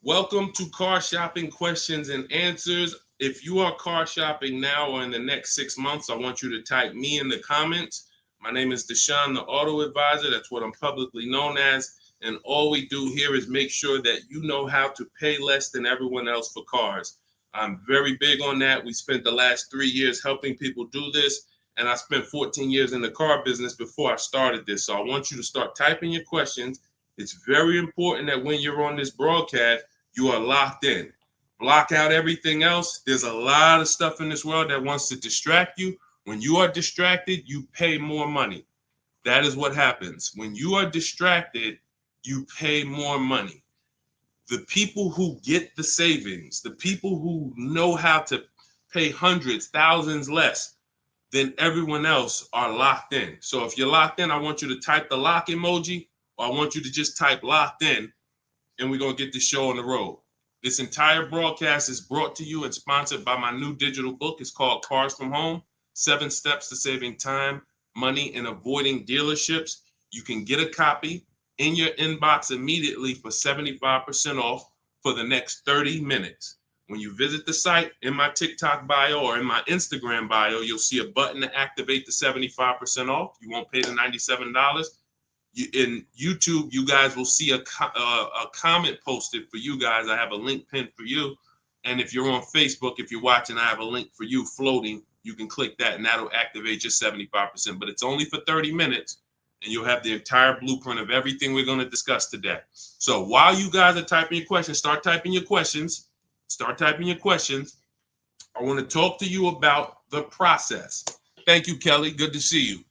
Welcome to Car Shopping Questions and Answers. If you are car shopping now or in the next 6 months, I want you to type me in the comments. My name is Deshone the Auto Advisor. That's what I'm publicly known as. And all we do here is make sure that you know how to pay less than everyone else for cars. I'm very big on that. We spent the last 3 years helping people do this. And I spent 14 years in the car business before I started this. So I want you to start typing your questions. It's very important that when you're on this broadcast, you are locked in. Block out everything else. There's a lot of stuff in this world that wants to distract you. When you are distracted, you pay more money. That is what happens. When you are distracted, you pay more money. The people who get the savings, the people who know how to pay hundreds, thousands less than everyone else are locked in. So if you're locked in, I want you to type the lock emoji, or I want you to just type locked in, and we're going to get this show on the road. This entire broadcast is brought to you and sponsored by my new digital book. It's called Cars from Home, 7 Steps to Saving Time, Money, and Avoiding Dealerships. You can get a copy in your inbox immediately for 75% off for the next 30 minutes. When you visit the site, in my TikTok bio or in my Instagram bio, you'll see a button to activate the 75% off. You won't pay the $97. In YouTube, you guys will see a comment posted for you guys. I have a link pinned for you. And if you're on Facebook, if you're watching, I have a link for you floating. You can click that and that'll activate your 75%. But it's only for 30 minutes and you'll have the entire blueprint of everything we're going to discuss today. So while you guys are typing your questions, start typing your questions. Start typing your questions. I want to talk to you about the process. Thank you, Kelly. Good to see you.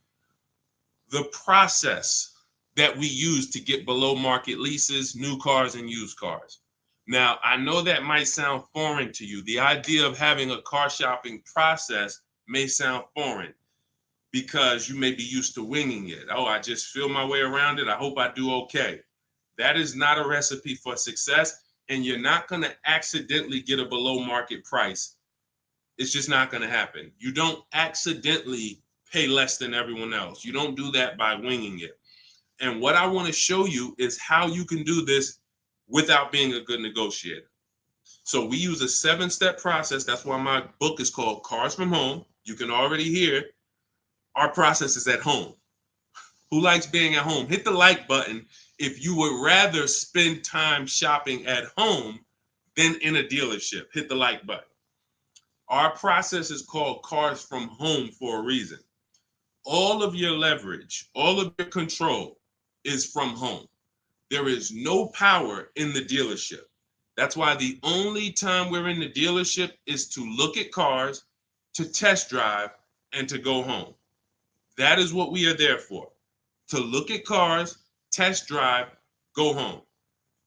The process that we use to get below market leases, new cars, and used cars. Now, I know that might sound foreign to you. The idea of having a car shopping process may sound foreign because you may be used to winging it. Oh, I just feel my way around it. I hope I do okay. That is not a recipe for success, and you're not going to accidentally get a below market price. It's just not going to happen. You don't accidentally pay less than everyone else. You don't do that by winging it. And what I want to show you is how you can do this without being a good negotiator. So we use a 7-step process. That's why my book is called Cars from Home. You can already hear our process is at home. Who likes being at home? Hit the like button if you would rather spend time shopping at home than in a dealership. Hit the like button. Our process is called Cars from Home for a reason. All of your leverage, all of your control is from home. There is no power in the dealership. That's why the only time we're in the dealership is to look at cars, to test drive, and to go home. That is what we are there for. To look at cars, test drive, go home.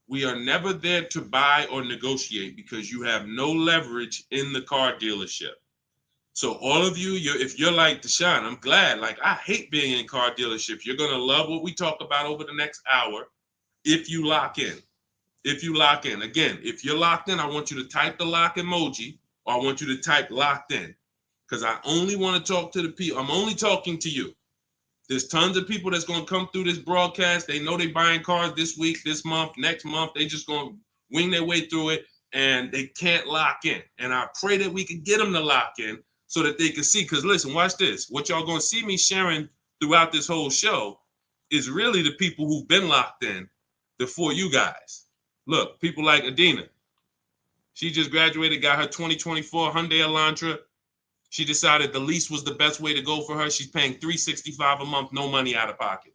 We are never there to buy or negotiate because you have no leverage in the car dealership. So all of you, if you're like Deshone, I'm glad. Like, I hate being in car dealerships. You're going to love what we talk about over the next hour if you lock in. If you lock in. Again, if you're locked in, I want you to type the lock emoji, or I want you to type locked in, because I only want to talk to the people. I'm only talking to you. There's tons of people that's going to come through this broadcast. They know they're buying cars this week, this month, next month. They just going to wing their way through it, and they can't lock in. And I pray that we can get them to lock in so that they can see. Because listen, watch this. What y'all going to see me sharing throughout this whole show is really the people who've been locked in before you guys. Look, people like Adenas. She just graduated, got her 2024 Hyundai Elantra. She decided the lease was the best way to go for her. She's paying $365 a month, no money out of pocket.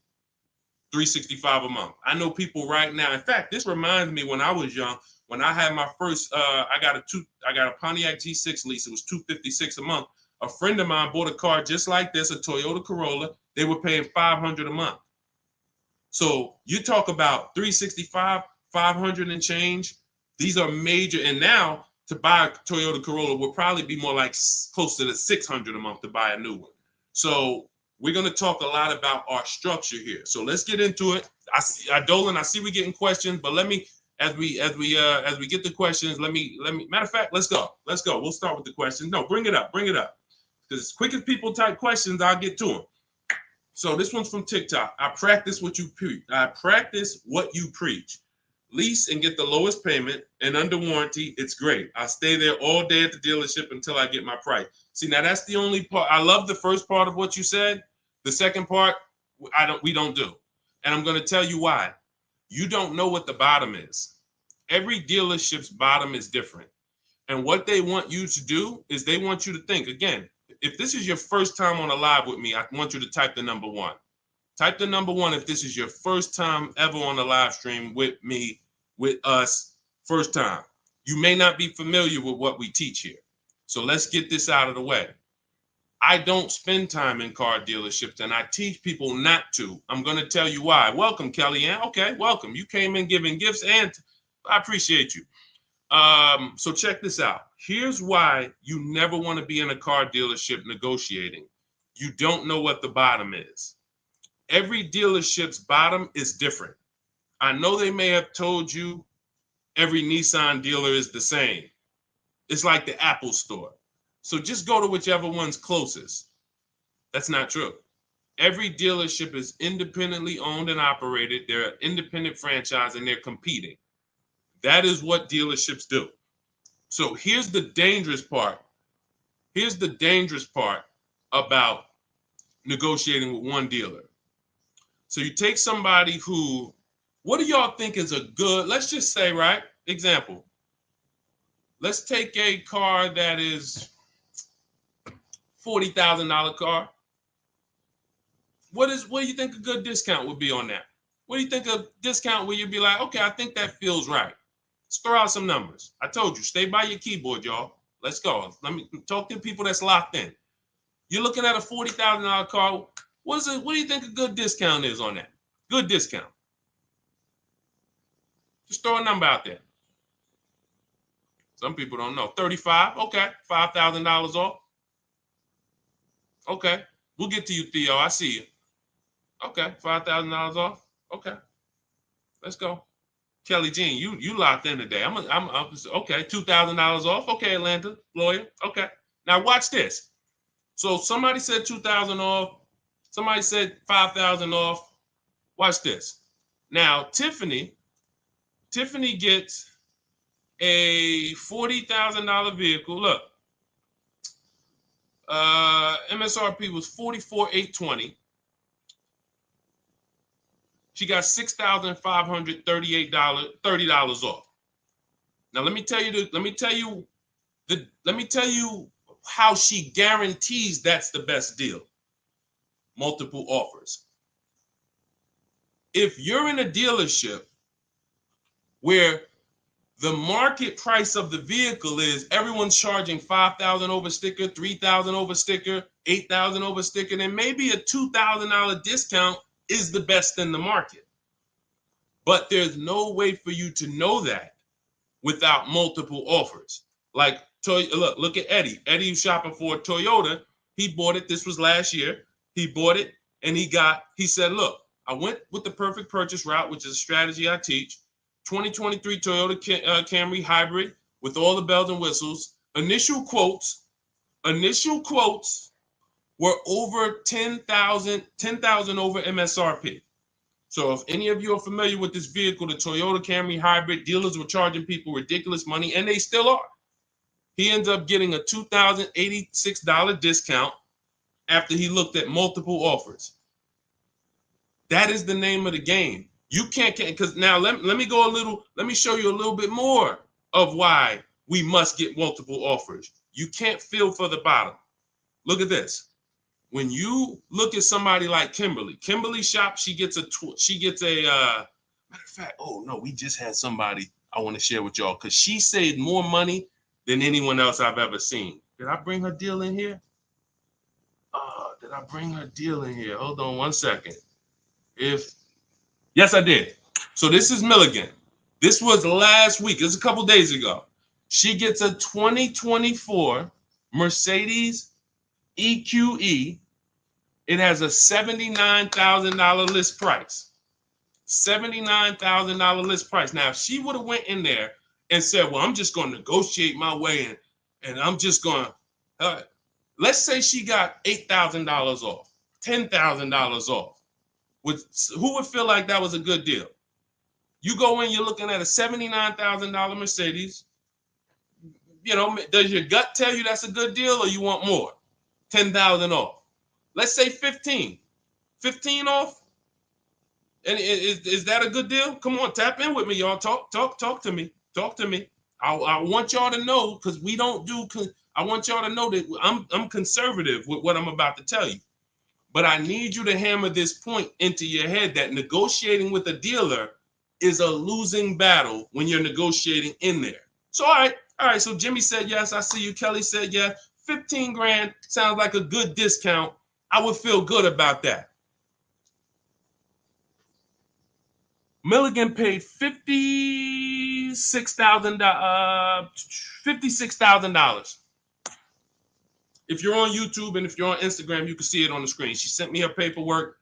$365 a month. I know people right now. In fact, this reminds me when I was young, when I had my first, I got a Pontiac G6 lease. It was $256 a month. A friend of mine bought a car just like this, a Toyota Corolla. They were paying $500 a month. So you talk about 365, 500 and change. These are major. And now to buy a Toyota Corolla will probably be more like close to the $600 a month to buy a new one. So we're going to talk a lot about our structure here. So let's get into it. Dolan, I see we getting questions, but let me, as we get the questions, let me, matter of fact, let's go. We'll start with the questions. No, bring it up. Because as quick as people type questions, I'll get to them. So this one's from TikTok. I practice what you preach. lease and get the lowest payment, and under warranty, it's great. I stay there all day at the dealership until I get my price. See, now that's the only part. I love the first part of what you said. The second part, we don't do. And I'm going to tell you why. You don't know what the bottom is. Every dealership's bottom is different. And what they want you to do is they want you to think, again, if this is your first time on a live with me, I want you to type the number 1. Type the number 1 if this is your first time ever on a live stream with me, with us, first time. You may not be familiar with what we teach here. So let's get this out of the way. I don't spend time in car dealerships, and I teach people not to. I'm going to tell you why. Welcome, Kellyanne. Okay, welcome. You came in giving gifts, and I appreciate you. So check this out. Here's why you never want to be in a car dealership negotiating. You don't know what the bottom is. Every dealership's bottom is different. I know they may have told you every Nissan dealer is the same. It's like the Apple store. So just go to whichever one's closest. That's not true. Every dealership is independently owned and operated. They're an independent franchise and they're competing. That is what dealerships do. So here's the dangerous part. Here's the dangerous part about negotiating with one dealer. So you take somebody who, what do y'all think is a good, let's just say, right? Example. Let's take a car that is $40,000 car. What do you think a good discount would be on that? What do you think a discount where you'd be like, okay, I think that feels right. Let's throw out some numbers. I told you, stay by your keyboard, y'all. Let's go. Let me talk to people that's locked in. You're looking at a $40,000 car. What do you think a good discount is on that? Good discount. Just throw a number out there. Some people don't know. 35, okay. $5,000 off. Okay. We'll get to you, Theo. I see you. Okay. $5,000 off. Okay. Let's go. Kelly Jean, you locked in today. I'm okay. $2,000 off. Okay, Atlanta lawyer. Okay. Now watch this. So somebody said 2,000 off. Somebody said 5,000 off. Watch this. Now Tiffany gets a $40,000 vehicle. Look, MSRP was $44,820. She got $6,538, $30 off. Now let me tell you how she guarantees that's the best deal. Multiple offers. If you're in a dealership where the market price of the vehicle is everyone's charging $5,000 over sticker, $3,000 over sticker, $8,000 over sticker, then maybe a $2,000 discount is the best in the market. But there's no way for you to know that without multiple offers. Like, look at Eddie. Eddie was shopping for a Toyota. He bought it. This was last year. He bought it and he said, look, I went with the perfect purchase route, which is a strategy I teach. 2023 Toyota Camry hybrid with all the bells and whistles. Initial quotes were over 10,000 over MSRP. So if any of you are familiar with this vehicle, the Toyota Camry hybrid, dealers were charging people ridiculous money, and they still are. He ends up getting a $2,086 discount after he looked at multiple offers. That is the name of the game. You can't, because now let me show you a little bit more of why we must get multiple offers. You can't feel for the bottom. Look at this. When you look at somebody like Kimberly shop, she gets a matter of fact, oh no, we just had somebody I want to share with y'all because she saved more money than anyone else I've ever seen. Did I bring her deal in here? Did I bring her deal in here? Hold on one second. Yes, I did. So this is Milligan. This was last week. It was a couple days ago. She gets a 2024 Mercedes EQE. It has a $79,000 list price. $79,000 list price. Now, if she would have went in there and said, well, I'm just going to negotiate my way in, and I'm just going to, let's say she got $8,000 off, $10,000 off. Who would feel like that was a good deal? You go in, you're looking at a $79,000 Mercedes. You know, does your gut tell you that's a good deal, or you want more? 10,000 off. Let's say 15. 15 off. And is that a good deal? Come on, tap in with me, y'all. Talk to me. Talk to me. I want y'all to know, because we don't do. I want y'all to know that I'm conservative with what I'm about to tell you. But I need you to hammer this point into your head that negotiating with a dealer is a losing battle when you're negotiating in there. So all right. So Jimmy said yes. I see you. Kelly said yes. 15 grand sounds like a good discount. I would feel good about that. Milligan paid $56,000. If you're on YouTube and if you're on Instagram, you can see it on the screen. She sent me her paperwork.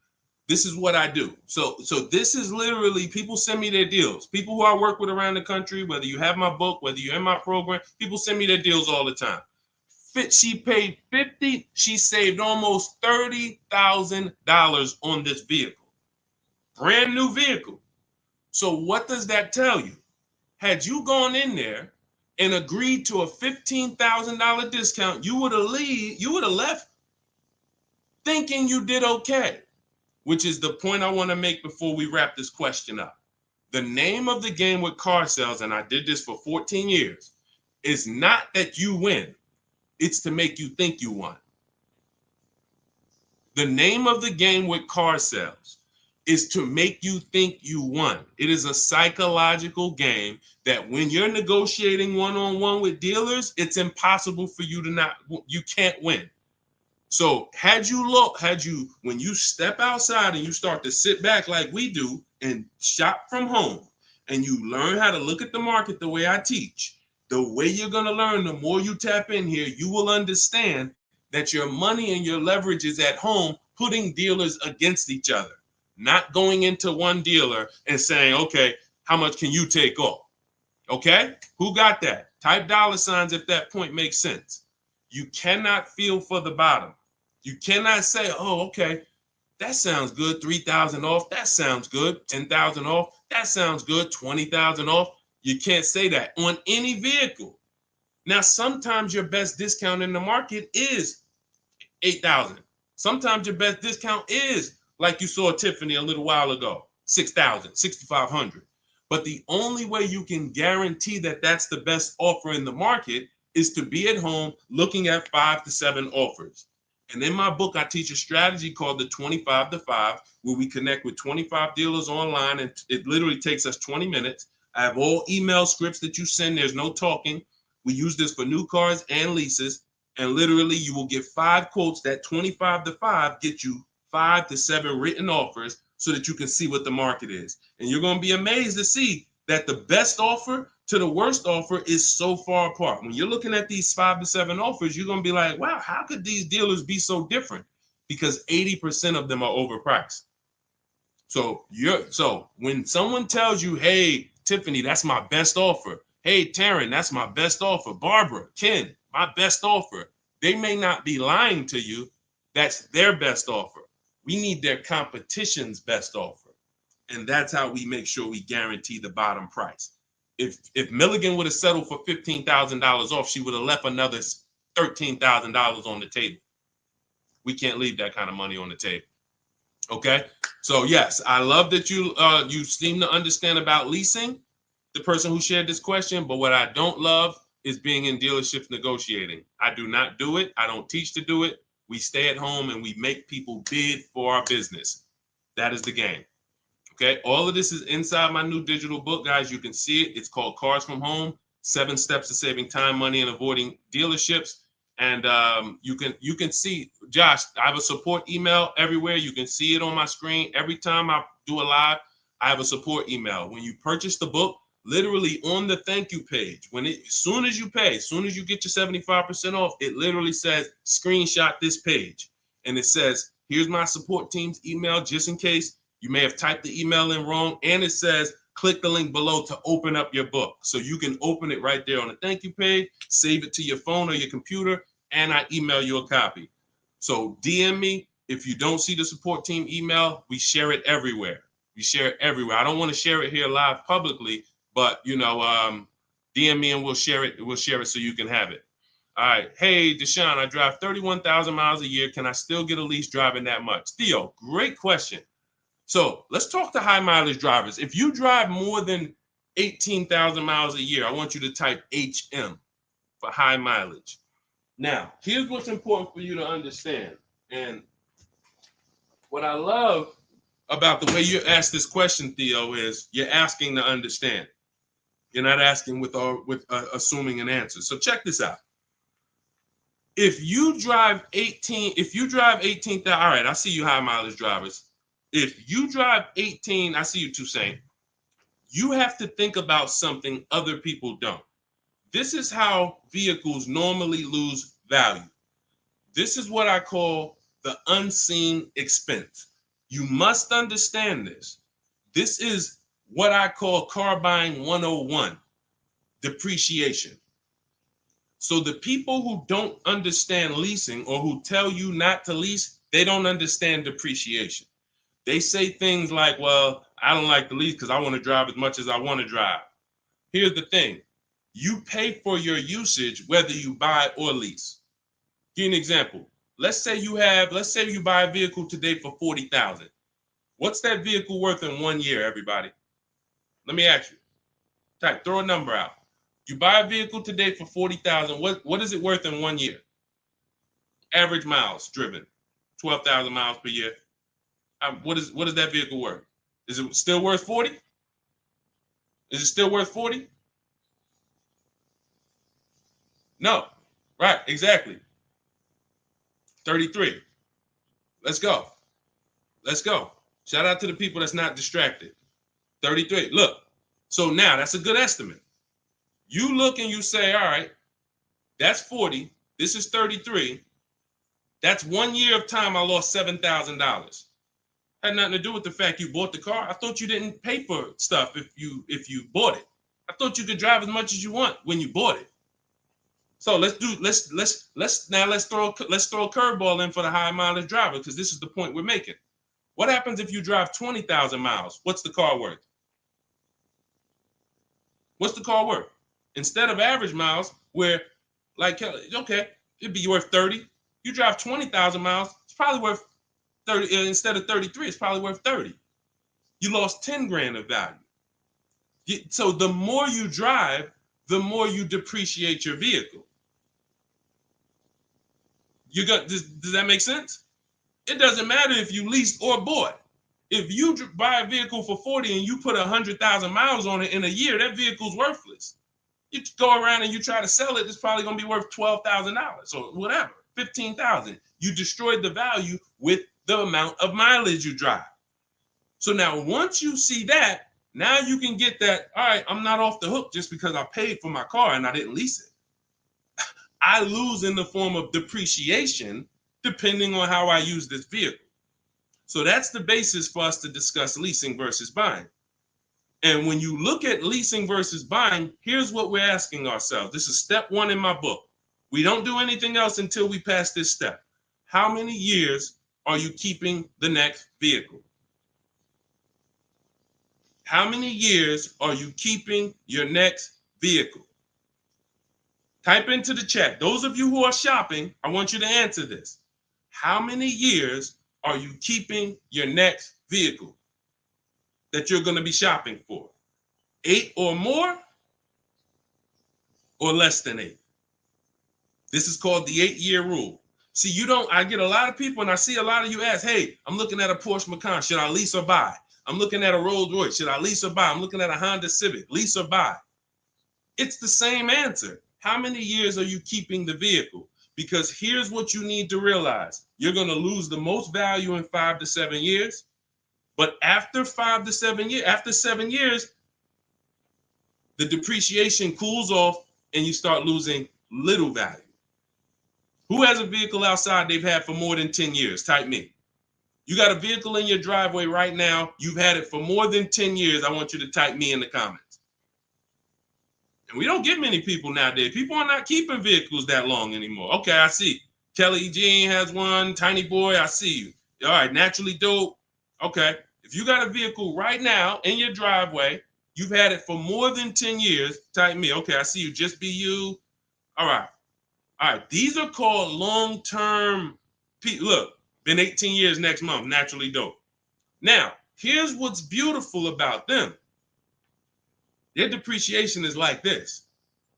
This is what I do. So this is literally, people send me their deals. People who I work with around the country, whether you have my book, whether you're in my program, people send me their deals all the time. She paid 50. She saved almost $30,000 on this vehicle. Brand new vehicle. So what does that tell you? Had you gone in there and agreed to a $15,000 discount, you would have left thinking you did okay, which is the point I want to make before we wrap this question up. The name of the game with car sales, and I did this for 14 years, is not that you win. It's to make you think you won. The name of the game with car sales is to make you think you won. It is a psychological game that when you're negotiating one-on-one with dealers, it's impossible for you to you can't win. So when you step outside and you start to sit back like we do and shop from home, and you learn how to look at the market the way I teach, the way you're going to learn, the more you tap in here, you will understand that your money and your leverage is at home, putting dealers against each other. Not going into one dealer and saying, okay, how much can you take off? Okay, who got that? Type $ if that point makes sense. You cannot feel for the bottom. You cannot say, oh, okay, that sounds good. 3,000 off. That sounds good. 10,000 off. That sounds good. 20,000 off. You can't say that on any vehicle. Now, sometimes your best discount in the market is 8,000. Sometimes your best discount is, like you saw Tiffany a little while ago, 6,000, 6,500. But the only way you can guarantee that that's the best offer in the market is to be at home looking at 5 to 7 offers. And in my book, I teach a strategy called the 25 to 5, where we connect with 25 dealers online, and it literally takes us 20 minutes. I have all email scripts that you send. There's no talking. We use this for new cars and leases. And literally, you will get 5 quotes. That 25 to 5 get you 5 to 7 written offers so that you can see what the market is. And you're going to be amazed to see that the best offer to the worst offer is so far apart. When you're looking at these 5 to 7 offers, you're going to be like, wow, how could these dealers be so different? Because 80% of them are overpriced. So when someone tells you, hey, Tiffany, that's my best offer. Hey, Taryn, that's my best offer. Barbara, Ken, my best offer. They may not be lying to you. That's their best offer. We need their competition's best offer. And that's how we make sure we guarantee the bottom price. If Milligan would have settled for $15,000 off, she would have left another $13,000 on the table. We can't leave that kind of money on the table. Okay? So yes, I love that you seem to understand about leasing, the person who shared this question, but what I don't love is being in dealerships negotiating. I do not do it. I don't teach to do it. We stay at home and we make people bid for our business. That is the game. Okay, all of this is inside my new digital book, guys. You can see it. It's called Cars from Home, 7 Steps to Saving Time, Money, and Avoiding Dealerships. And you can see, Josh, I have a support email everywhere. You can see it on my screen. Every time I do a live, I have a support email. When you purchase the book, literally on the thank you page, as soon as you pay, as soon as you get your 75% off, it literally says, screenshot this page. And it says, here's my support team's email, just in case you may have typed the email in wrong. And it says, click the link below to open up your book. So you can open it right there on the thank you page, save it to your phone or your computer, and I email you a copy. So DM me. If you don't see the support team email, we share it everywhere. We share it everywhere. I don't want to share it here live publicly, but DM me and we'll share it. We'll share it so you can have it. All right. Hey, Deshone, I drive 31,000 miles a year. Can I still get a lease driving that much? Theo, great question. So let's talk to high mileage drivers. If you drive more than 18,000 miles a year, I want you to type HM for high mileage. Now, here's what's important for you to understand. And what I love about the way you ask this question, Theo, is you're asking to understand. You're not asking with assuming an answer. So check this out. If you drive 18,000, all right, I see you high mileage drivers. If you drive 18, I see you Toussaint. You have to think about something other people don't. This is how vehicles normally lose value. This is what I call the unseen expense. You must understand this. This is what I call car buying 101, depreciation. So the people who don't understand leasing or who tell you not to lease, they don't understand depreciation. They say things like, well, I don't like to lease because I want to drive as much as I want to drive. Here's the thing. You pay for your usage whether you buy or lease. Give you an example. Let's say you buy a vehicle today for $40,000. What's that vehicle worth in 1 year, everybody? Let me ask you. Throw a number out. You buy a vehicle today for $40,000. What is it worth in 1 year? Average miles driven, 12,000 miles per year. What is that vehicle worth? Is it still worth 40? Is it still worth 40? No. Right, exactly. 33. Let's go. Let's go. Shout out to the people that's not distracted. 33. Look. So now that's a good estimate. You look and you say, all right, that's 40. This is 33. That's 1 year of time I lost $7,000. Had nothing to do with the fact you bought the car. I thought you didn't pay for stuff if you bought it. I thought you could drive as much as you want when you bought it. So let's throw a curveball in for the high mileage driver, because this is the point we're making. What happens if you drive 20,000 miles? What's the car worth? What's the car worth? Instead of average miles, where like, okay, it'd be worth 30. You drive 20,000 miles, it's probably worth 30. Instead of 33, it's probably worth 30. You lost 10 grand of value. So the more you drive, the more you depreciate your vehicle. Does that make sense? It doesn't matter if you leased or bought. If you buy a vehicle for 40 and you put 100,000 miles on it in a year, that vehicle's worthless. You go around and you try to sell it, it's probably going to be worth $12,000 or whatever, $15,000. You destroyed the value with the amount of mileage you drive. So now once you see that, now you can get that, all right, I'm not off the hook just because I paid for my car and I didn't lease it. I lose in the form of depreciation depending on how I use this vehicle. So that's the basis for us to discuss leasing versus buying. And when you look at leasing versus buying, here's what we're asking ourselves. This is step one in my book. We don't do anything else until we pass this step. How many years are you keeping the next vehicle? How many years are you keeping your next vehicle? Type into the chat. Those of you who are shopping, I want you to answer this. How many years are you keeping your next vehicle that you're going to be shopping for? 8 or more, or less than 8? This is called the 8-year rule. See, I get a lot of people, and I see a lot of you ask, hey, I'm looking at a Porsche Macan. Should I lease or buy? I'm looking at a Rolls Royce. Should I lease or buy? I'm looking at a Honda Civic. Lease or buy? It's the same answer. How many years are you keeping the vehicle? Because here's what you need to realize. You're going to lose the most value in 5 to 7 years. But after 5 to 7 years, after 7 years, the depreciation cools off and you start losing little value. Who has a vehicle outside they've had for more than 10 years? Type me. You got a vehicle in your driveway right now. You've had it for more than 10 years. I want you to type me in the comments. And we don't get many people nowadays. People are not keeping vehicles that long anymore. Okay, I see. Kelly Jean has one. Tiny Boy, I see you. All right, Naturally Dope. Okay. If you got a vehicle right now in your driveway, you've had it for more than 10 years, type me. Okay, I see you, just be you. All right. All right. These are called long-term. Look, been 18 years next month, naturally dope. Now, here's what's beautiful about them. Their depreciation is like this.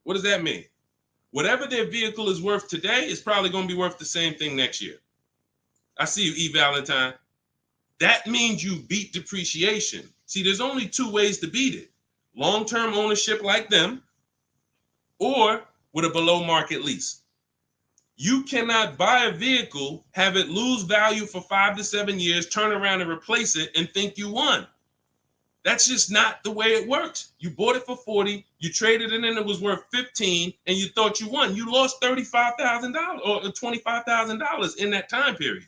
What does that mean? Whatever their vehicle is worth today is probably going to be worth the same thing next year. I see you, E. Valentine. That means you beat depreciation. See, there's only two ways to beat it. Long-term ownership like them, or with a below-market lease. You cannot buy a vehicle, have it lose value for 5 to 7 years, turn around and replace it, and think you won. That's just not the way it works. You bought it for 40, you traded it in, it was worth 15, and you thought you won. You lost $35,000 or $25,000 in that time period.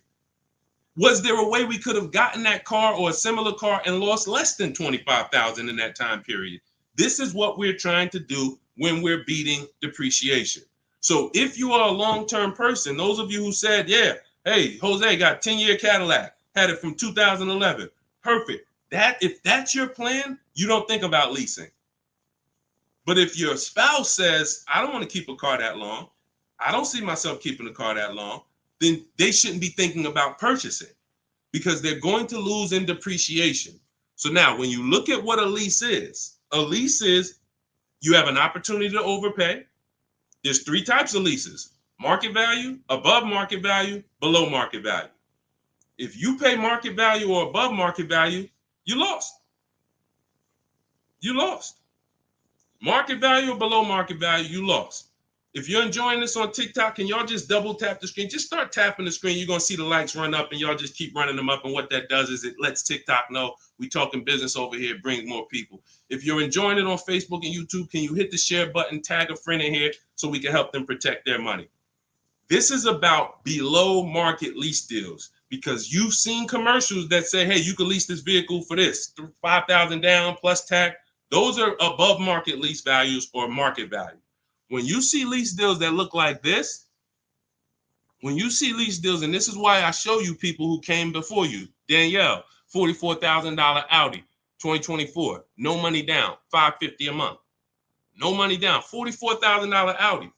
Was there a way we could have gotten that car or a similar car and lost less than $25,000 in that time period? This is what we're trying to do when we're beating depreciation. So if you are a long-term person, those of you who said, yeah, hey, Jose got 10-year Cadillac, had it from 2011, perfect. If that's your plan, you don't think about leasing. But if your spouse says, I don't want to keep a car that long, I don't see myself keeping a car that long, then they shouldn't be thinking about purchasing because they're going to lose in depreciation. So now when you look at what a lease is you have an opportunity to overpay. There's 3 types of leases: market value, above market value, below market value. If you pay market value or above market value, you lost. You lost. Market value or below market value, you lost. If you're enjoying this on TikTok, can y'all just double tap the screen? Just start tapping the screen. You're going to see the likes run up, and y'all just keep running them up. And what that does is it lets TikTok know we talking business over here, brings more people. If you're enjoying it on Facebook and YouTube, can you hit the share button, tag a friend in here so we can help them protect their money? This is about below market lease deals because you've seen commercials that say, hey, you can lease this vehicle for this, $5,000 down plus tax. Those are above market lease values or market value. When you see lease deals that look like this, and this is why I show you people who came before you. Danielle, $44,000 Audi, 2024, no money down, $550 a month. No money down, $44,000 Audi.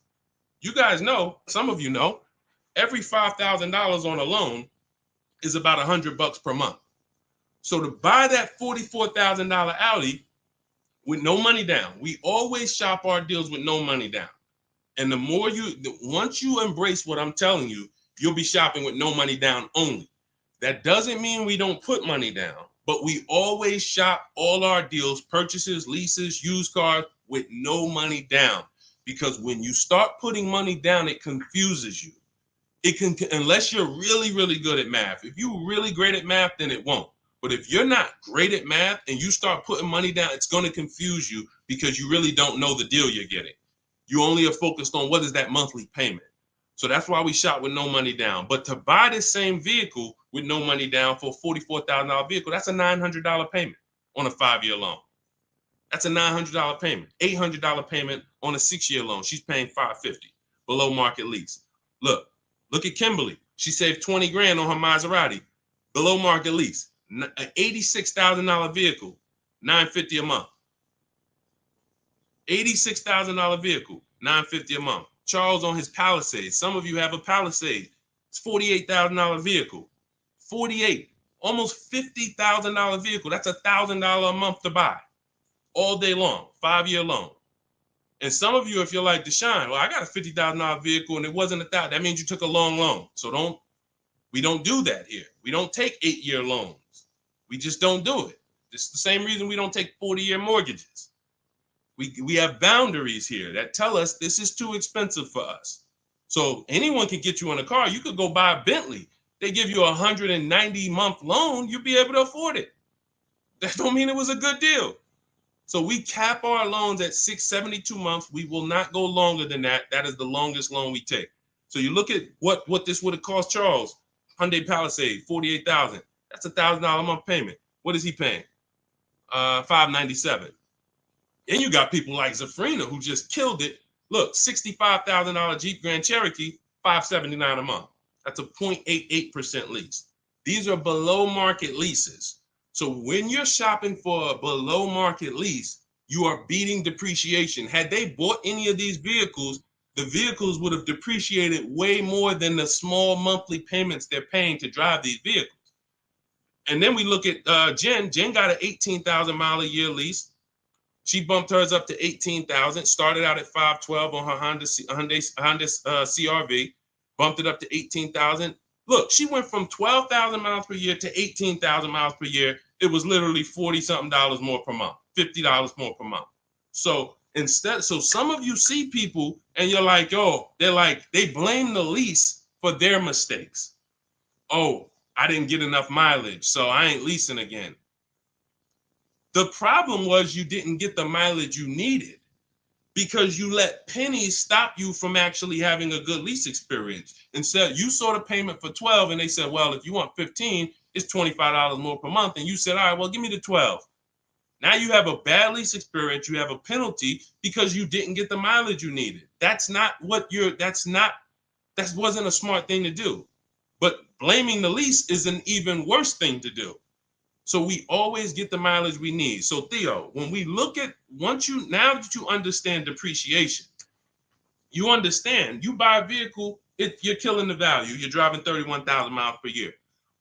You guys know, some of you know, every $5,000 on a loan is about $100 per month. So to buy that $44,000 Audi with no money down, we always shop our deals with no money down. And once you embrace what I'm telling you, you'll be shopping with no money down only. That doesn't mean we don't put money down, but we always shop all our deals, purchases, leases, used cars with no money down. Because when you start putting money down, it confuses you. Unless you're really, really good at math. If you're really great at math, then it won't. But if you're not great at math and you start putting money down, it's going to confuse you because you really don't know the deal you're getting. You only are focused on what is that monthly payment. So that's why we shop with no money down. But to buy this same vehicle with no money down for a $44,000 vehicle, that's a $900 payment on a 5-year loan. That's a $900 payment, $800 payment on a 6-year loan. She's paying $550 below market lease. Look at Kimberly. She saved 20 grand on her Maserati, below market lease, an $86,000 vehicle, $950 a month. $86,000 vehicle, $950 a month. Charles on his Palisade. Some of you have a Palisade. It's $48,000 vehicle. 48, almost $50,000 vehicle. That's $1,000 a month to buy. All day long, 5-year loan. And some of you, if you're like Deshone, well, I got a $50,000 vehicle and it wasn't $1,000. That means you took a long loan. So we don't do that here. We don't take 8-year loans. We just don't do it. It's the same reason we don't take 40-year mortgages. We have boundaries here that tell us this is too expensive for us. So anyone can get you in a car. You could go buy a Bentley. They give you a 190-month loan. You'll be able to afford it. That don't mean it was a good deal. So we cap our loans at 672 months. We will not go longer than that. That is the longest loan we take. So you look at what this would have cost Charles. Hyundai Palisade, $48,000. That's $1,000 a month payment. What is he paying? $597. And you got people like Zafrina who just killed it. Look, $65,000 Jeep Grand Cherokee, $579 a month. That's a 0.88% lease. These are below market leases. So when you're shopping for a below market lease, you are beating depreciation. Had they bought any of these vehicles, the vehicles would have depreciated way more than the small monthly payments they're paying to drive these vehicles. And then we look at Jen. Jen got an 18,000 mile a year lease. She bumped hers up to 18,000. Started out at 512 on her Honda CRV. Bumped it up to 18,000. Look, she went from 12,000 miles per year to 18,000 miles per year. It was literally 40 something dollars more per month, $50 more per month. So some of you see people and you're like, oh, they blame the lease for their mistakes. Oh, I didn't get enough mileage, so I ain't leasing again. The problem was you didn't get the mileage you needed because you let pennies stop you from actually having a good lease experience. Instead, you saw the payment for 12 and they said, well, if you want 15, it's $25 more per month. And you said, all right, well, give me the 12. Now you have a bad lease experience. You have a penalty because you didn't get the mileage you needed. That wasn't a smart thing to do. But blaming the lease is an even worse thing to do. So we always get the mileage we need. So Theo, when we look at now that you understand depreciation, you understand you buy a vehicle, you're killing the value. You're driving 31,000 miles per year.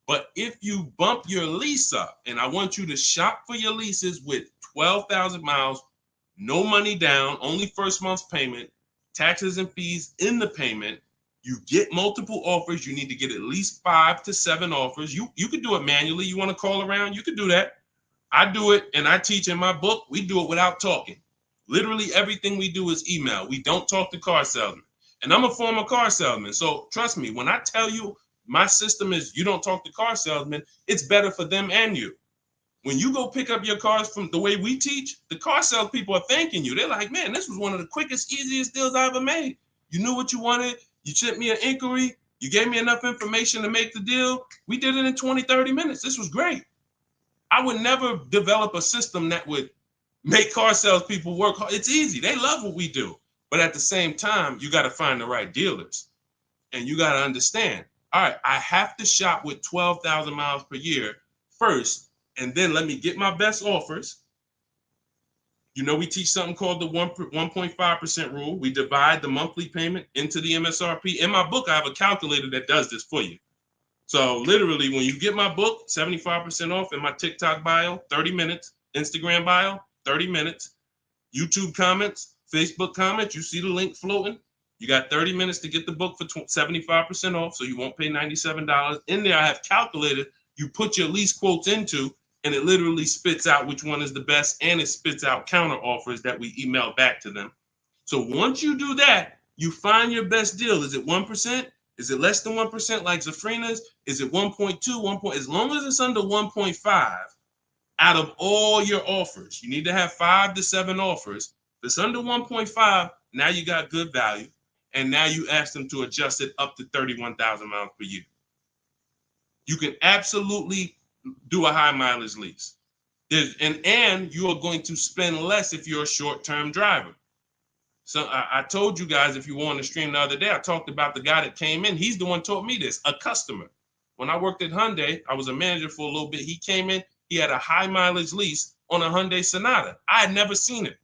But if you bump your lease up, and I want you to shop for your leases with 12,000 miles, no money down, only first month's payment, taxes and fees in the payment. You get multiple offers. You need to get at least 5 to 7 offers. You could do it manually. You want to call around? You could do that. I do it, and I teach in my book. We do it without talking. Literally everything we do is email. We don't talk to car salesmen. And I'm a former car salesman. So trust me, when I tell you my system is you don't talk to car salesmen, it's better for them and you. When you go pick up your cars from the way we teach, the car sales people are thanking you. They're like, man, this was one of the quickest, easiest deals I ever made. You knew what you wanted. You sent me an inquiry. You gave me enough information to make the deal. We did it in 20, 30 minutes. This was great. I would never develop a system that would make car sales people work hard. It's easy. They love what we do. But at the same time, you got to find the right dealers. And you got to understand, all right, I have to shop with 12,000 miles per year first, and then let me get my best offers. You know, we teach something called the 1.5% rule. We divide the monthly payment into the MSRP. In my book, I have a calculator that does this for you. So literally, when you get my book, 75% off in my TikTok bio, 30 minutes, Instagram bio, 30 minutes, YouTube comments, Facebook comments, you see the link floating. You got 30 minutes to get the book for 75% off, so you won't pay $97. In there, I have calculated, you put your lease quotes into, and it literally spits out which one is the best, and it spits out counter offers that we email back to them. So once you do that, you find your best deal. Is it 1%? Is it less than 1% like Zafrina's? Is it 1.2, 1. As long as it's under 1.5, out of all your offers, you need to have 5 to 7 offers. If it's under 1.5, now you got good value. And now you ask them to adjust it up to 31,000 miles per year. You can absolutely do a high mileage lease. And you are going to spend less if you're a short-term driver. So I told you guys, if you were on the stream the other day, I talked about the guy that came in. He's the one taught me this, a customer. When I worked at Hyundai, I was a manager for a little bit. He came in, he had a high mileage lease on a Hyundai Sonata. I had never seen it.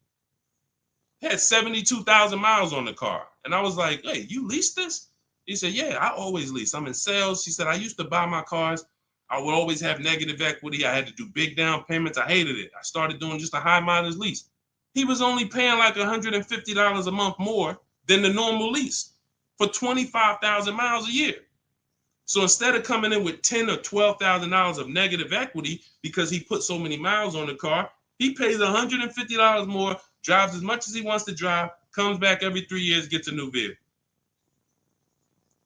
He had 72,000 miles on the car. And I was like, hey, you leased this? He said, yeah, I always lease. I'm in sales. He said, I used to buy my cars. I would always have negative equity. I had to do big down payments. I hated it. I started doing just a high mileage lease. He was only paying like $150 a month more than the normal lease for 25,000 miles a year. So instead of coming in with $10,000 or $12,000 of negative equity because he put so many miles on the car, he pays $150 more, drives as much as he wants to drive, comes back every 3 years, gets a new vehicle.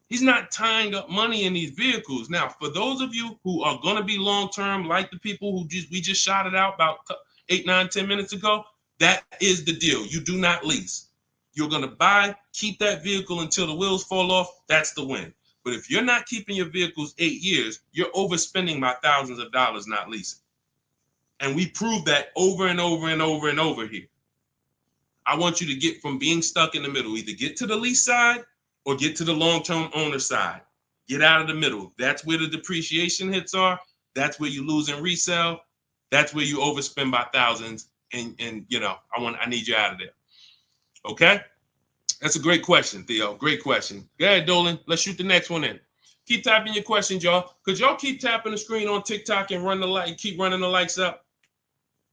He's not tying up money in these vehicles. Now, for those of you who are going to be long-term, like the people who we just shouted out about 8, 9, 10 minutes ago, that is the deal. You do not lease. You're going to buy, keep that vehicle until the wheels fall off. That's the win. But if you're not keeping your vehicles 8 years, you're overspending by thousands of dollars not leasing. And we prove that over and over and over and over here. I want you to get from being stuck in the middle, either get to the lease side or get to the long-term owner side. Get out of the middle. That's where the depreciation hits are. That's where you lose in resale. That's where you overspend by thousands, and I need you out of there. Okay, that's a great question, Theo. Great question. Go ahead, Dolan. Let's shoot the next one in. Keep typing your questions, y'all. Could y'all keep tapping the screen on TikTok and keep running the likes up?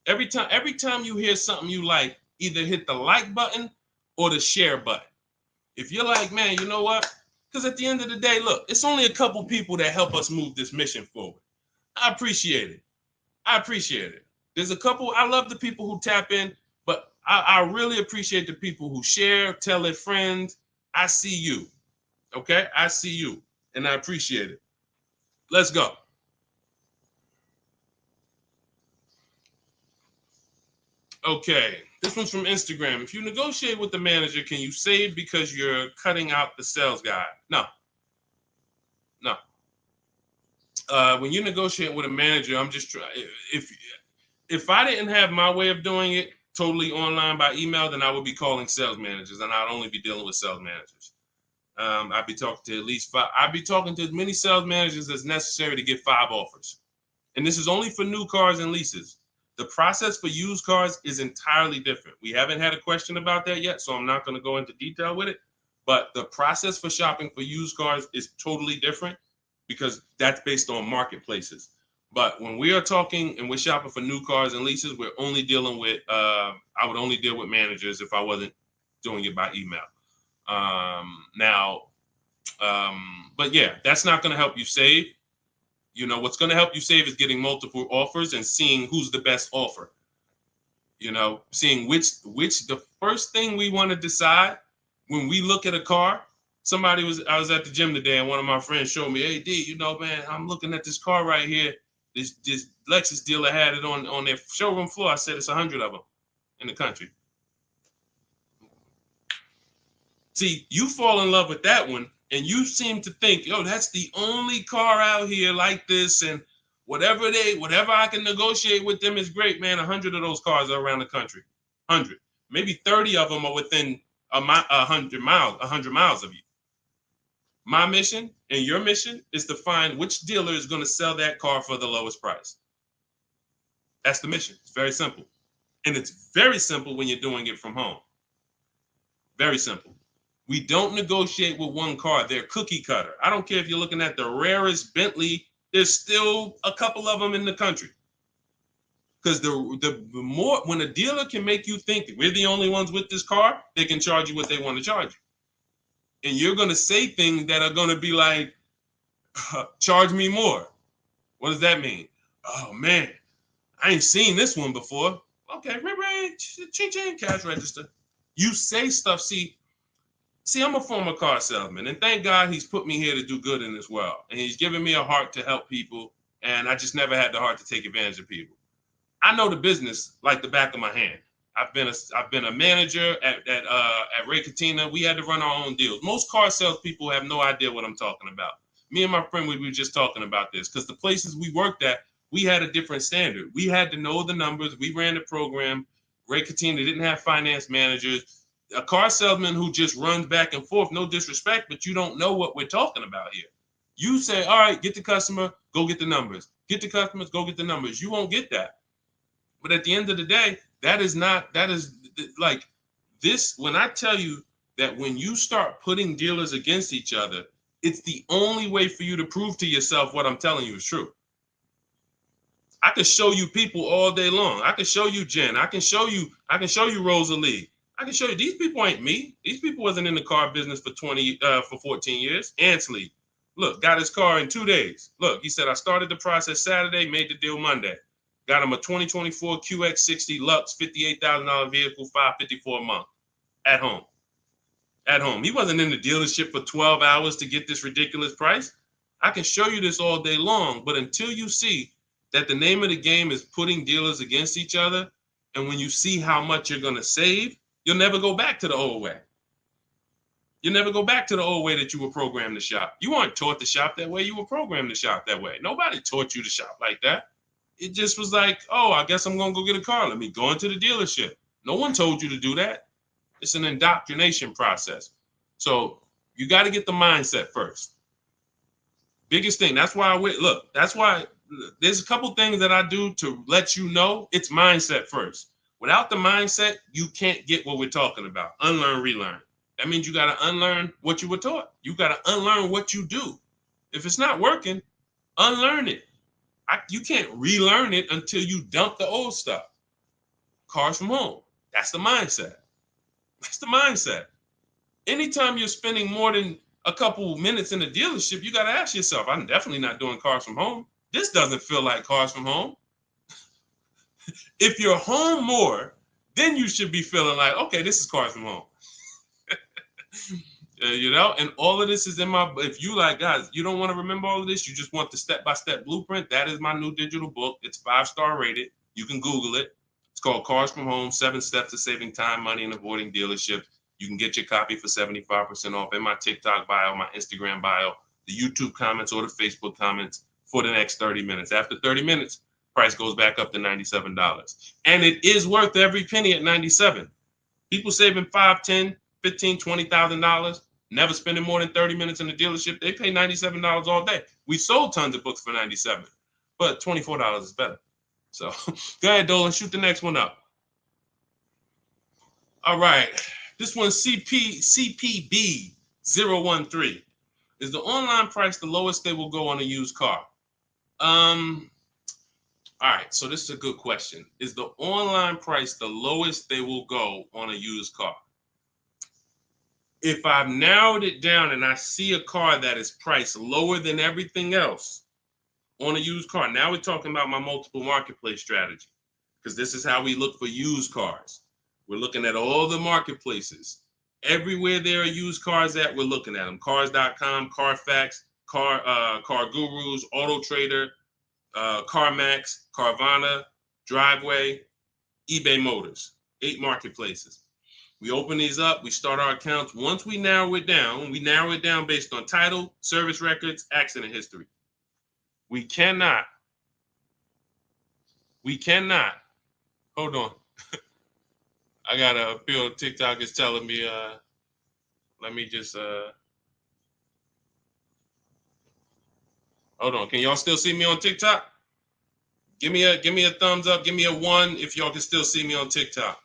Every time you hear something you like, either hit the like button or the share button. If you're like, man, you know what? Because at the end of the day, look, it's only a couple people that help us move this mission forward. I appreciate it. There's a couple. I love the people who tap in, but I really appreciate the people who share, tell their friends. I see you. Okay? I see you, and I appreciate it. Let's go. Okay, this one's from Instagram. If you negotiate with the manager, can you save because you're cutting out the sales guy? No. When you negotiate with a manager, I'm just trying. If I didn't have my way of doing it totally online by email, then I would be calling sales managers, and I'd only be dealing with sales managers. I'd be talking to at least 5. I'd be talking to as many sales managers as necessary to get 5 offers. And this is only for new cars and leases. The process for used cars is entirely different. We haven't had a question about that yet, so I'm not going to go into detail with it. But the process for shopping for used cars is totally different because that's based on marketplaces. But when we are talking and we're shopping for new cars and leases, we're only dealing with, I would only deal with managers if I wasn't doing it by email. But yeah, that's not going to help you save. What's going to help you save is getting multiple offers and seeing who's the best offer. Seeing which the first thing we want to decide when we look at a car. I was at the gym today and one of my friends showed me, hey, D, man, I'm looking at this car right here. This Lexus dealer had it on their showroom floor. I said it's 100 of them in the country. See, you fall in love with that one. And you seem to think, that's the only car out here like this, and whatever I can negotiate with them is great, man. 100 of those cars are around the country. 100, maybe 30 of them are within 100 miles of you. My mission and your mission is to find which dealer is going to sell that car for the lowest price. That's the mission. It's very simple, and it's very simple when you're doing it from home. Very simple. We don't negotiate with one car. They're cookie cutter. I don't care if you're looking at the rarest Bentley. There's still a couple of them in the country. Because the more, when a dealer can make you think we're the only ones with this car, they can charge you what they want to charge you. And you're going to say things that are going to be like, charge me more. What does that mean? Oh, man, I ain't seen this one before. Okay, ching, cash register. You say stuff, See, I'm a former car salesman, and thank God he's put me here to do good in this world. And he's given me a heart to help people, and I just never had the heart to take advantage of people. I know the business like the back of my hand. I've been a manager at Ray Katina. We had to run our own deals. Most car salespeople have no idea what I'm talking about. Me and my friend, we were just talking about this because the places we worked at, we had a different standard. We had to know the numbers. We ran the program. Ray Katina didn't have finance managers. A car salesman who just runs back and forth, no disrespect, but you don't know what we're talking about here. You say, all right, get the customer, go get the numbers. Get the customers, go get the numbers. You won't get that. But at the end of the day, that is like this. When I tell you that when you start putting dealers against each other, it's the only way for you to prove to yourself what I'm telling you is true. I can show you people all day long. I can show you Jen. I can show you Rosalie. I can show you these people ain't me. These people wasn't in the car business for 14 years. Ansley, look, got his car in 2 days. Look, he said, I started the process Saturday, made the deal Monday. Got him a 2024 QX60 Lux, $58,000 vehicle, $554 a month at home. At home. He wasn't in the dealership for 12 hours to get this ridiculous price. I can show you this all day long, but until you see that the name of the game is putting dealers against each other, and when you see how much you're going to save, you'll never go back to the old way. You'll never go back to the old way that you were programmed to shop. You weren't taught to shop that way. You were programmed to shop that way. Nobody taught you to shop like that. It just was like, oh, I guess I'm going to go get a car. Let me go into the dealership. No one told you to do that. It's an indoctrination process. So you got to get the mindset first. Biggest thing. That's why that's why there's a couple things that I do to let you know it's mindset first. Without the mindset, you can't get what we're talking about. Unlearn, relearn. That means you got to unlearn what you were taught. You got to unlearn what you do. If it's not working, unlearn it. You can't relearn it until you dump the old stuff. Cars from home. That's the mindset. That's the mindset. Anytime you're spending more than a couple minutes in the dealership, you got to ask yourself, I'm definitely not doing cars from home. This doesn't feel like cars from home. If you're home more, then you should be feeling like, okay, this is cars from home. And all of this is in my, if you like, guys, you don't want to remember all of this, you just want the step-by-step blueprint, that is my new digital book. It's 5-star rated. You can Google it. It's called Cars from Home, 7 Steps to Saving Time, Money, and Avoiding Dealerships. You can get your copy for 75% off in my TikTok bio, my Instagram bio, the YouTube comments, or the Facebook comments for the next 30 minutes. After 30 minutes, price goes back up to $97. And it is worth every penny at $97. People saving $5, $10, $15, $20,000, never spending more than 30 minutes in the dealership. They pay $97 all day. We sold tons of books for $97, but $24 is better. So go ahead, Dolan, shoot the next one up. All right. This one's CPB013. Is the online price the lowest they will go on a used car? All right, so this is a good question. Is the online price the lowest they will go on a used car? If I've narrowed it down and I see a car that is priced lower than everything else on a used car, now we're talking about my multiple marketplace strategy, because this is how we look for used cars. We're looking at all the marketplaces. Everywhere there are used cars at, we're looking at them. Cars.com, Carfax, Car Gurus, Auto Trader, CarMax, Carvana, Driveway, eBay Motors. 8 marketplaces. We open these up, we start our accounts. Once we narrow it down based on title, service records, accident history. We cannot, hold on. I got a feel TikTok is telling me, let me just, hold on. Can y'all still see me on TikTok? Give me a thumbs up. Give me a 1 if y'all can still see me on TikTok.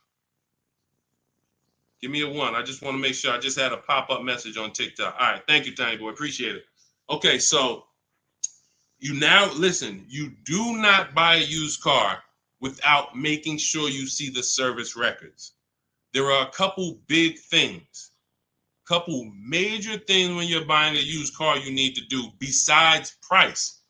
Give me a 1. I just want to make sure. I just had a pop-up message on TikTok. All right. Thank you, Tiny Boy. Appreciate it. Okay, so you do not buy a used car without making sure you see the service records. There are a couple big things, couple major things when you're buying a used car you need to do besides price.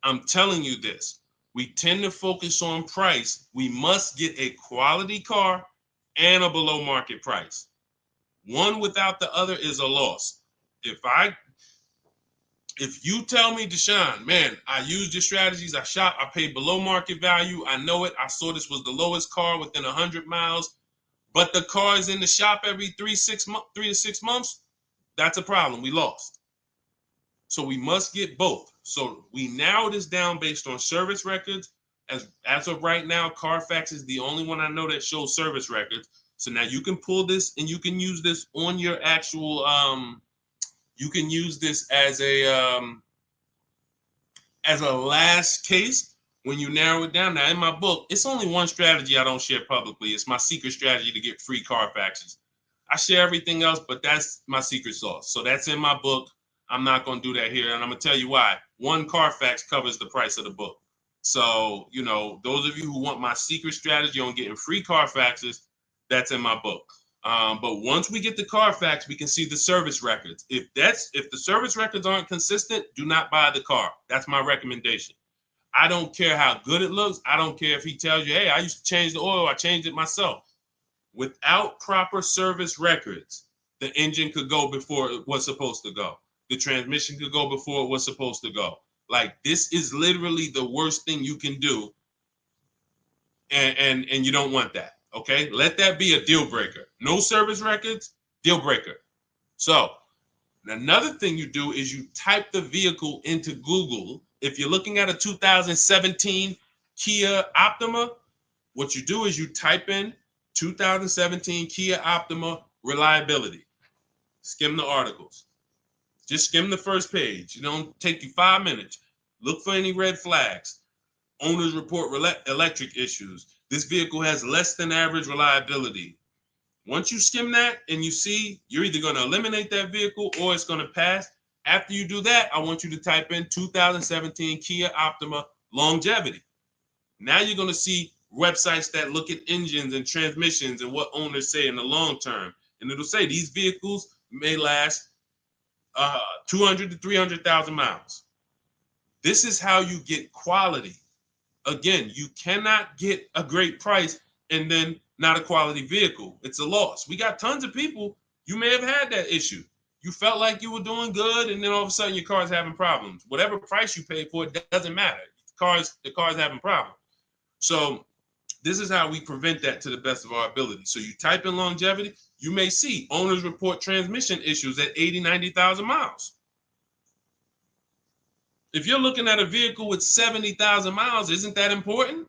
I'm telling you this. We tend to focus on price. We must get a quality car and a below market price. One without the other is a loss. If you tell me, Deshone, man, I used your strategies, I shop, I paid below market value, I know it, I saw this was the lowest car within 100 miles, but the car is in the shop every 3 to 6 months, that's a problem. We lost. So we must get both. So we narrow this down based on service records. As of right now, Carfax is the only one I know that shows service records. So now you can pull this and you can use this on your actual, you can use this as a last case when you narrow it down. Now in my book, it's only one strategy I don't share publicly. It's my secret strategy to get free Carfaxes. I share everything else, but that's my secret sauce. So that's in my book. I'm not going to do that here. And I'm going to tell you why. One Carfax covers the price of the book. So, those of you who want my secret strategy on getting free Carfaxes, that's in my book. But once we get the Carfax, we can see the service records. If the service records aren't consistent, do not buy the car. That's my recommendation. I don't care how good it looks. I don't care if he tells you, hey, I used to change the oil. I changed it myself. Without proper service records, the engine could go before it was supposed to go. The transmission could go before it was supposed to go. Like, this is literally the worst thing you can do. And you don't want that. Okay, let that be a deal breaker. No service records, deal breaker. So another thing you do is you type the vehicle into Google. If you're looking at a 2017 Kia Optima, what you do is you type in 2017 Kia Optima reliability. Skim the articles. Just skim the first page. It don't take you 5 minutes. Look for any red flags. Owners report electric issues. This vehicle has less than average reliability. Once you skim that and you see you're either going to eliminate that vehicle or it's going to pass, after you do that, I want you to type in 2017 Kia Optima longevity. Now you're going to see websites that look at engines and transmissions and what owners say in the long term. And it'll say these vehicles may last 200 to 300,000 miles. This is how you get quality. Again, you cannot get a great price and then not a quality vehicle. It's a loss. We got tons of people, you may have had that issue. You felt like you were doing good, and then all of a sudden your car's having problems. Whatever price you paid for it doesn't matter. The car's having problems. So this is how we prevent that to the best of our ability. So you type in longevity, you may see owners report transmission issues at 80, 90,000 miles. If you're looking at a vehicle with 70,000 miles, isn't that important?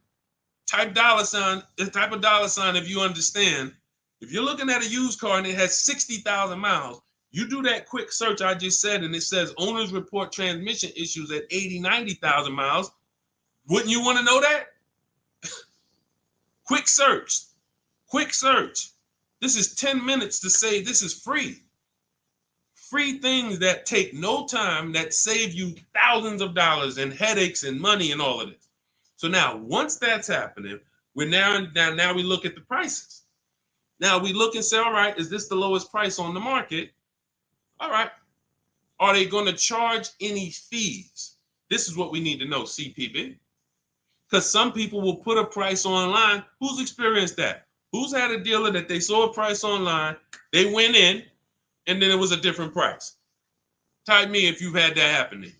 Type dollar sign if you understand. If you're looking at a used car and it has 60,000 miles, you do that quick search I just said, and it says owners report transmission issues at 80, 90,000 miles. Wouldn't you want to know that? Quick search. This is 10 minutes to say this is free. Free things that take no time, that save you thousands of dollars and headaches and money and all of this. So now, once that's happening, we look at the prices. Now we look and say, all right, is this the lowest price on the market? All right. Are they going to charge any fees? This is what we need to know, CPB. Because some people will put a price online. Who's experienced that? Who's had a dealer that they saw a price online, they went in, and then it was a different price? Type me if you've had that happen to you.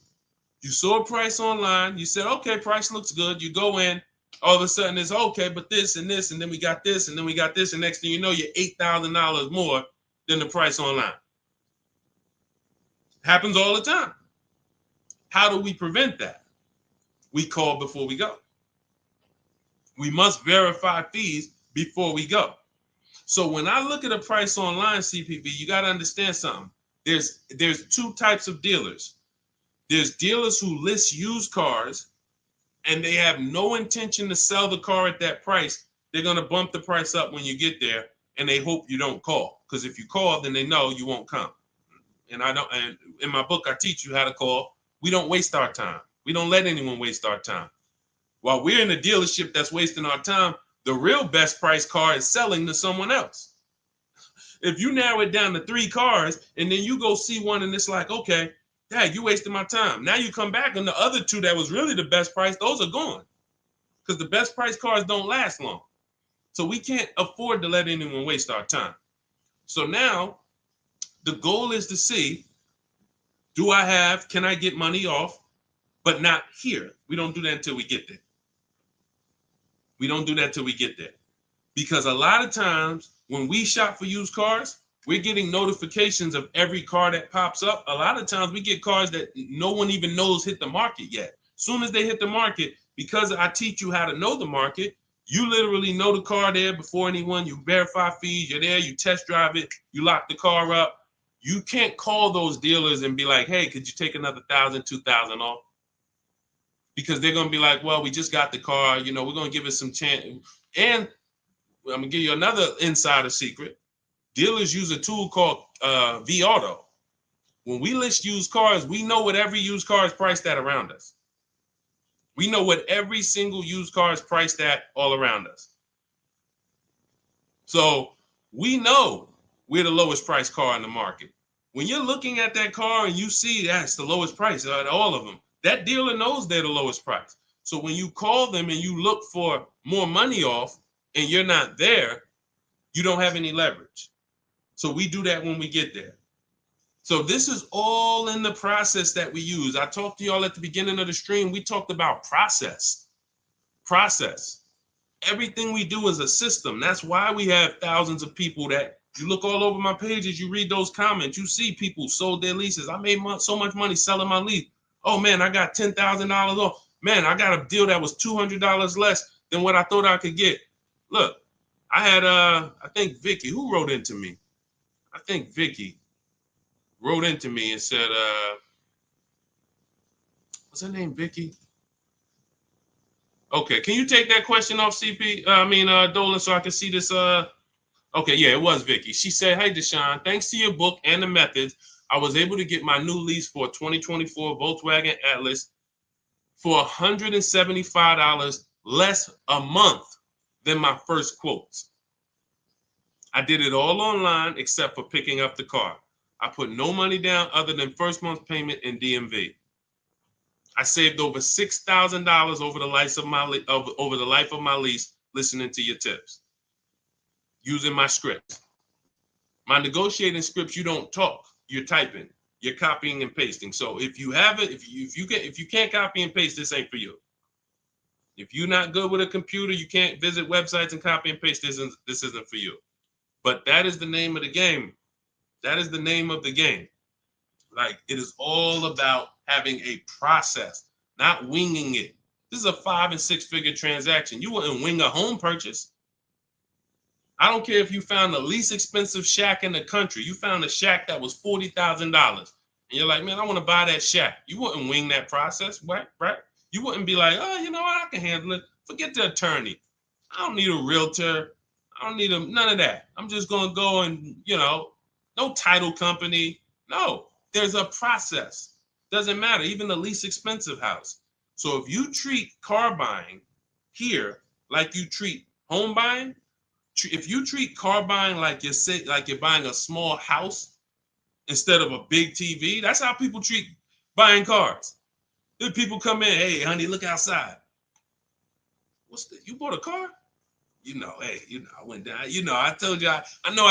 You saw a price online, you said, okay, price looks good. You go in, all of a sudden it's okay, but this, and then we got this, and then we got this, and next thing you know, you're $8,000 more than the price online. Happens all the time. How do we prevent that? We call before we go. We must verify fees before we go. So when I look at a price online, CPB, you got to understand something. There's two types of dealers. There's dealers who list used cars and they have no intention to sell the car at that price. They're going to bump the price up when you get there, and they hope you don't call. Because if you call, then they know you won't come. And in my book, I teach you how to call. We don't waste our time. We don't let anyone waste our time. While we're in a dealership that's wasting our time, the real best price car is selling to someone else. If you narrow it down to 3 cars and then you go see one and it's like, okay, Dad, you wasted my time. Now you come back and the other 2 that was really the best price, those are gone. Because the best price cars don't last long. So we can't afford to let anyone waste our time. So now the goal is to see, can I get money off, but not here? We don't do that until we get there. Because a lot of times when we shop for used cars, we're getting notifications of every car that pops up. A lot of times we get cars that no one even knows hit the market yet. Soon as they hit the market, because I teach you how to know the market, you literally know the car there before anyone. You verify fees, you're there, you test drive it, you lock the car up. You can't call those dealers and be like, hey, could you take another $1,000, $2,000 off? Because they're going to be like, well, we just got the car. We're going to give it some chance. And I'm going to give you another insider secret. Dealers use a tool called vAuto. When we list used cars, we know what every used car is priced at around us. We know what every single used car is priced at all around us. So we know we're the lowest priced car in the market. When you're looking at that car and you see that's the lowest price out of all of them, that dealer knows they're the lowest price. So when you call them and you look for more money off and you're not there, you don't have any leverage. So we do that when we get there. So this is all in the process that we use. I talked to y'all at the beginning of the stream. We talked about process. Everything we do is a system. That's why we have thousands of people that you look all over my pages, you read those comments, you see people sold their leases. I made so much money selling my lease. Oh man, I got $10,000 off. Man, I got a deal that was $200 less than what I thought I could get. Look, I had, I think Vicki, who wrote into me? I think Vicki wrote into me and said, What's her name, Vicki? Okay, can you take that question off CP? Dolan, so I can see this. Okay, yeah, it was Vicki. She said, "Hey, Deshone, thanks to your book and the methods, I was able to get my new lease for a 2024 Volkswagen Atlas for $175 less a month than my first quotes. I did it all online except for picking up the car. I put no money down other than first month's payment and DMV. I saved over $6,000 over the life of my lease listening to your tips, using my scripts. My negotiating scripts, you don't talk, you're typing, you're copying and pasting. So if you have it, if you can't copy and paste, this ain't for you. If you're not good with a computer, you can't visit websites and copy and paste. This isn't for you. But that is the name of the game. That is the name of the game. Like, it is all about having a process, not winging it. This is a 5 and 6 figure transaction. You wouldn't wing a home purchase. I don't care if you found the least expensive shack in the country. You found a shack that was $40,000. And you're like, man, I want to buy that shack. You wouldn't wing that process, right? You wouldn't be like, oh, you know what? I can handle it. Forget the attorney. I don't need a realtor. I don't need none of that. I'm just going to go and, no title company. No, there's a process. Doesn't matter. Even the least expensive house. So if you treat car buying here like you treat home buying, if you treat car buying like you're buying a small house instead of a big TV, that's how people treat buying cars. Then people come in, hey, honey, look outside. You bought a car? Hey, I went down. I told you, I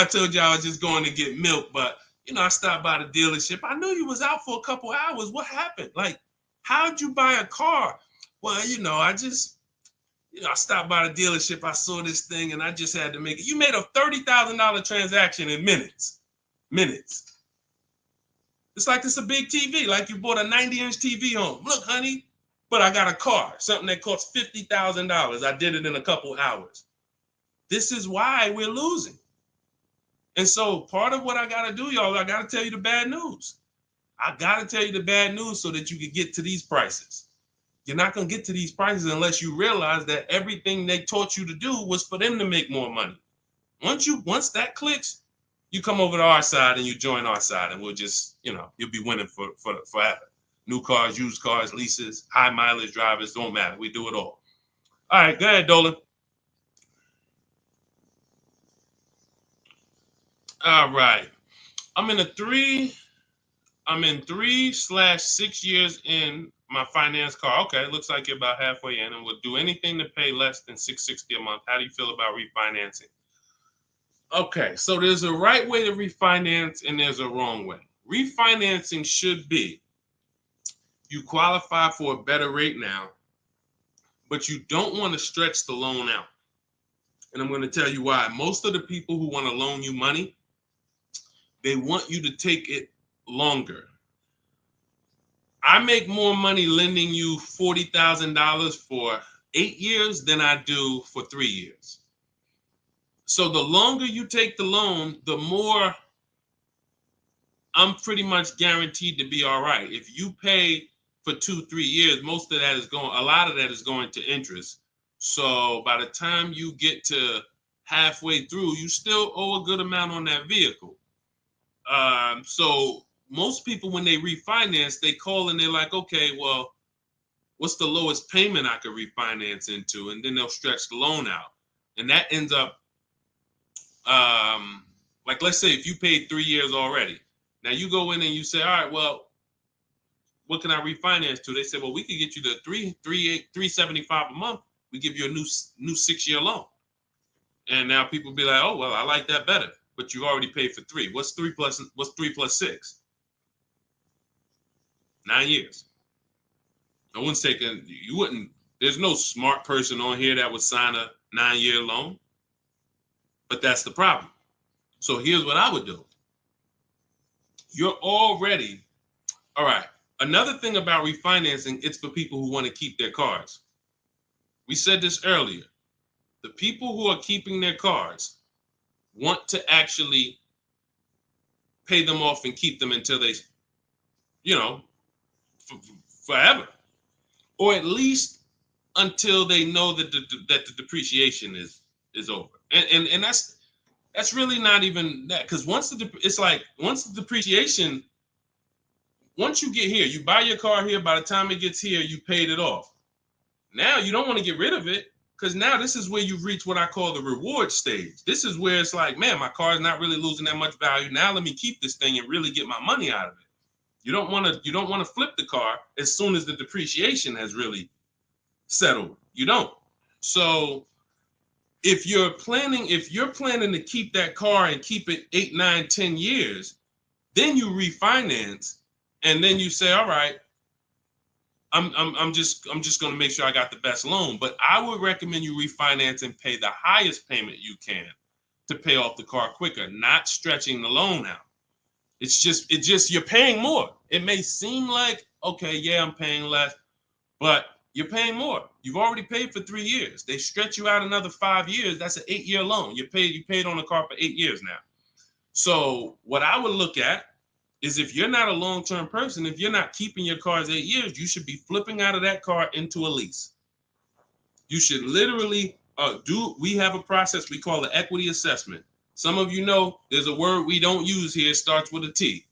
told you I was just going to get milk, but I stopped by the dealership. I knew you was out for a couple hours. What happened? Like, how'd you buy a car? Well, I stopped by the dealership. I saw this thing and I just had to make it. You made a $30,000 transaction in minutes. It's like it's a big TV, like you bought a 90-inch TV home. Look, honey, but I got a car, something that costs $50,000. I did it in a couple hours. This is why we're losing. And so part of what I got to do, y'all, I got to tell you the bad news. I got to tell you the bad news so that you can get to these prices. You're not going to get to these prices unless you realize that everything they taught you to do was for them to make more money. Once that clicks, you come over to our side and you join our side, and we'll just, you'll be winning for forever. New cars, used cars, leases, high mileage drivers, don't matter. We do it all. All right, go ahead, Dolan. All right. I'm in 3/6 years in my finance car. Okay, it looks like you're about halfway in, and would do anything to pay less than $660 a month. How do you feel about refinancing? Okay, so there's a right way to refinance and there's a wrong way. Refinancing should be you qualify for a better rate now, but you don't want to stretch the loan out. And I'm going to tell you why. Most of the people who want to loan you money, they want you to take it longer. I make more money lending you $40,000 for 8 years than I do for 3 years. So the longer you take the loan, the more I'm pretty much guaranteed to be all right. If you pay for 2-3 years, a lot of that is going to interest. So by the time you get to halfway through, you still owe a good amount on that vehicle. So most people, when they refinance, they call and they're like, okay, well, what's the lowest payment I could refinance into? And then they'll stretch the loan out. And that ends up, like, let's say if you paid 3 years already. Now you go in and you say, all right, well, what can I refinance to? They say, well, we could get you the $375 a month. We give you a new 6-year loan. And now people be like, oh, well, I like that better. But you already paid for 3. What's 3 plus 6? 9 years. No one's taking, there's no smart person on here that would sign a 9-year loan. But that's the problem. So here's what I would do. You're already, all right. Another thing about refinancing, it's for people who want to keep their cars. We said this earlier. The people who are keeping their cars want to actually pay them off and keep them until they, forever. or at least until they know that the depreciation is over. And that's really not even that, because once the depreciation, once you get here, you buy your car here, by the time it gets here, you paid it off. Now you don't want to get rid of it, because now this is where you've reached what I call the reward stage. This is where it's like, man, my car is not really losing that much value. Now let me keep this thing and really get my money out of it. You don't want to flip the car as soon as the depreciation has really settled. You don't. So if you're planning to keep that car and keep it 8, 9, 10 years, then you refinance, and then you say, all right, I'm just going to make sure I got the best loan. But I would recommend you refinance and pay the highest payment you can to pay off the car quicker, not stretching the loan out. It's just you're paying more. It may seem like, okay, yeah, I'm paying less, but you're paying more. You've already paid for 3 years. They stretch you out another 5 years. That's an 8-year loan. You paid on the car for 8 years now. So what I would look at is, if you're not a long-term person, if you're not keeping your cars 8 years, you should be flipping out of that car into a lease. You should literally we have a process we call the equity assessment. Some of you know there's a word we don't use here. It starts with a T.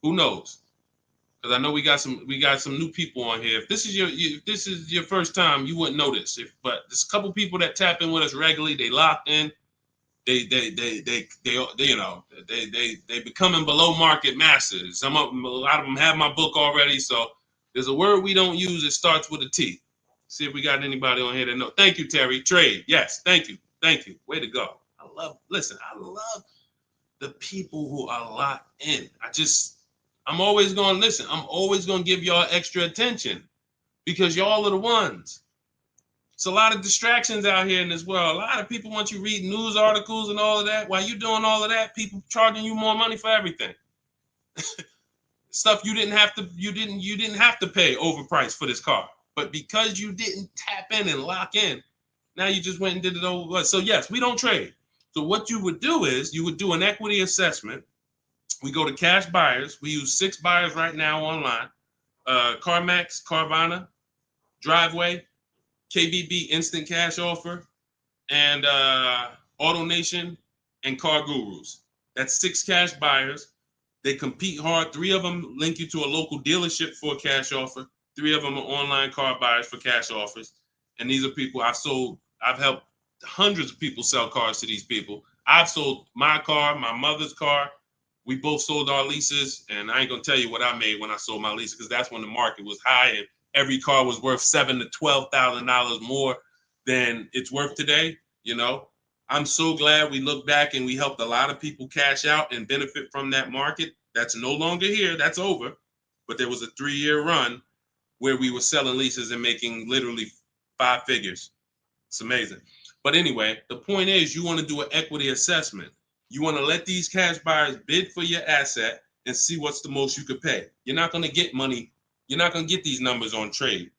Who knows? Because I know we got some new people on here. If this is your first time, you wouldn't know this. But there's a couple people that tap in with us regularly. They locked in. They becoming below market masters. A lot of them have my book already. So there's a word we don't use. It starts with a T. See if we got anybody on here that know. Thank you, Terry. Trade. Yes. Thank you. Way to go. I love the people who are locked in. I'm always going to listen. I'm always going to give y'all extra attention, because y'all are the ones. It's a lot of distractions out here in this world. A lot of people want you reading news articles and all of that. While you doing all of that, people charging you more money for everything. Stuff you didn't have to pay overpriced for this car. But because you didn't tap in and lock in, now you just went and did it over. So yes, we don't trade. So what you would do is you would do an equity assessment. We go to cash buyers. We use 6 buyers right now online. CarMax, Carvana, Driveway, KBB Instant Cash Offer, and AutoNation and Car Gurus. That's 6 cash buyers. They compete hard. 3 of them link you to a local dealership for a cash offer. 3 of them are online car buyers for cash offers. And these are people I've helped hundreds of people sell cars to these people. I've sold my car, my mother's car. We both sold our leases, and I ain't gonna tell you what I made when I sold my leases, because that's when the market was high and every car was worth $7,000 to $12,000 more than it's worth today. You know, I'm so glad we look back and we helped a lot of people cash out and benefit from that market. That's no longer here. That's over. But there was a 3-year run where we were selling leases and making literally 5 figures. It's amazing. But anyway, the point is, you want to do an equity assessment. You want to let these cash buyers bid for your asset and see what's the most you could pay. You're not going to get money. You're not going to get these numbers on trade.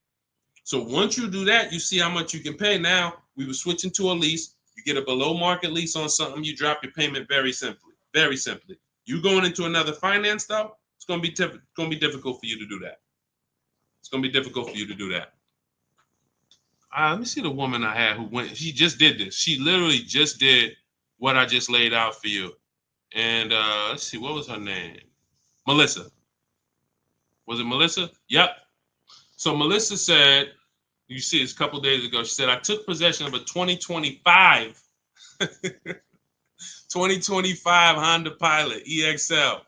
So once you do that, you see how much you can pay. Now, we were switching to a lease. You get a below market lease on something, you drop your payment very simply. Very simply. You going into another finance though, it's going to be difficult for you to do that. It's going to be difficult for you to do that. Let me see the woman I had who went. She just did this. She literally just did what I just laid out for you. And let's see, what was her name? Melissa. Was it Melissa? Yep. So Melissa said, you see this a couple days ago, she said, I took possession of a 2025 Honda Pilot EXL.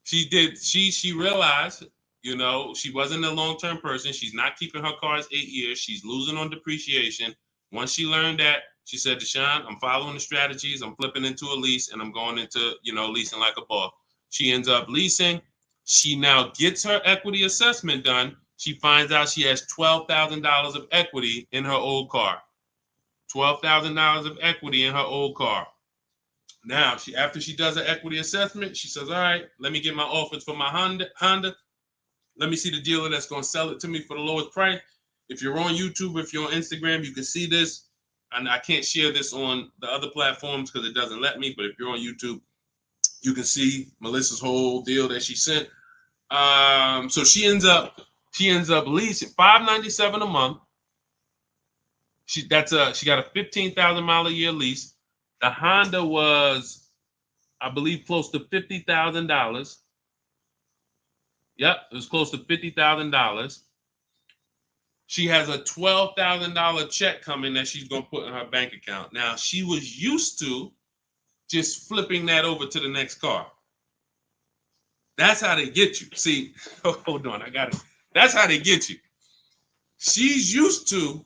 She realized, you know, she wasn't a long-term person. She's not keeping her cars 8 years. She's losing on depreciation. Once she learned that, she said, Deshone, I'm following the strategies. I'm flipping into a lease and I'm going into, leasing like a boss. She ends up leasing. She now gets her equity assessment done. She finds out she has $12,000 of equity in her old car. $12,000 of equity in her old car. Now, after she does her equity assessment, she says, all right, let me get my offers for my Honda. Let me see the dealer that's going to sell it to me for the lowest price. If you're on YouTube, if you're on Instagram, you can see this. And I can't share this on the other platforms because it doesn't let me. But if you're on YouTube, you can see Melissa's whole deal that she sent. So she ends up She ends up leasing $597 a month. She got a 15,000 mile a year lease. The Honda was, I believe, close to $50,000. Yep, it was close to $50,000. She has a $12,000 check coming that she's gonna put in her bank account. Now, she was used to just flipping that over to the next car. That's how they get you. See, hold on, I got it. That's how they get you. She's used to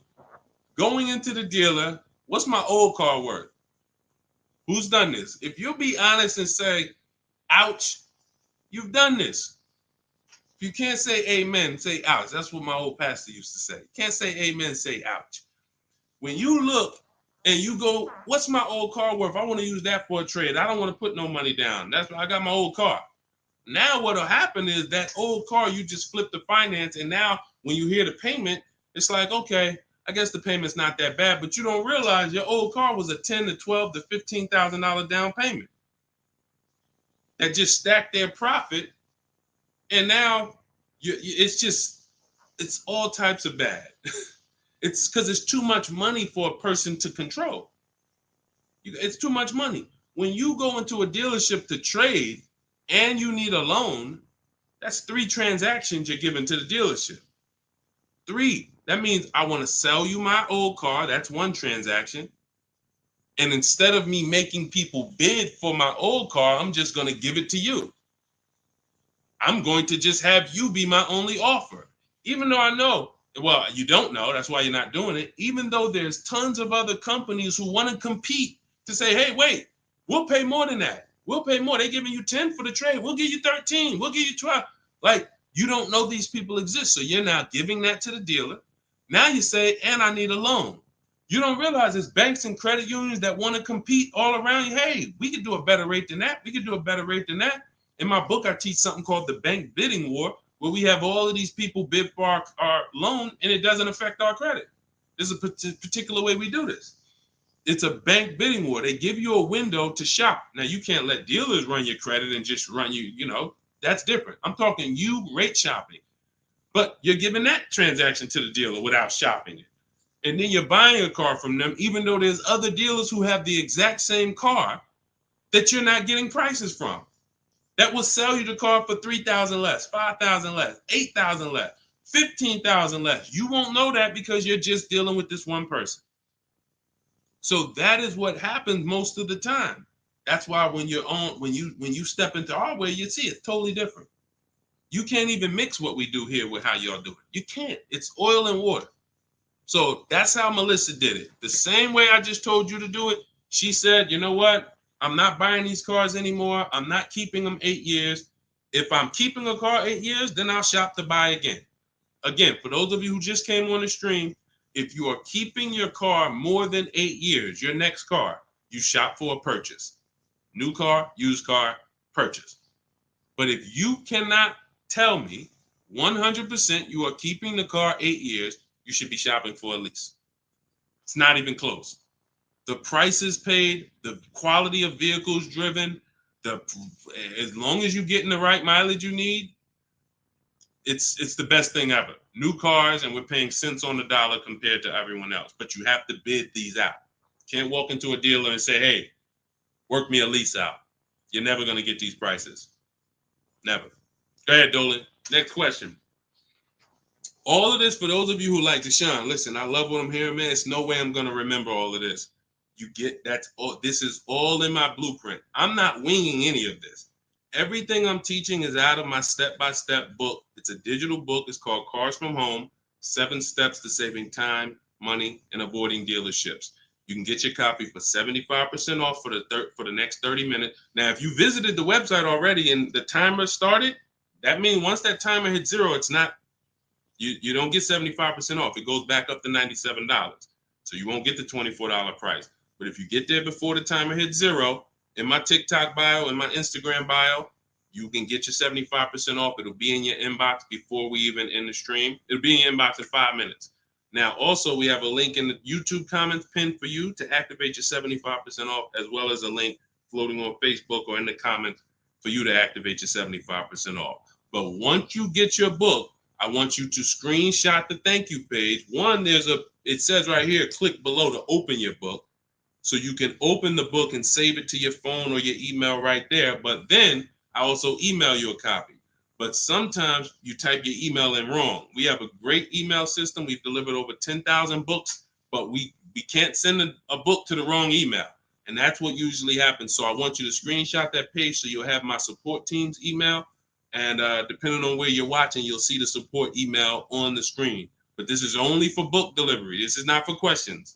going into the dealer. What's my old car worth? Who's done this? If you'll be honest and say, ouch, you've done this. If you can't say amen, say ouch. That's what my old pastor used to say. Can't say amen, say ouch. When you look and you go, what's my old car worth? I want to use that for a trade. I don't want to put no money down. That's why I got my old car. Now what'll happen is that old car, you just flip the finance, and now when you hear the payment, it's like, okay, I guess the payment's not that bad, but you don't realize your old car was a $10,000 to $12,000 to $15,000 down payment that just stacked their profit, and now it's all types of bad. It's because it's too much money for a person to control. It's too much money. When you go into a dealership to trade and you need a loan, that's 3 transactions you're giving to the dealership. 3. That means I want to sell you my old car. That's 1 transaction. And instead of me making people bid for my old car, I'm just going to give it to you. I'm going to just have you be my only offer. Even though I know, well, you don't know, that's why you're not doing it. Even though there's tons of other companies who want to compete to say, hey, wait, we'll pay more than that. We'll pay more. They're giving you 10 for the trade. We'll give you 13. We'll give you 12. Like, you don't know these people exist. So you're now giving that to the dealer. Now you say, and I need a loan. You don't realize there's banks and credit unions that want to compete all around you. Hey, we could do a better rate than that. We could do a better rate than that. In my book, I teach something called the bank bidding war, where we have all of these people bid for our loan, and it doesn't affect our credit. There's a particular way we do this. It's a bank bidding war. They give you a window to shop. Now, you can't let dealers run your credit and just run you, that's different. I'm talking you rate shopping. But you're giving that transaction to the dealer without shopping it. And then you're buying a car from them, even though there's other dealers who have the exact same car that you're not getting prices from. That will sell you the car for $3,000 less, $5,000 less, $8,000 less, $15,000 less. You won't know that because you're just dealing with this one person. So that is what happens most of the time. That's why when you step into our way, you see it's totally different. You can't even mix what we do here with how y'all do it. You can't. It's oil and water. So that's how Melissa did it. The same way I just told you to do it. She said, you know what? I'm not buying these cars anymore. I'm not keeping them 8 years. If I'm keeping a car 8 years, then I'll shop to buy again. Again, for those of you who just came on the stream, if you are keeping your car more than 8 years, your next car, you shop for a purchase. New car, used car, purchase. But if you cannot tell me 100% you are keeping the car 8 years, you should be shopping for a lease. It's not even close. The prices paid, the quality of vehicles driven, as long as you're getting the right mileage you need, it's the best thing ever. New cars, and we're paying cents on the dollar compared to everyone else. But you have to bid these out. Can't walk into a dealer and say, hey, work me a lease out. You're never going to get these prices. Never. Go ahead, Dolan. Next question. All of this, for those of you who like Deshone, listen, I love what I'm hearing, man. It's no way I'm going to remember all of this. You get that's all. This is all in my blueprint. I'm not winging any of this. Everything I'm teaching is out of my step-by-step book. It's a digital book. It's called Cars from Home, 7 Steps to Saving Time, Money, and Avoiding Dealerships. You can get your copy for 75% off for the next 30 minutes. Now, if you visited the website already and the timer started, that means once that timer hits 0, it's not, you don't get 75% off. It goes back up to $97. So you won't get the $24 price. But if you get there before the timer hits 0, in my TikTok bio, in my Instagram bio, you can get your 75% off. It'll be in your inbox before we even end the stream. It'll be in your inbox in 5 minutes. Now, also, we have a link in the YouTube comments pinned for you to activate your 75% off, as well as a link floating on Facebook or in the comments for you to activate your 75% off. But once you get your book, I want you to screenshot the thank you page. One, it says right here, click below to open your book. So you can open the book and save it to your phone or your email right there. But then I also email you a copy. But sometimes you type your email in wrong. We have a great email system. We've delivered over 10,000 books, but we can't send a book to the wrong email. And that's what usually happens. So I want you to screenshot that page so you'll have my support team's email. And depending on where you're watching, you'll see the support email on the screen. But this is only for book delivery. This is not for questions.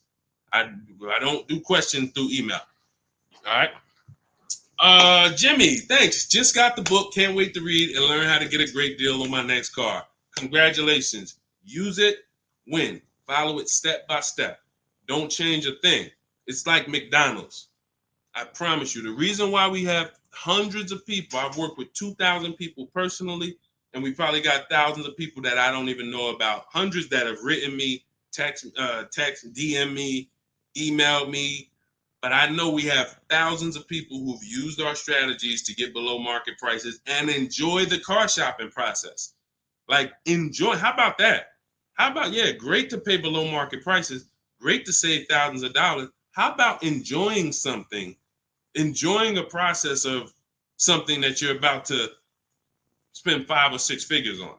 I don't do questions through email. All right. Jimmy, thanks. Just got the book. Can't wait to read and learn how to get a great deal on my next car. Congratulations. Use it, win. Follow it step by step. Don't change a thing. It's like McDonald's. I promise you, the reason why we have hundreds of people, I've worked with 2,000 people personally, and we probably got thousands of people that I don't even know about. Hundreds that have written me, text, DM me, emailed me. But I know we have thousands of people who've used our strategies to get below market prices and enjoy the car shopping process. Like, enjoy. How about that? How about, yeah, great to pay below market prices, great to save thousands of dollars. How about enjoying something, enjoying a process of something that you're about to spend 5 or 6 figures on?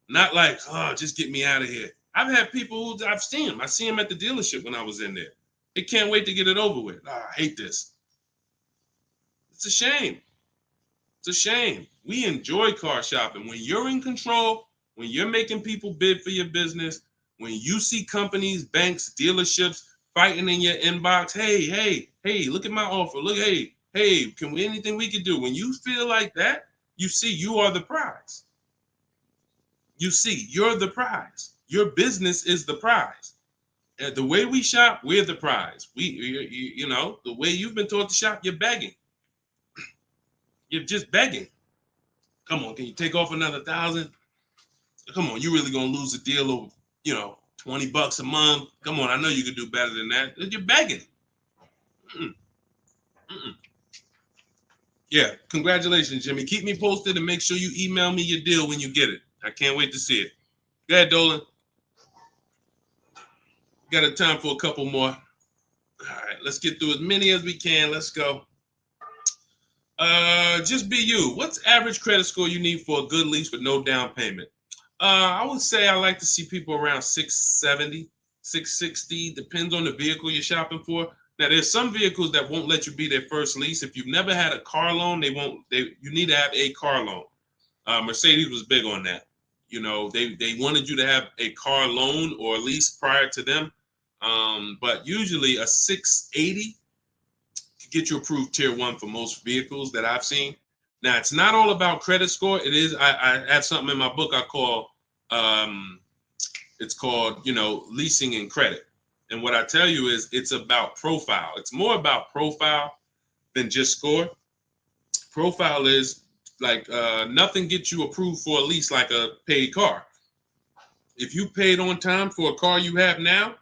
Not like, oh, just get me out of here. I've had people who I've seen them. I see them at the dealership when I was in there. They can't wait to get it over with. Oh, I hate this. It's a shame. It's a shame. We enjoy car shopping. When you're in control, when you're making people bid for your business, when you see companies, banks, dealerships fighting in your inbox, hey, look at my offer. Look, hey, can we anything we can do? When you feel like that, you see you are the prize. You see, you're the prize. Your business is the prize. The way we shop, we're the prize. You know, the way you've been taught to shop, you're begging. You're just begging. Come on, can you take off another 1,000? Come on, you really gonna lose a deal over, $20 a month? Come on, I know you could do better than that. You're begging. Mm-mm. Mm-mm. Yeah, congratulations, Jimmy. Keep me posted and make sure you email me your deal when you get it. I can't wait to see it. Go ahead, Dolan. Got a time for a couple more. All right, let's get through as many as we can. Let's go. Just be you. What's average credit score you need for a good lease with no down payment? I would say I like to see people around 670, 660. Depends on the vehicle you're shopping for. Now, there's some vehicles that won't let you be their first lease. If you've never had a car loan, you need to have a car loan. Mercedes was big on that. They wanted you to have a car loan or lease prior to them. But usually a 680 can get you approved tier 1 for most vehicles that I've seen. Now, it's not all about credit score. It is. I have something in my book I call, it's called, leasing and credit. And what I tell you is it's about profile. It's more about profile than just score. Profile is like nothing gets you approved for a lease like a paid car. If you paid on time for a car you have now,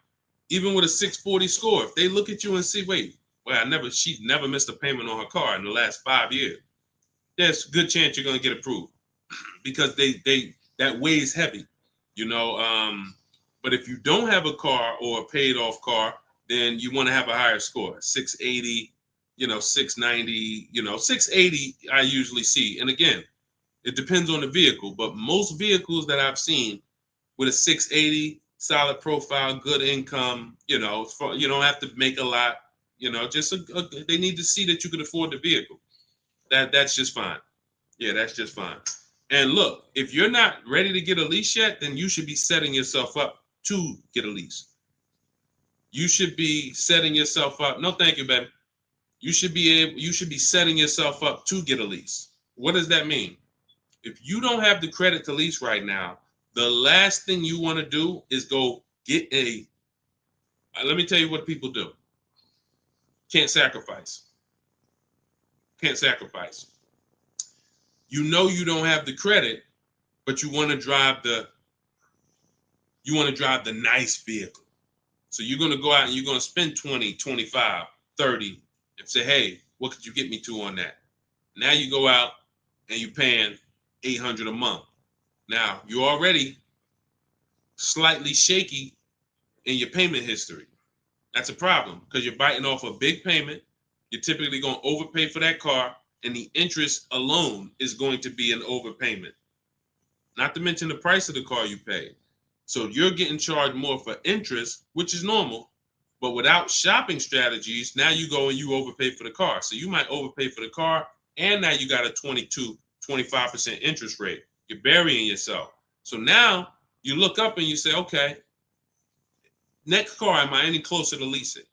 even with a 640 score, if they look at you and see, wait, well, she's never missed a payment on her car in the last 5 years. There's a good chance you're going to get approved because that weighs heavy, But if you don't have a car or a paid off car, then you want to have a higher score, 680, 690, 680 I usually see. And again, it depends on the vehicle, but most vehicles that I've seen with a 680, solid profile, good income, you don't have to make a lot, they need to see that you can afford the vehicle. That's just fine. Yeah, that's just fine. And look, if you're not ready to get a lease yet, then you should be setting yourself up to get a lease. You should be setting yourself up. No, thank you, baby. You should be setting yourself up to get a lease. What does that mean? If you don't have the credit to lease right now, the last thing you want to do is go get let me tell you what people do. Can't sacrifice. Can't sacrifice. You don't have the credit, but you want to drive the nice vehicle. So you're going to go out and you're going to spend 20, 25, 30 and say, hey, what could you get me to on that? Now you go out and you're paying $800 a month. Now, you're already slightly shaky in your payment history. That's a problem because you're biting off a big payment. You're typically going to overpay for that car, and the interest alone is going to be an overpayment. Not to mention the price of the car you pay. So you're getting charged more for interest, which is normal. But without shopping strategies, now you go and you overpay for the car. So you might overpay for the car, and now you got a 25% interest rate. You're burying yourself. So now you look up and you say, okay, next car, am I any closer to leasing?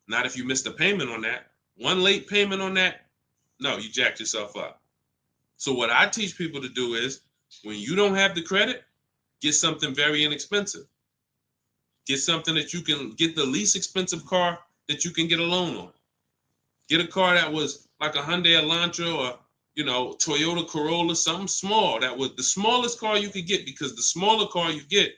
Not if you missed a payment on that. One late payment on that, no, you jacked yourself up. So what I teach people to do is, when you don't have the credit, get something very inexpensive. Get something that you can get, the least expensive car that you can get a loan on. Get a car that was like a Hyundai Elantra or, Toyota Corolla, something small. That was the smallest car you could get, because the smaller car you get,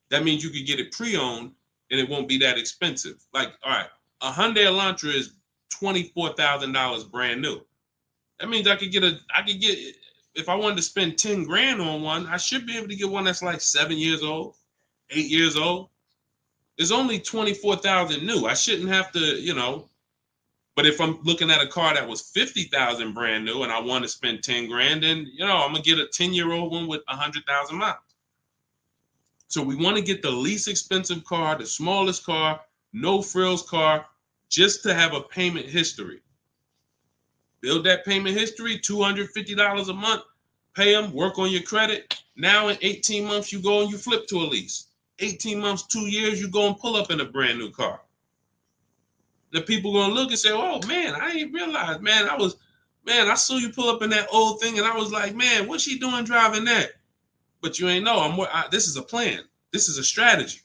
that means you could get it pre-owned and it won't be that expensive. Like, all right, a Hyundai Elantra is $24,000 brand new. That means I could get, if I wanted to spend 10 grand on one, I should be able to get one that's like 7 years old, 8 years old. It's only 24,000 new. I shouldn't have to, but if I'm looking at a car that was 50,000 brand new and I want to spend 10 grand, then, I'm going to get a 10-year-old one with 100,000 miles. So we want to get the least expensive car, the smallest car, no frills car, just to have a payment history. Build that payment history, $250 a month, pay them, work on your credit. Now in 18 months, you go and you flip to a lease. 18 months, 2 years, you go and pull up in a brand new car. The people going to look and say, oh, man, I ain't realized, man, I saw you pull up in that old thing, and I was like, man, what's she doing driving that? But you ain't know, this is a plan. This is a strategy.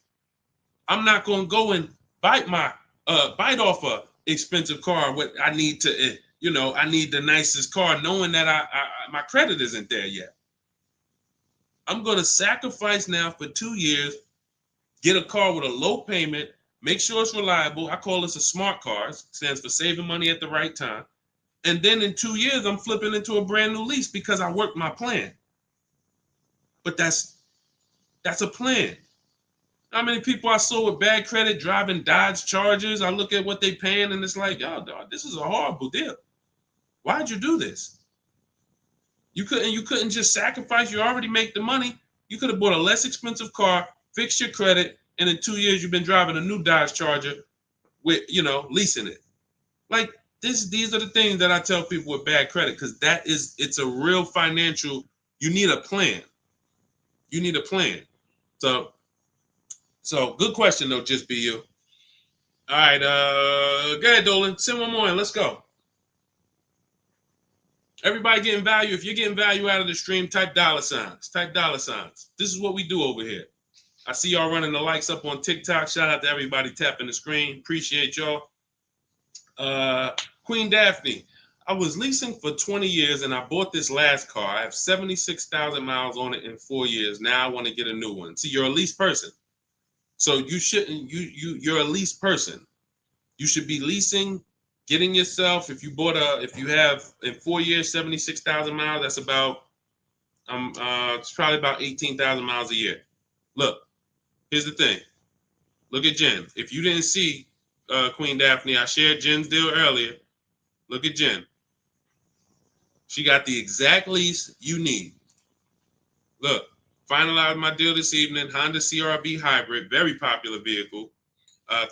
I'm not going to go and bite off a expensive car. What I need to, I need the nicest car, knowing that my credit isn't there yet. I'm going to sacrifice now for 2 years, get a car with a low payment, make sure it's reliable. I call this a smart car. It stands for saving money at the right time. And then in 2 years, I'm flipping into a brand new lease because I worked my plan. But that's a plan. How many people I saw with bad credit driving Dodge Chargers? I look at what they paying and it's like, yo, dog, this is a horrible deal. Why'd you do this? You couldn't just sacrifice. You already make the money. You could have bought a less expensive car, fixed your credit, and in 2 years you've been driving a new Dodge Charger with, leasing it. Like these are the things that I tell people with bad credit, because it's a real financial, you need a plan. You need a plan. So good question though, just be you. All right, go ahead, Dolan. Send one more in. Let's go. Everybody getting value. If you're getting value out of the stream, type dollar signs. Type dollar signs. This is what we do over here. I see y'all running the likes up on TikTok. Shout out to everybody tapping the screen. Appreciate y'all. Queen Daphne, I was leasing for 20 years and I bought this last car. I have 76,000 miles on it in 4 years. Now I want to get a new one. See, you're a lease person. So you shouldn't, you're a lease person. You should be leasing, getting yourself, if you have in 4 years, 76,000 miles, that's about, it's probably about 18,000 miles a year. Look, here's the thing. Look at Jen. If you didn't see Queen Daphne, I shared Jen's deal earlier. Look at Jen. She got the exact lease you need. Look, finalized my deal this evening. Honda CR-V hybrid, very popular vehicle.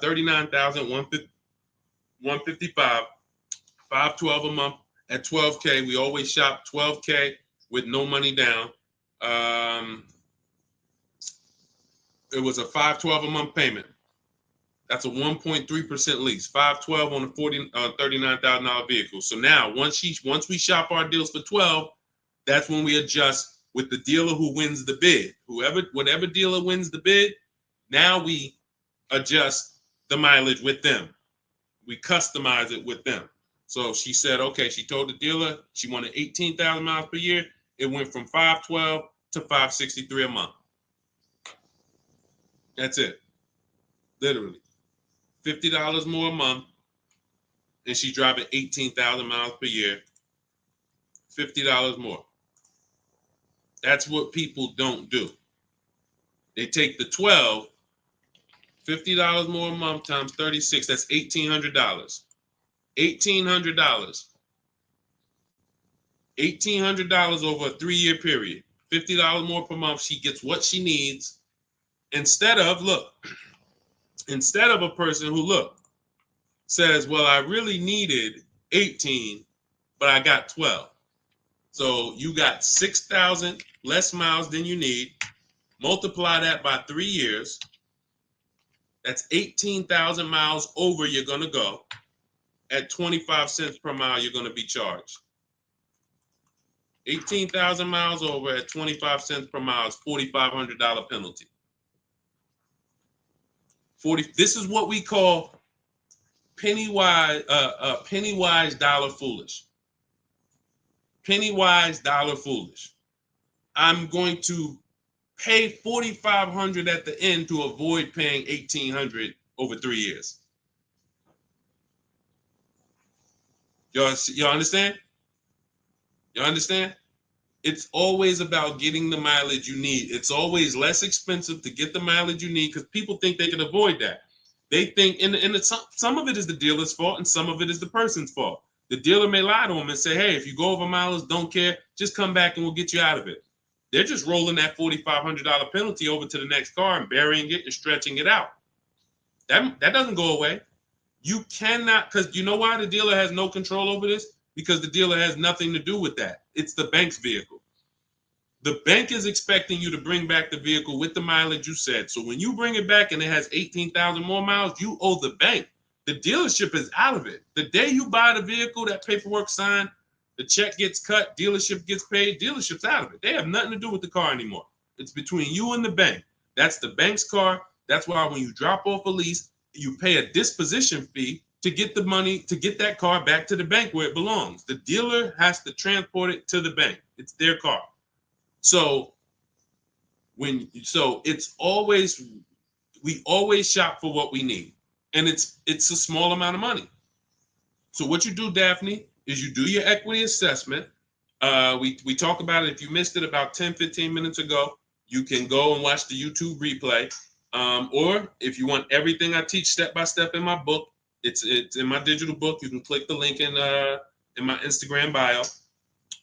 39,155, 512 a month at 12K. We always shop 12K with no money down. It was a 512 a month payment. That's a 1.3% lease. 512 on a $39,000 vehicle. So now once we shop our deals for 12, that's when we adjust with the dealer who wins the bid. Whatever dealer wins the bid, now we adjust the mileage with them. We customize it with them. So she said, okay, she told the dealer she wanted 18,000 miles per year. It went from 512 to 563 a month. That's it. Literally. $50 more a month. And she's driving 18,000 miles per year. $50 more. That's what people don't do. They take the 12, $50 more a month times 36, that's $1,800. $1,800. $1,800 over a 3-year period. $50 more per month. She gets what she needs instead of a person who says, well, I really needed 18, but I got 12. So you got 6,000 less miles than you need. Multiply that by 3 years. That's 18,000 miles over you're going to go. At 25 cents per mile, you're going to be charged. 18,000 miles over at 25 cents per mile is $4,500 penalty. This is what we call penny wise, dollar foolish. Penny wise, dollar foolish. I'm going to pay $4,500 at the end to avoid paying $1,800 over 3 years. Y'all understand? You understand? It's always about getting the mileage you need. It's always less expensive to get the mileage you need because people think they can avoid that. They think, some of it is the dealer's fault and some of it is the person's fault. The dealer may lie to them and say, hey, if you go over mileage, don't care, just come back and we'll get you out of it. They're just rolling that $4,500 penalty over to the next car and burying it and stretching it out. That doesn't go away. You cannot, because you know why the dealer has no control over this? Because the dealer has nothing to do with that. It's the bank's vehicle. The bank is expecting you to bring back the vehicle with the mileage you said. So when you bring it back and it has 18,000 more miles, you owe the bank. The dealership is out of it. The day you buy the vehicle, that paperwork signed, the check gets cut, dealership gets paid, dealership's out of it. They have nothing to do with the car anymore. It's between you and the bank. That's the bank's car. That's why when you drop off a lease, you pay a disposition fee to get the money, to get that car back to the bank where it belongs. The dealer has to transport it to the bank. It's their car. So it's always, we always shop for what we need. And it's a small amount of money. So what you do, Daphne, is you do your equity assessment. We talked about it. If you missed it about 10, 15 minutes ago, you can go and watch the YouTube replay. Or if you want everything I teach step by step in my book, it's in my digital book. You can click the link in my Instagram bio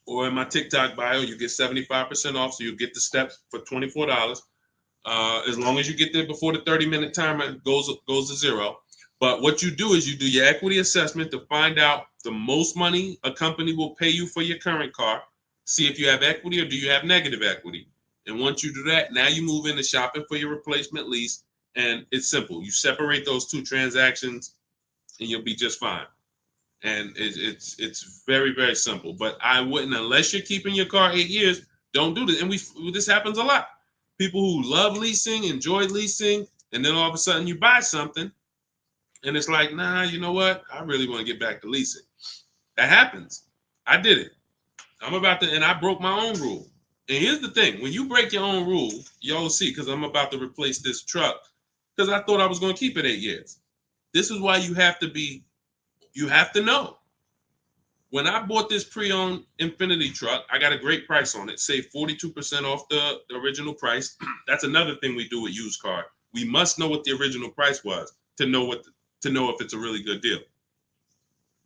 or in my TikTok bio. You get 75% off, so you get the steps for $24. As long as you get there before the 30-minute timer goes to zero. But what you do is you do your equity assessment to find out the most money a company will pay you for your current car. See if you have equity or do you have negative equity. And once you do that, now you move into shopping for your replacement lease. And it's simple. You separate those two transactions and you'll be just fine. And it's very, very simple. But I wouldn't, unless you're keeping your car 8 years, don't do this. And this happens a lot. People who love leasing, enjoy leasing, and then all of a sudden you buy something and it's like, nah, you know what? I really want to get back to leasing. That happens. I did it. And I broke my own rule. And here's the thing. When you break your own rule, y'all see, because I'm about to replace this truck, because I thought I was going to keep it 8 years. This is why you have to know. When I bought this pre-owned Infiniti truck, I got a great price on it. Saved 42% off the original price. That's another thing we do with used car. We must know what the original price was to know if it's a really good deal.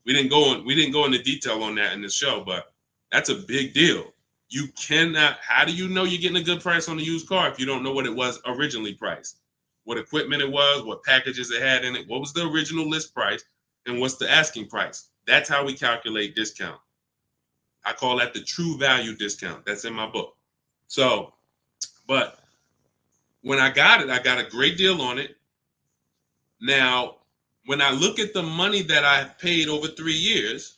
We didn't go into detail on that in this show, but that's a big deal. You cannot. How do you know you're getting a good price on a used car if you don't know what it was originally priced? What equipment it was, what packages it had in it, what was the original list price, and what's the asking price? That's how we calculate discount. I call that the true value discount. That's in my book. So, but when I got it, I got a great deal on it. Now, when I look at the money that I paid over 3 years,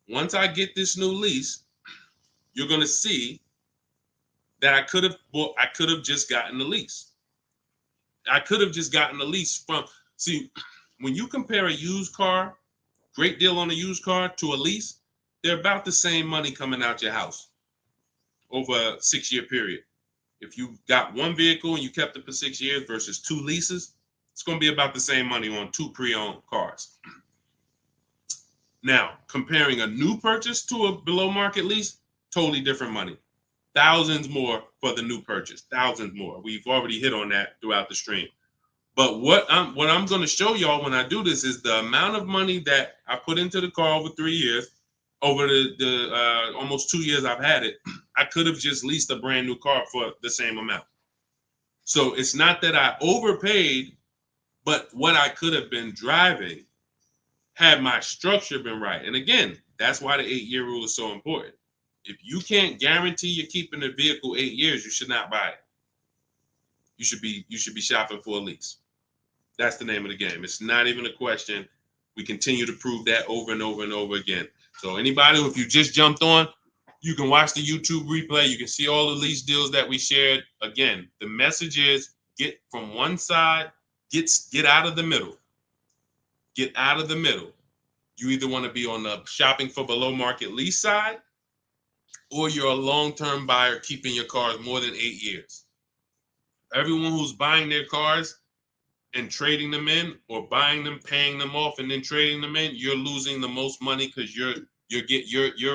once I get this new lease, you're going to see that I could have just gotten the lease. I could have just gotten the lease when you compare a used car, great deal on a used car, to a lease, they're about the same money coming out your house over a 6-year period. If you got one vehicle and you kept it for 6 years versus 2 leases, it's going to be about the same money on 2 pre-owned cars. Now, comparing a new purchase to a below market lease, totally different money. thousands more for the new purchase, thousands more. We've already hit on that throughout the stream. But what I'm going to show y'all when I do this is the amount of money that I put into the car over 3 years, over the almost 2 years I've had it. I could have just leased a brand new car for the same amount. So it's not that I overpaid, but what I could have been driving had my structure been right. And again, that's why the 8-year rule is so important. If you can't guarantee you're keeping the vehicle 8 years, you should not buy it. You should be shopping for a lease. That's the name of the game. It's not even a question. We continue to prove that over and over and over again. So anybody, if you just jumped on, you can watch the YouTube replay. You can see all the lease deals that we shared. Again, the message is get from one side, get out of the middle. Get out of the middle. You either want to be on the shopping for below market lease side, or you're a long-term buyer keeping your cars more than 8 years. Everyone who's buying their cars and trading them in, or buying them, paying them off, and then trading them in, you're losing the most money because you're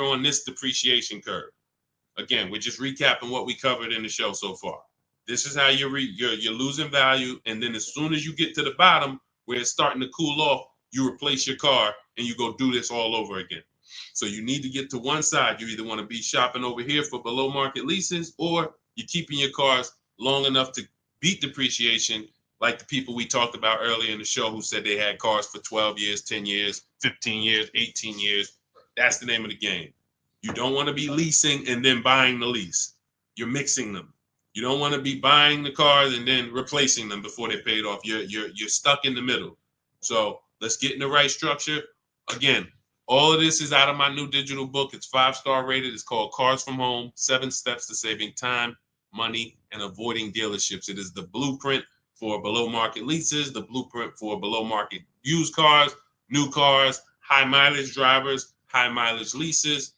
on this depreciation curve. Again, we're just recapping what we covered in the show so far. This is how you're losing value, and then as soon as you get to the bottom where it's starting to cool off, you replace your car and you go do this all over again. So you need to get to one side. You either want to be shopping over here for below market leases, or you're keeping your cars long enough to beat depreciation, like the people we talked about earlier in the show who said they had cars for 12 years, 10 years, 15 years, 18 years. That's the name of the game. You don't want to be leasing and then buying the lease. You're mixing them. You don't want to be buying the cars and then replacing them before they're paid off. You're stuck in the middle. So let's get in the right structure. Again, all of this is out of my new digital book. It's 5-star rated. It's called Cars from Home, 7 Steps to Saving Time, Money, and Avoiding Dealerships. It is the blueprint for below market leases, the blueprint for below market used cars, new cars, high mileage drivers, high mileage leases.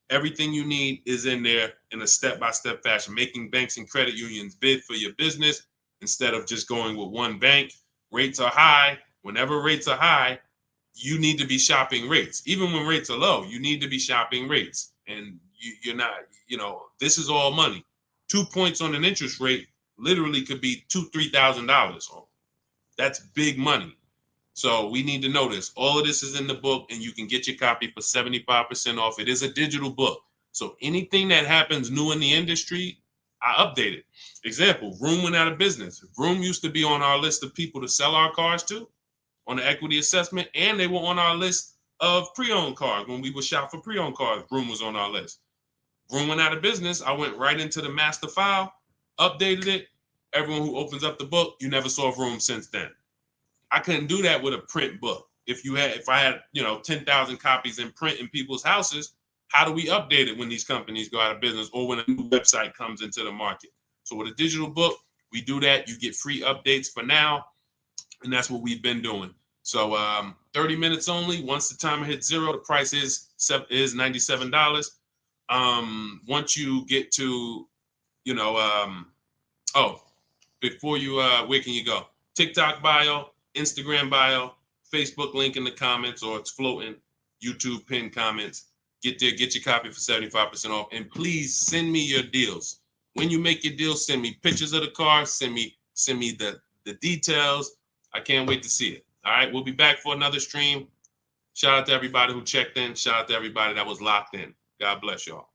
Everything you need is in there in a step-by-step fashion, making banks and credit unions bid for your business instead of just going with one bank. Rates are high. Whenever rates are high, you need to be shopping rates. Even when rates are low, you need to be shopping rates. And you're not, this is all money. 2 points on an interest rate literally could be $2,000-$3,000. That's big money. So we need to know this. All of this is in the book, and you can get your copy for 75% off. It is a digital book. So anything that happens new in the industry, I update it. Example, Vroom went out of business. Vroom used to be on our list of people to sell our cars to on the equity assessment, and they were on our list of pre-owned cars. When we would shop for pre-owned cars, Vroom was on our list. Vroom went out of business. I went right into the master file, updated it. Everyone who opens up the book, you never saw Vroom since then. I couldn't do that with a print book. If I had 10,000 copies in print in people's houses, how do we update it when these companies go out of business or when a new website comes into the market? So with a digital book, we do that. You get free updates for now, and that's what we've been doing. So 30 minutes only. Once the timer hits 0, the price is $97. Once you get to, before you, where can you go? TikTok bio, Instagram bio, Facebook link in the comments, or it's floating, YouTube pinned comments. Get there, get your copy for 75% off. And please send me your deals. When you make your deals, send me pictures of the car, send me the details. I can't wait to see it. All right, we'll be back for another stream. Shout out to everybody who checked in. Shout out to everybody that was locked in. God bless y'all.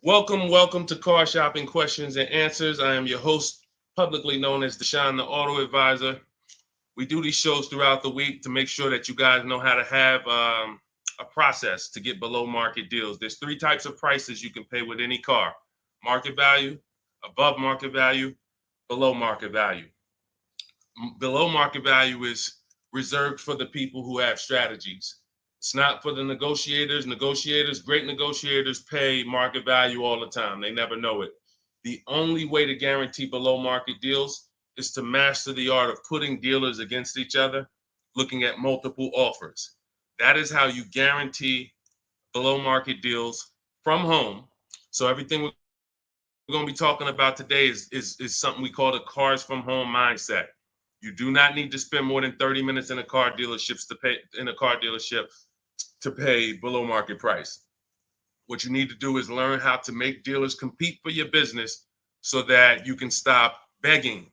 Welcome to Car Shopping Questions and Answers. I am your host, publicly known as Deshone the Auto Advisor. We do these shows throughout the week to make sure that you guys know how to have a process to get below market deals. There's three types of prices you can pay with any car: market value, above market value, below market value. Below market value is reserved for the people who have strategies. It's not for the negotiators. Great negotiators pay market value all the time. They never know it. The only way to guarantee below market deals is to master the art of putting dealers against each other, looking at multiple offers. That is how you guarantee below market deals from home. So everything we're going to be talking about today is something we call the cars from home mindset. You do not need to spend more than 30 minutes in a car dealership to pay below market price. What you need to do is learn how to make dealers compete for your business so that you can stop begging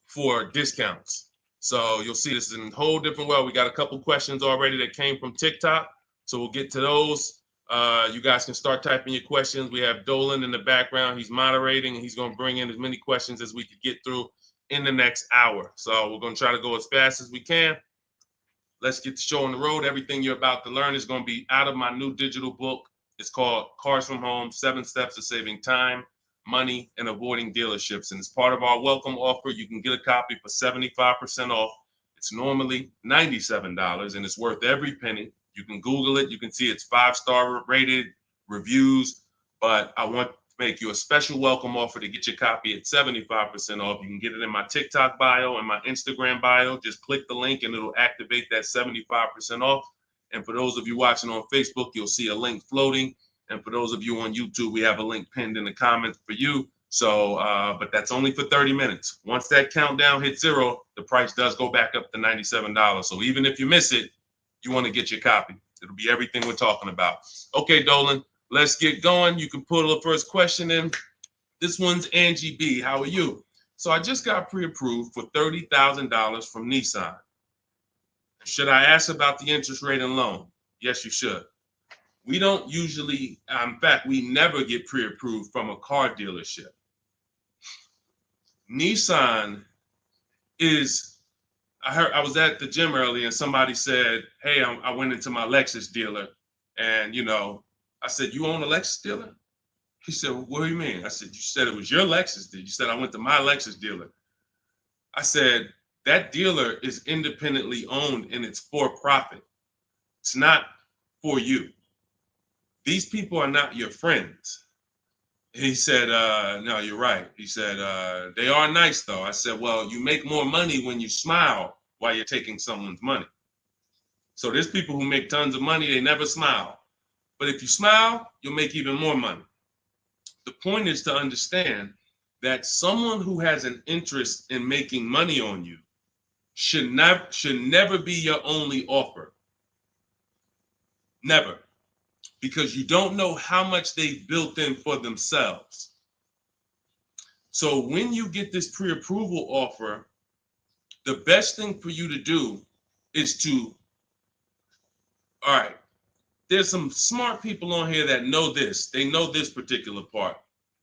for discounts. So you'll see this in a whole different way. We got a couple questions already that came from TikTok. So we'll get to those. You guys can start typing your questions. We have Dolan in the background. He's moderating and he's going to bring in as many questions as we could get through in the next hour. So we're going to try to go as fast as we can. Let's get the show on the road. Everything you're about to learn is going to be out of my new digital book. It's called Cars from Home, 7 Steps to Saving Time, Money, and Avoiding Dealerships. And as part of our welcome offer, you can get a copy for 75% off. It's normally $97 and it's worth every penny. You can Google it. You can see it's 5-star rated reviews, but I want to make you a special welcome offer to get your copy at 75% off. You can get it in my TikTok bio and my Instagram bio. Just click the link and it'll activate that 75% off. And for those of you watching on Facebook, you'll see a link floating. And for those of you on YouTube, we have a link pinned in the comments for you. So, but that's only for 30 minutes. Once that countdown hits 0, the price does go back up to $97. So even if you miss it, you want to get your copy. It'll be everything we're talking about. Okay, Dolan, let's get going. You can put the first question in. This one's Angie B. How are you? So I just got pre-approved for $30,000 from Nissan. Should I ask about the interest rate and loan? Yes, you should. We don't usually, in fact, we never get pre-approved from a car dealership. Nissan is, I was at the gym earlier and somebody said, hey, I went into my Lexus dealer and, I said, you own a Lexus dealer? He said, well, what do you mean? I said, you said it was your Lexus dealer. You said, I went to my Lexus dealer. I said, that dealer is independently owned and it's for profit. It's not for you. These people are not your friends. He said, no, you're right. He said, they are nice though. I said, well, you make more money when you smile while you're taking someone's money. So there's people who make tons of money, they never smile. But if you smile, you'll make even more money. The point is to understand that someone who has an interest in making money on you should never be your only offer. Never. Because you don't know how much they've built in for themselves. So when you get this pre-approval offer, the best thing for you to do is to, all right, there's some smart people on here that know this. They know this particular part.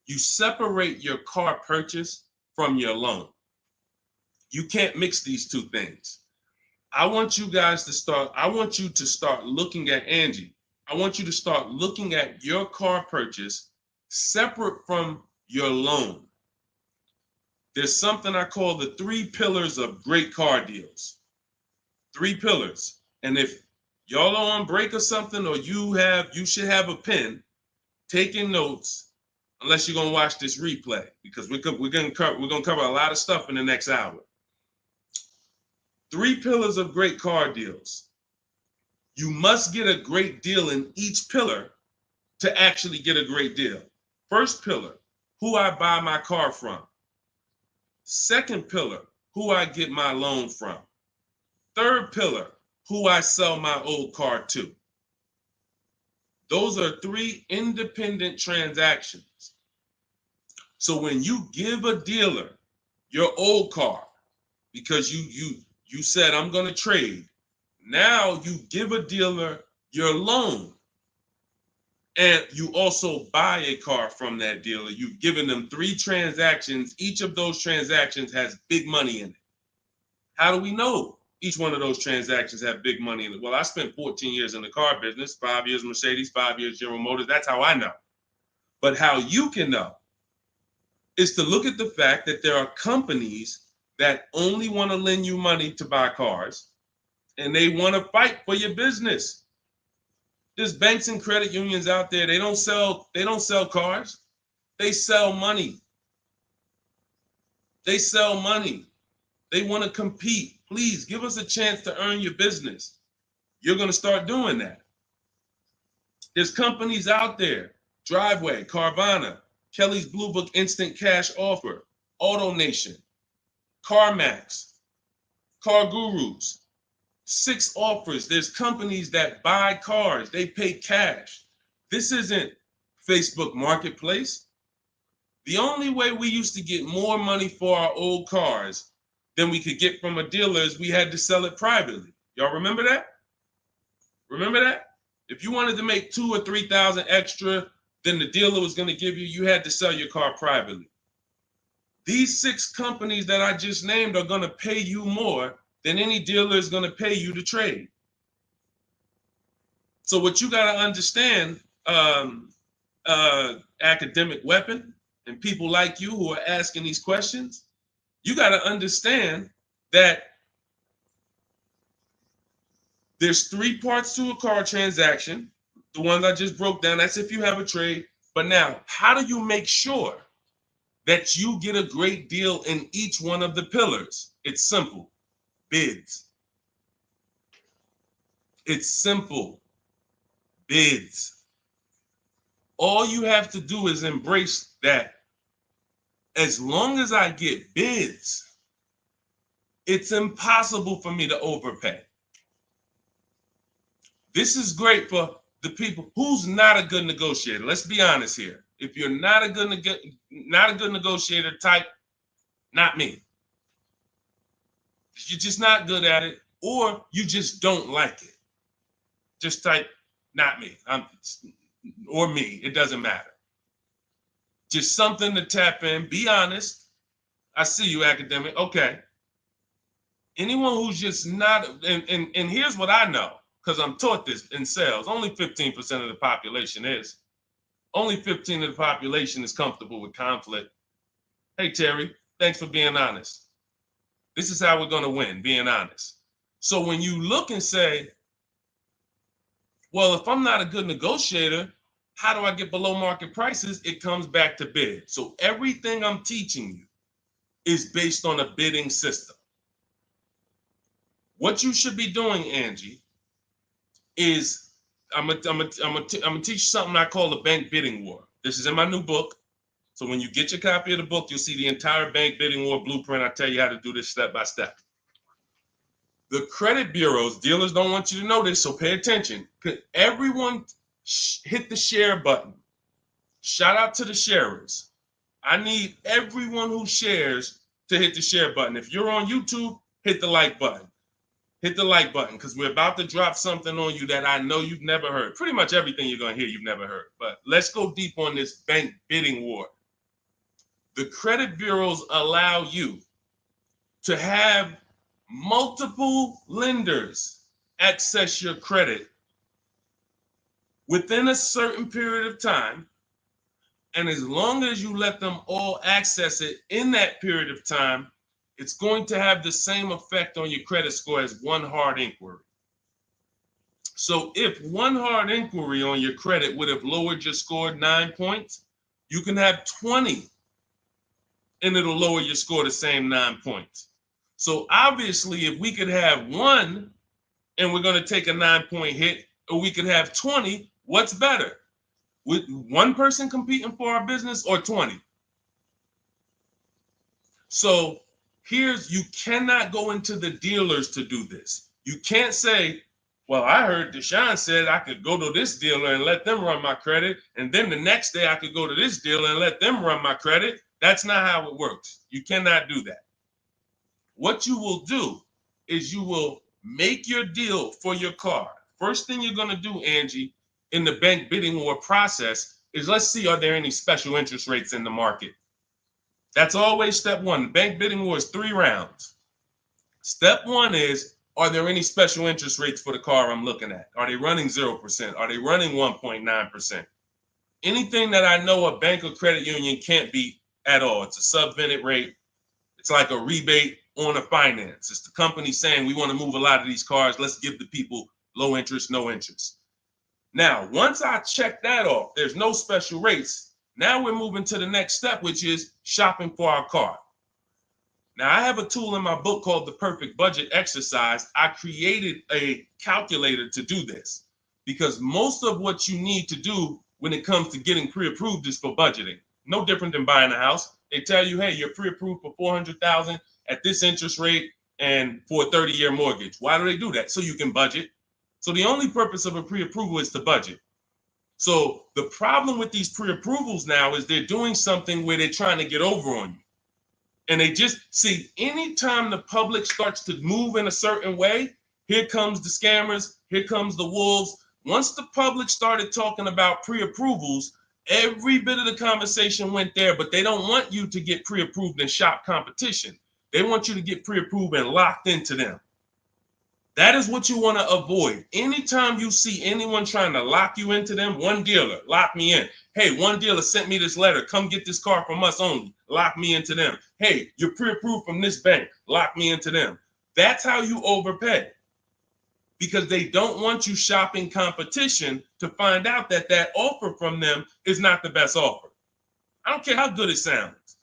You separate your car purchase from your loan. You can't mix these two things. I want you to start looking at Angie. I want you to start looking at your car purchase separate from your loan. There's something I call the 3 pillars of great car deals. 3 pillars. And if y'all are on break or something, or you should have a pen taking notes, unless you're gonna watch this replay, because we're gonna cover a lot of stuff in the next hour. 3 pillars of great car deals. You must get a great deal in each pillar to actually get a great deal. First pillar, who I buy my car from. Second pillar, who I get my loan from. Third pillar, who I sell my old car to. Those are 3 independent transactions. So when you give a dealer your old car, because you said I'm going to trade, now you give a dealer your loan. And you also buy a car from that dealer. You've given them 3 transactions. Each of those transactions has big money in it. How do we know each one of those transactions have big money in it? Well, I spent 14 years in the car business, 5 years Mercedes, 5 years General Motors. That's how I know. But how you can know is to look at the fact that there are companies that only want to lend you money to buy cars, and they want to fight for your business. There's banks and credit unions out there. They don't sell cars. They sell money. They sell money. They want to compete. Please give us a chance to earn your business. You're going to start doing that. There's companies out there, Driveway, Carvana, Kelly's Blue Book Instant Cash Offer, AutoNation, CarMax, Car Gurus, 6 offers. There's companies that buy cars. They pay cash. This isn't Facebook Marketplace. The only way we used to get more money for our old cars than we could get from a dealer is we had to sell it privately. Y'all remember that? Remember that? If you wanted to make 2,000 or 3,000 extra than the dealer was going to give you, you had to sell your car privately. These 6 companies that I just named are going to pay you more than any dealer is going to pay you to trade. So what you got to understand, academic weapon, and people like you who are asking these questions, you got to understand that there's 3 parts to a car transaction. The ones I just broke down, that's if you have a trade. But now, how do you make sure that you get a great deal in each one of the pillars? It's simple. Bids. It's simple. Bids. All you have to do is embrace that. As long as I get bids, it's impossible for me to overpay. This is great for the people who's not a good negotiator. Let's be honest here. If you're not a good negotiator, type not me. You're just not good at it, or you just don't like it. Just type not me. Or me. It doesn't matter. Just something to tap in. Be honest. I see you, academic. Okay. Anyone who's just not, and here's what I know, because I'm taught this in sales. Only 15% of the population is. Only 15% of the population is comfortable with conflict. Hey, Terry, thanks for being honest. This is how we're going to win, being honest. So when you look and say, well, if I'm not a good negotiator, how do I get below market prices? It comes back to bid. So everything I'm teaching you is based on a bidding system. What you should be doing, Angie, is I'm gonna teach you something I call the bank bidding war. This is in my new book. So when you get your copy of the book, you'll see the entire bank bidding war blueprint. I tell you how to do this step by step. The credit bureaus, dealers don't want you to know this, so pay attention. Everyone hit the share button. Shout out to the sharers. I need everyone who shares to hit the share button. If you're on YouTube, hit the like button. Hit the like button, because we're about to drop something on you that I know you've never heard. Pretty much everything you're going to hear you've never heard. But let's go deep on this bank bidding war. The credit bureaus allow you to have multiple lenders access your credit within a certain period of time. And as long as you let them all access it in that period of time, it's going to have the same effect on your credit score as one hard inquiry. So if one hard inquiry on your credit would have lowered your score 9 points, you can have 20 and it'll lower your score the same 9 points. So obviously, if we could have one and we're going to take a 9-point hit, or we could have 20, what's better? With one person competing for our business or 20? So you cannot go into the dealers to do this. You can't say, well, I heard Deshone said I could go to this dealer and let them run my credit, and then the next day I could go to this dealer and let them run my credit. That's not how it works. You cannot do that. What you will do is you will make your deal for your car. First thing you're going to do, Angie, in the bank bidding war process is let's see, are there any special interest rates in the market? That's always step one. The bank bidding war is 3 rounds. Step one is, are there any special interest rates for the car I'm looking at? Are they running 0%? Are they running 1.9%? Anything that I know a bank or credit union can't beat at all. It's a subvented rate. It's like a rebate on a finance. It's the company saying we want to move a lot of these cars. Let's give the people low interest, no interest. Now, once I check that off, there's no special rates. Now we're moving to the next step, which is shopping for our car. Now, I have a tool in my book called the Perfect Budget Exercise. I created a calculator to do this because most of what you need to do when it comes to getting pre-approved is for budgeting. No different than buying a house. They tell you, hey, you're pre-approved for $400,000 at this interest rate and for a 30-year mortgage. Why do they do that? So you can budget. So the only purpose of a pre-approval is to budget. So the problem with these pre-approvals now is they're doing something where they're trying to get over on you. And they just see anytime the public starts to move in a certain way, here comes the scammers, here comes the wolves. Once the public started talking about pre-approvals, every bit of the conversation went there, but they don't want you to get pre-approved and shop competition. They want you to get pre-approved and locked into them. That is what you want to avoid. Anytime you see anyone trying to lock you into them, one dealer, lock me in. Hey, one dealer sent me this letter. Come get this car from us only. Lock me into them. Hey, you're pre-approved from this bank. Lock me into them. That's how you overpay. Because they don't want you shopping competition to find out that that offer from them is not the best offer. I don't care how good it sounds.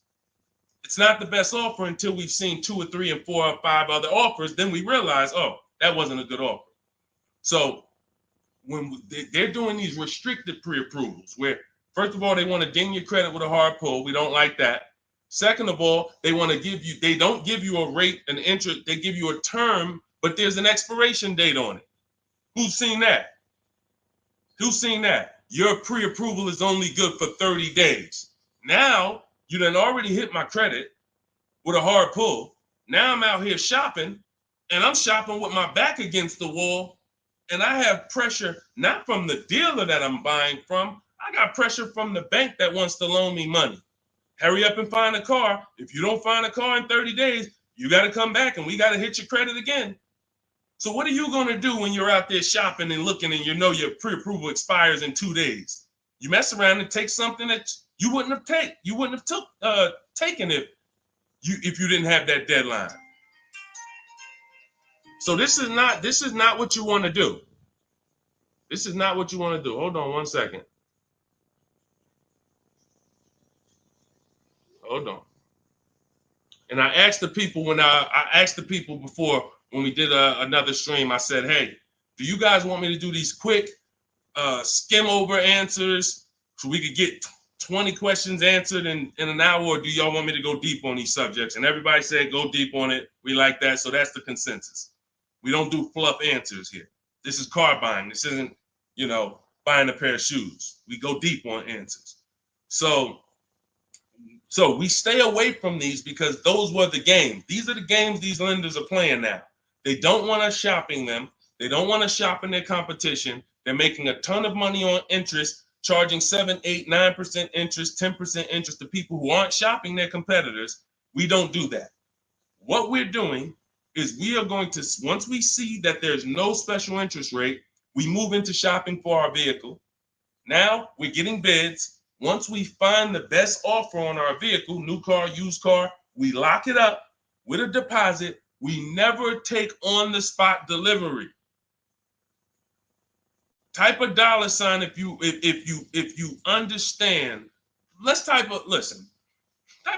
It's not the best offer until we've seen 2 or 3 and 4 or 5 other offers. Then we realize, oh, that wasn't a good offer. So when they're doing these restricted pre-approvals, where first of all, they want to ding your credit with a hard pull. We don't like that. Second of all, they want to give you, they don't give you a rate, an interest, they give you a term, but there's an expiration date on it. Who's seen that? Who's seen that? Your pre-approval is only good for 30 days. Now, you done already hit my credit with a hard pull. Now I'm out here shopping, and I'm shopping with my back against the wall, and I have pressure not from the dealer that I'm buying from. I got pressure from the bank that wants to loan me money. Hurry up and find a car. If you don't find a car in 30 days, you got to come back and we got to hit your credit again. So what are you going to do when you're out there shopping and looking and you know your pre-approval expires in 2 days? You mess around and take something that you wouldn't have taken if you didn't have that deadline. So this is not what you want to do. This is not what you want to do. Hold on one second. Hold on. And I asked the people before when we did another stream, I said, hey, do you guys want me to do these quick skim over answers so we could get 20 questions answered in an hour, or do y'all want me to go deep on these subjects? And everybody said go deep on it. We like that. So that's the consensus. We don't do fluff answers here. This is car buying. This isn't, buying a pair of shoes. We go deep on answers. So we stay away from these because those were the games. These are the games these lenders are playing now. They don't want us shopping them. They don't want us shopping their competition. They're making a ton of money on interest, charging 7, 8, 9% interest, 10% interest to people who aren't shopping their competitors. We don't do that. What we're doing is we are going to, once we see that there's no special interest rate, we move into shopping for our vehicle. Now we're getting bids. Once we find the best offer on our vehicle, new car, used car, we lock it up with a deposit. We never take on the spot delivery. Type a $sign if you understand. Type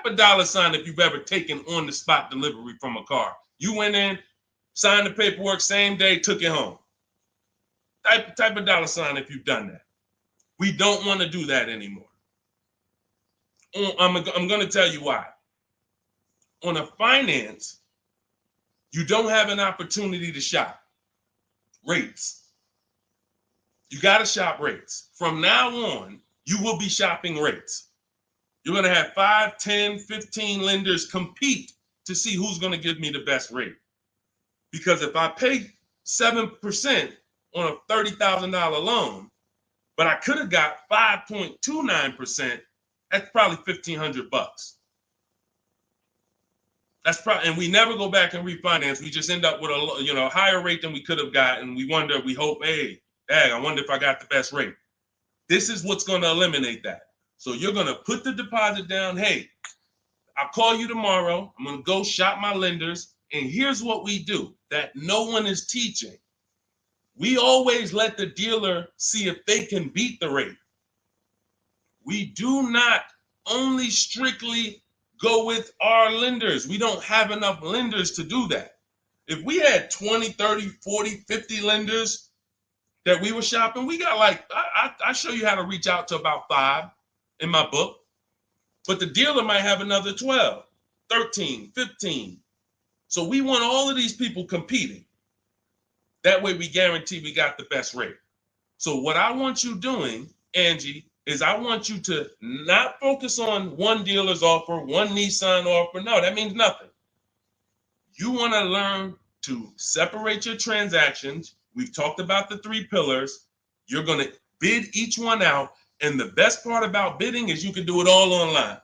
a $sign if you've ever taken on the spot delivery from a car. You went in, signed the paperwork, same day, took it home. Type a $sign if you've done that. We don't want to do that anymore. I'm going to tell you why. On a finance, you don't have an opportunity to shop rates. You got to shop rates. From now on, you will be shopping rates. You're going to have 5, 10, 15 lenders compete to see who's going to give me the best rate. Because if I pay 7% on a $30,000 loan, but I could have got 5.29%. That's probably $1,500. That's probably, and we never go back and refinance. We just end up with a higher rate than we could have gotten. We wonder, we hope, hey, dang, I wonder if I got the best rate. This is what's going to eliminate that. So you're going to put the deposit down. Hey, I'll call you tomorrow. I'm going to go shop my lenders. And here's what we do that no one is teaching. We always let the dealer see if they can beat the rate. We do not only strictly go with our lenders. We don't have enough lenders to do that. If we had 20, 30, 40, 50 lenders that we were shopping, we got like, I show you how to reach out to about 5 in my book, but the dealer might have another 12, 13, 15. So we want all of these people competing. That way we guarantee we got the best rate. So what I want you doing, Angie, is I want you to not focus on one dealer's offer, one Nissan offer. No, that means nothing. You want to learn to separate your transactions. We've talked about the 3 pillars. You're going to bid each one out. And the best part about bidding is you can do it all online.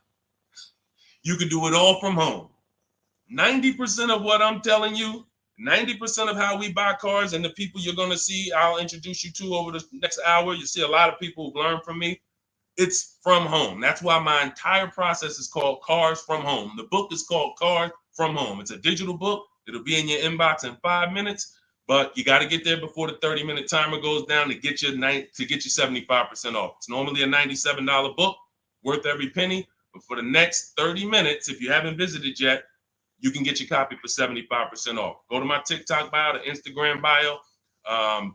You can do it all from home. 90% of what I'm telling you, 90% of how we buy cars and the people you're going to see, I'll introduce you to over the next hour. You see a lot of people who've learned from me. It's from home. That's why my entire process is called Cars from Home. The book is called Cars from Home. It's a digital book. It'll be in your inbox in 5 minutes, but you got to get there before the 30-minute timer goes down to get you 75% off. It's normally a $97 book, worth every penny. But for the next 30 minutes, if you haven't visited yet, you can get your copy for 75% off. Go to my TikTok bio, the Instagram bio.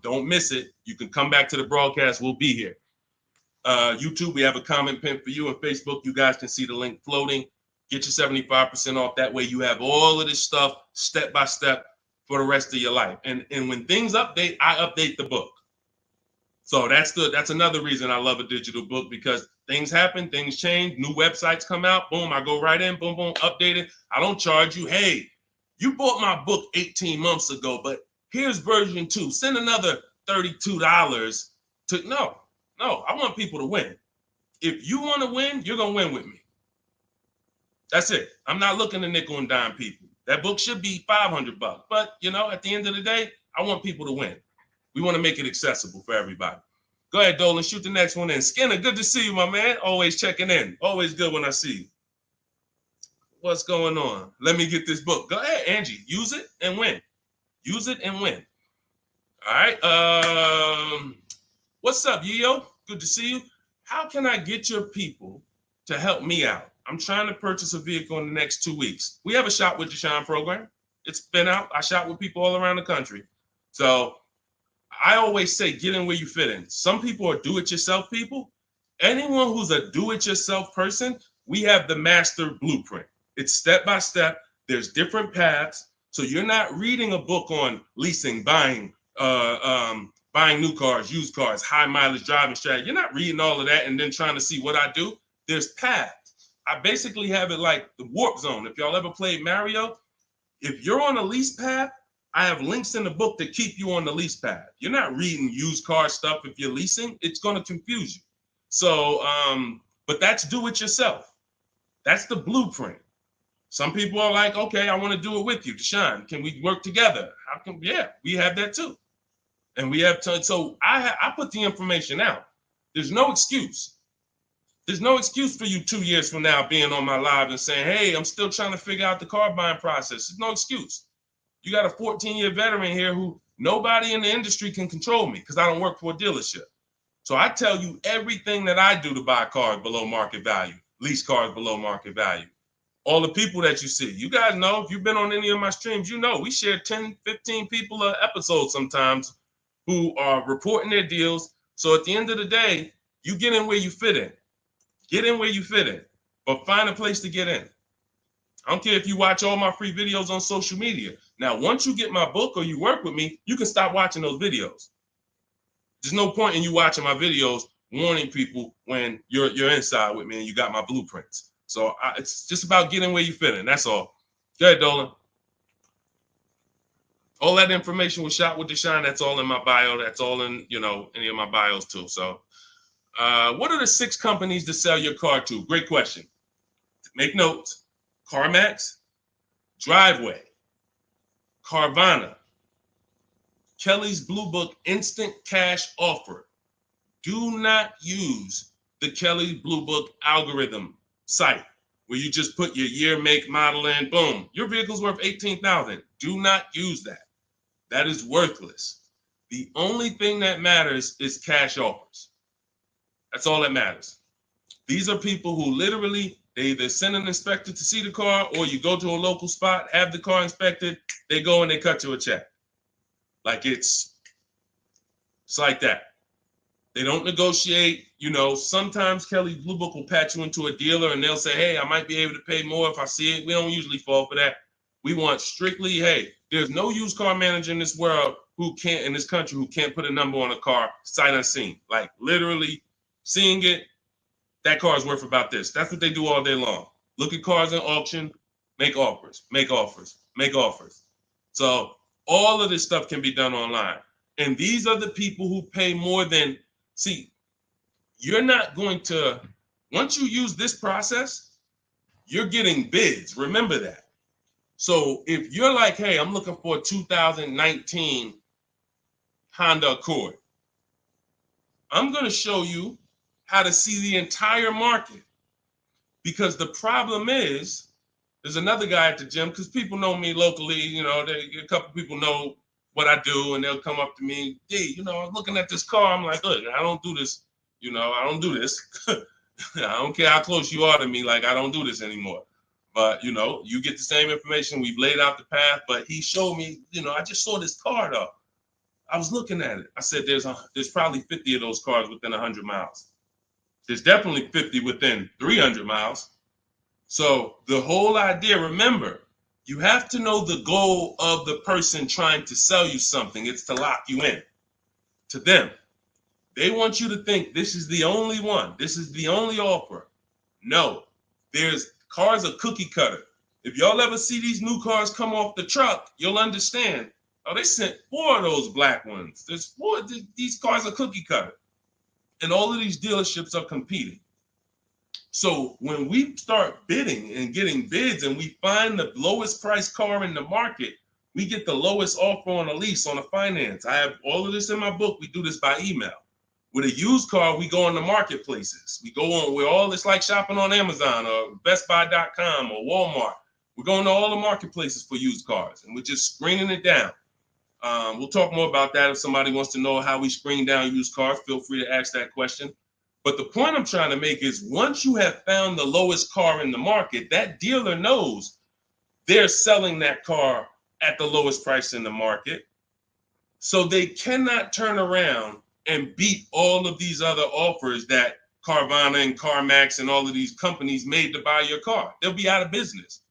Don't miss it. You can come back to the broadcast. We'll be here. YouTube, we have a comment pin for you. On Facebook, you guys can see the link floating. Get your 75% off. That way you have all of this stuff step by step for the rest of your life. And when things update, I update the book. So that's another reason I love a digital book, because things happen, things change, new websites come out, boom, I go right in, boom, boom, update it. I don't charge you. Hey, you bought my book 18 months ago, but here's version 2. Send another $32 to, no, I want people to win. If you want to win, you're going to win with me. That's it. I'm not looking to nickel and dime people. That book should be $500, but at the end of the day, I want people to win. We want to make it accessible for everybody. Go ahead, Dolan, shoot the next one in. Skinner, good to see you, my man. Always checking in. Always good when I see you. What's going on? Let me get this book. Go ahead, Angie. Use it and win. Use it and win. All right. What's up, Yo? Good to see you. How can I get your people to help me out? I'm trying to purchase a vehicle in the next 2 weeks. We have a Shop with Deshone program. It's been out. I shop with people all around the country. So I always say, get in where you fit in. Some people are do-it-yourself people. Anyone who's a do-it-yourself person, we have the master blueprint. It's step-by-step. There's different paths. So you're not reading a book on leasing, buying new cars, used cars, high mileage driving strategy. You're not reading all of that and then trying to see what I do. There's paths. I basically have it like the warp zone. If y'all ever played Mario, if you're on a lease path, I have links in the book to keep you on the lease path. You're not reading used car stuff if you're leasing. It's going to confuse you. So, but that's do it yourself. That's the blueprint. Some people are like, okay, I want to do it with you, Deshone. Can we work together? How can? Yeah, we have that too. And we have to. So I put the information out. There's no excuse. There's no excuse for you 2 years from now being on my live and saying, hey, I'm still trying to figure out the car buying process. There's no excuse. You got a 14-year veteran here who nobody in the industry can control me because I don't work for a dealership. So I tell you everything that I do to buy cars below market value, lease cars below market value. All the people that you see, you guys know, if you've been on any of my streams, you know we share 10, 15 people an episode sometimes who are reporting their deals. So at the end of the day, you get in where you fit in. Get in where you fit in, but find a place to get in. I don't care if you watch all my free videos on social media. Now, once you get my book or you work with me, you can stop watching those videos. There's no point in you watching my videos warning people when you're inside with me and you got my blueprints. So it's just about getting where you fit in. That's all. Go ahead, Dolan. All that information was shot with Deshone. That's all in my bio. That's all in, any of my bios too. So what are the 6 companies to sell your car to? Great question. Make notes. CarMax, Driveway, Carvana, Kelly's Blue Book Instant Cash Offer. Do not use the Kelly Blue Book algorithm site where you just put your year, make, model in, boom. Your vehicle's worth $18,000. Do not use that. That is worthless. The only thing that matters is cash offers. That's all that matters. These are people who literally, they either send an inspector to see the car, or you go to a local spot, have the car inspected, they go and they cut you a check. Like it's like that. They don't negotiate. Sometimes Kelly Blue Book will patch you into a dealer and they'll say, hey, I might be able to pay more if I see it. We don't usually fall for that. We want strictly, hey, there's no used car manager in this world in this country who can't put a number on a car sight unseen. Like literally seeing it, that car is worth about this. That's what they do all day long. Look at cars in auction, make offers, make offers, make offers. So all of this stuff can be done online. And these are the people who pay more than, see, you're not going to, once you use this process, you're getting bids. Remember that. So if you're like, hey, I'm looking for a 2019 Honda Accord, I'm going to show you how to see the entire market. Because the problem is, there's another guy at the gym, because people know me locally, a couple people know what I do, and they'll come up to me, hey, I'm looking at this car. I'm like, look, I don't do this. I don't do this. I don't care how close you are to me. Like, I don't do this anymore. But, you get the same information. We've laid out the path. But he showed me, I just saw this car, though. I was looking at it. I said, there's probably 50 of those cars within 100 miles. There's definitely 50 within 300 miles. So the whole idea, remember, you have to know the goal of the person trying to sell you something. It's to lock you in to them. They want you to think this is the only one. This is the only offer. No, there's cars are cookie cutter. If y'all ever see these new cars come off the truck, you'll understand. Oh, they sent 4 of those black ones. There's 4. These cars are cookie cutter. And all of these dealerships are competing. So when we start bidding and getting bids and we find the lowest price car in the market, we get the lowest offer on a lease, on a finance. I have all of this in my book. We do this by email. With a used car, we go on the marketplaces. We go on, it's like shopping on Amazon or BestBuy.com or Walmart. We're going to all the marketplaces for used cars, and we're just screening it down. We'll talk more about that. If somebody wants to know how we screen down used cars, feel free to ask that question. But the point I'm trying to make is, once you have found the lowest car in the market, that dealer knows they're selling that car at the lowest price in the market. So they cannot turn around and beat all of these other offers that Carvana and CarMax and all of these companies made to buy your car. They'll be out of business.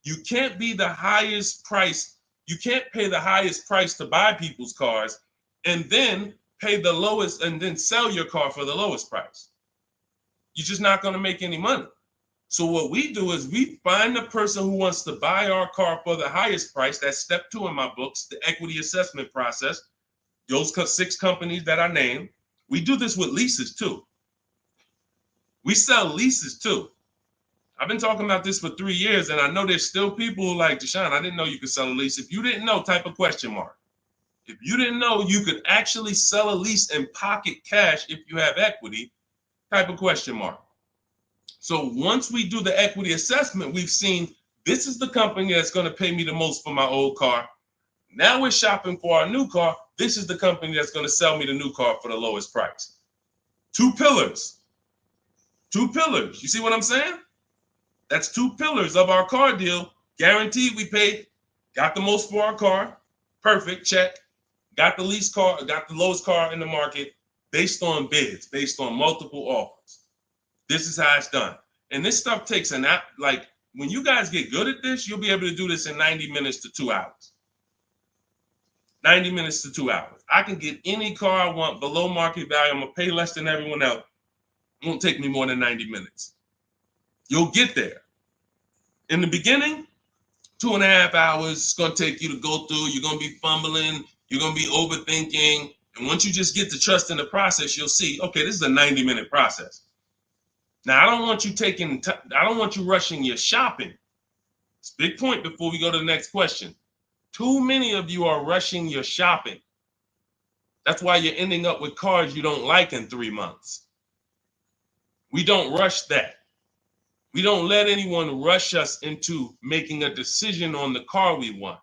You can't be the highest price. You can't pay the highest price to buy people's cars and then pay the lowest and then sell your car for the lowest price. You're just not going to make any money. So what we do is we find the person who wants to buy our car for the highest price. That's step 2 in my books, the equity assessment process. Those 6 companies that I named. We do this with leases too. We sell leases too. I've been talking about this for 3 years, and I know there's still people who are like, Deshone, I didn't know you could sell a lease. If you didn't know, type a question mark. If you didn't know you could actually sell a lease and pocket cash if you have equity, type a question mark. So once we do the equity assessment, we've seen this is the company that's going to pay me the most for my old car. Now we're shopping for our new car. This is the company that's going to sell me the new car for the lowest price. 2 pillars. 2 pillars. You see what I'm saying? That's 2 pillars of our car deal. Guaranteed we paid, got the most for our car. Perfect, check. Got the least car, got the lowest car in the market based on bids, based on multiple offers. This is how it's done. And this stuff takes an app. Like, when you guys get good at this, you'll be able to do this in 90 minutes to 2 hours. 90 minutes to 2 hours. I can get any car I want below market value. I'm going to pay less than everyone else. It won't take me more than 90 minutes. You'll get there. In the beginning, 2.5 hours it's going to take you to go through. You're going to be fumbling. You're going to be overthinking. And once you just get to trust in the process, you'll see, okay, this is a 90-minute process. Now, I don't want you rushing your shopping. It's a big point before we go to the next question. Too many of you are rushing your shopping. That's why you're ending up with cars you don't like in 3 months. We don't rush that. We don't let anyone rush us into making a decision on the car we want.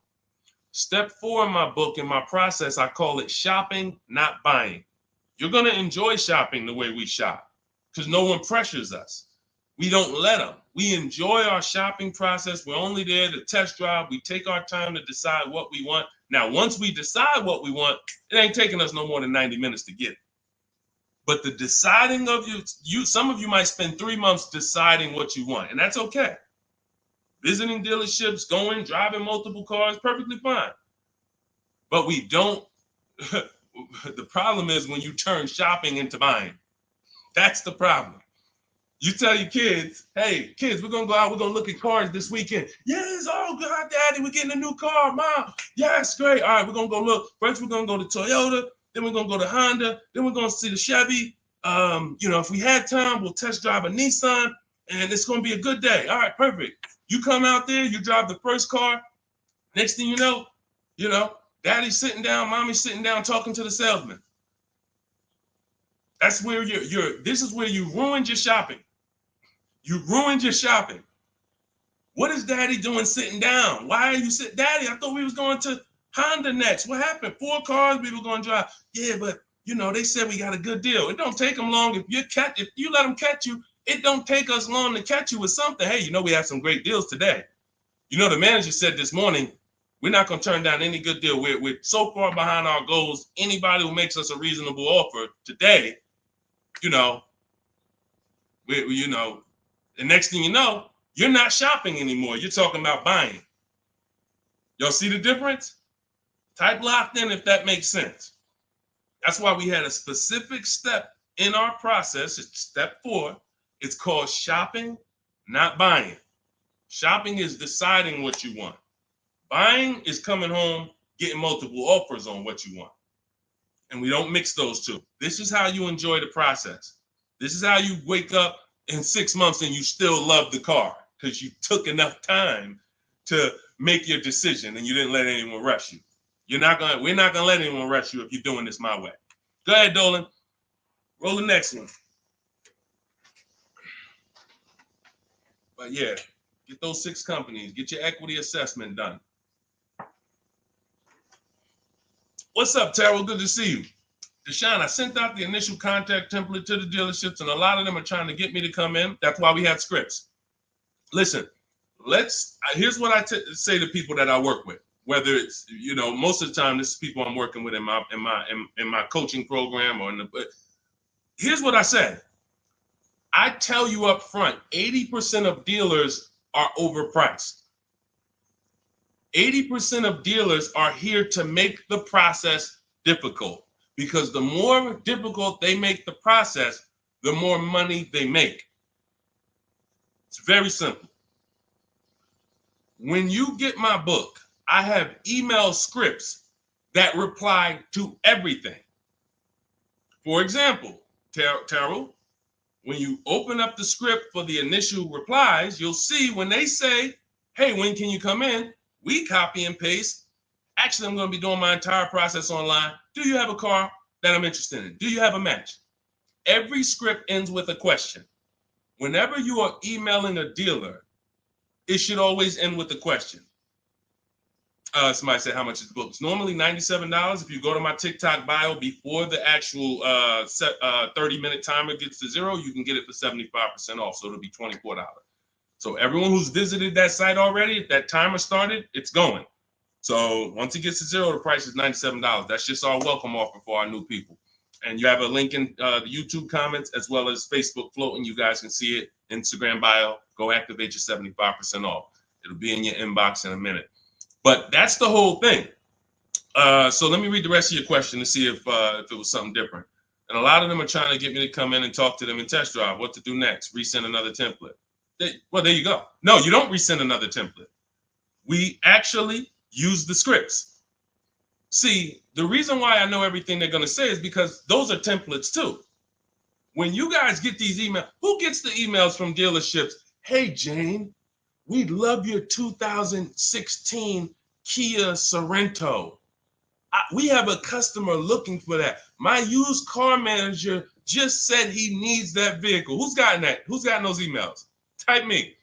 Step 4 in my book, in my process, I call it shopping, not buying. You're going to enjoy shopping the way we shop because no one pressures us. We don't let them. We enjoy our shopping process. We're only there to test drive. We take our time to decide what we want. Now, once we decide what we want, it ain't taking us no more than 90 minutes to get it. But the deciding of some of you might spend 3 months deciding what you want, and that's okay. Visiting dealerships, driving multiple cars, perfectly fine. But we don't, the problem is when you turn shopping into buying. That's the problem. You tell your kids, hey, kids, we're going to go out, we're going to look at cars this weekend. Yes, oh, God, Daddy, we're getting a new car, Mom. Yes, great. All right, we're going to go look. First, we're going to go to Toyota. Then we're going to go to Honda. Then we're going to see the Chevy. If we had time, we'll test drive a Nissan, and it's going to be a good day. All right, perfect. You come out there, you drive the first car. Next thing you know, Daddy's sitting down, Mommy's sitting down talking to the salesman. That's where this is where you ruined your shopping. You ruined your shopping. What is Daddy doing sitting down? Why are you sitting? Daddy, I thought we was going to Honda next. What happened? 4 cars we were going to drive. Yeah, but they said we got a good deal. It don't take them long. If you let them catch you, it don't take us long to catch you with something. Hey, we have some great deals today. The manager said this morning, we're not going to turn down any good deal. We're so far behind our goals. Anybody who makes us a reasonable offer today, the next thing you know, you're not shopping anymore. You're talking about buying. Y'all see the difference? Type locked in if that makes sense. That's why we had a specific step in our process. It's step 4. It's called shopping, not buying. Shopping is deciding what you want. Buying is coming home, getting multiple offers on what you want. And we don't mix those two. This is how you enjoy the process. This is how you wake up in 6 months and you still love the car because you took enough time to make your decision and you didn't let anyone rush you. We're not gonna let anyone rush you if you're doing this my way. Go ahead, Dolan. Roll the next one. But yeah, get those 6 companies. Get your equity assessment done. What's up, Terrell? Good to see you. Deshone, I sent out the initial contact template to the dealerships, and a lot of them are trying to get me to come in. That's why we had scripts. Listen, here's what I say to people that I work with. Whether it's most of the time this is people I'm working with in my coaching program here's what I say. I tell you up front, 80% of dealers are overpriced. 80% of dealers are here to make the process difficult because the more difficult they make the process, the more money they make. It's very simple. When you get my book, I have email scripts that reply to everything. For example, Terrell, when you open up the script for the initial replies, you'll see when they say, hey, when can you come in? We copy and paste. Actually, I'm going to be doing my entire process online. Do you have a car that I'm interested in? Do you have a match? Every script ends with a question. Whenever you are emailing a dealer, it should always end with a question. Somebody said, how much is the book? It's normally $97. If you go to my TikTok bio before the actual 30-minute timer gets to 0, you can get it for 75% off. So it'll be $24. So everyone who's visited that site already, if that timer started, it's going. So once it gets to 0, the price is $97. That's just our welcome offer for our new people. And you have a link in the YouTube comments as well as Facebook floating. You guys can see it. Instagram bio. Go activate your 75% off. It'll be in your inbox in a minute. But that's the whole thing. So let me read the rest of your question to see if it was something different. And a lot of them are trying to get me to come in and talk to them and test drive. What to do next? Resend another template. Well, there you go. No, you don't resend another template. We actually use the scripts. See, the reason why I know everything they're going to say is because those are templates too. When you guys get these emails, who gets the emails from dealerships? Hey, Jane, we love your 2016 Kia Sorento. We have a customer looking for that. My used car manager just said he needs that vehicle. Who's gotten that? Who's gotten those emails? Type me.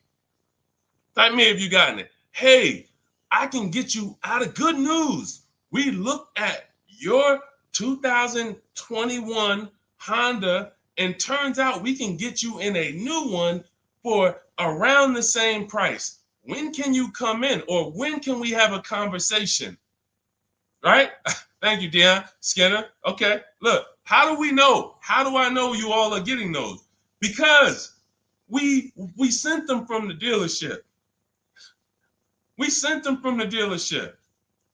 Type me if you gotten it. Hey, I can get you out of good news. We looked at your 2021 Honda, and turns out we can get you in a new one for around the same price. When can you come in? Or when can we have a conversation? Right? Thank you, Dion Skinner. Okay, look, how do we know? How do I know you all are getting those? Because we sent them from the dealership. We sent them from the dealership.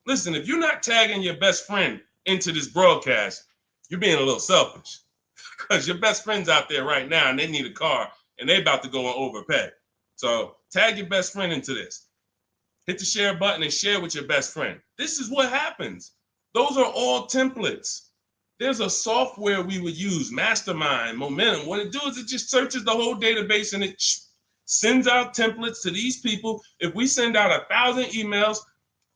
Listen, if you're not tagging your best friend into this broadcast, you're being a little selfish, because your best friend's out there right now and they need a car and they about to go and overpay. So tag your best friend into this. Hit the share button and share with your best friend. This is what happens. Those are all templates. There's a software we would use, Mastermind, Momentum. What it does is it just searches the whole database and it sends out templates to these people. If we send out 1,000 emails,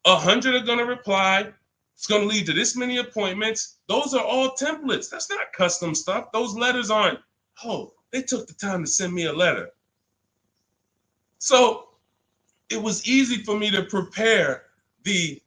100 are going to reply. It's going to lead to this many appointments. Those are all templates. That's not custom stuff. Those letters aren't, oh, they took the time to send me a letter. So it was easy for me to prepare the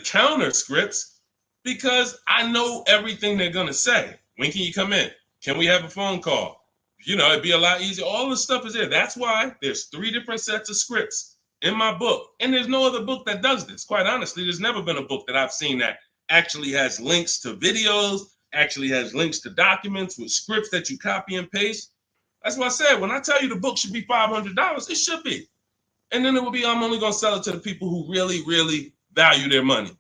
counter scripts because I know everything they're going to say. When can you come in? Can we have a phone call? You know, it'd be a lot easier. All the stuff is there. That's why there's 3 different sets of scripts in my book. And there's no other book that does this. Quite honestly, there's never been a book that I've seen that actually has links to videos, actually has links to documents with scripts that you copy and paste. That's why I said, when I tell you the book should be $500, it should be. And then it would be, I'm only going to sell it to the people who really, really value their money.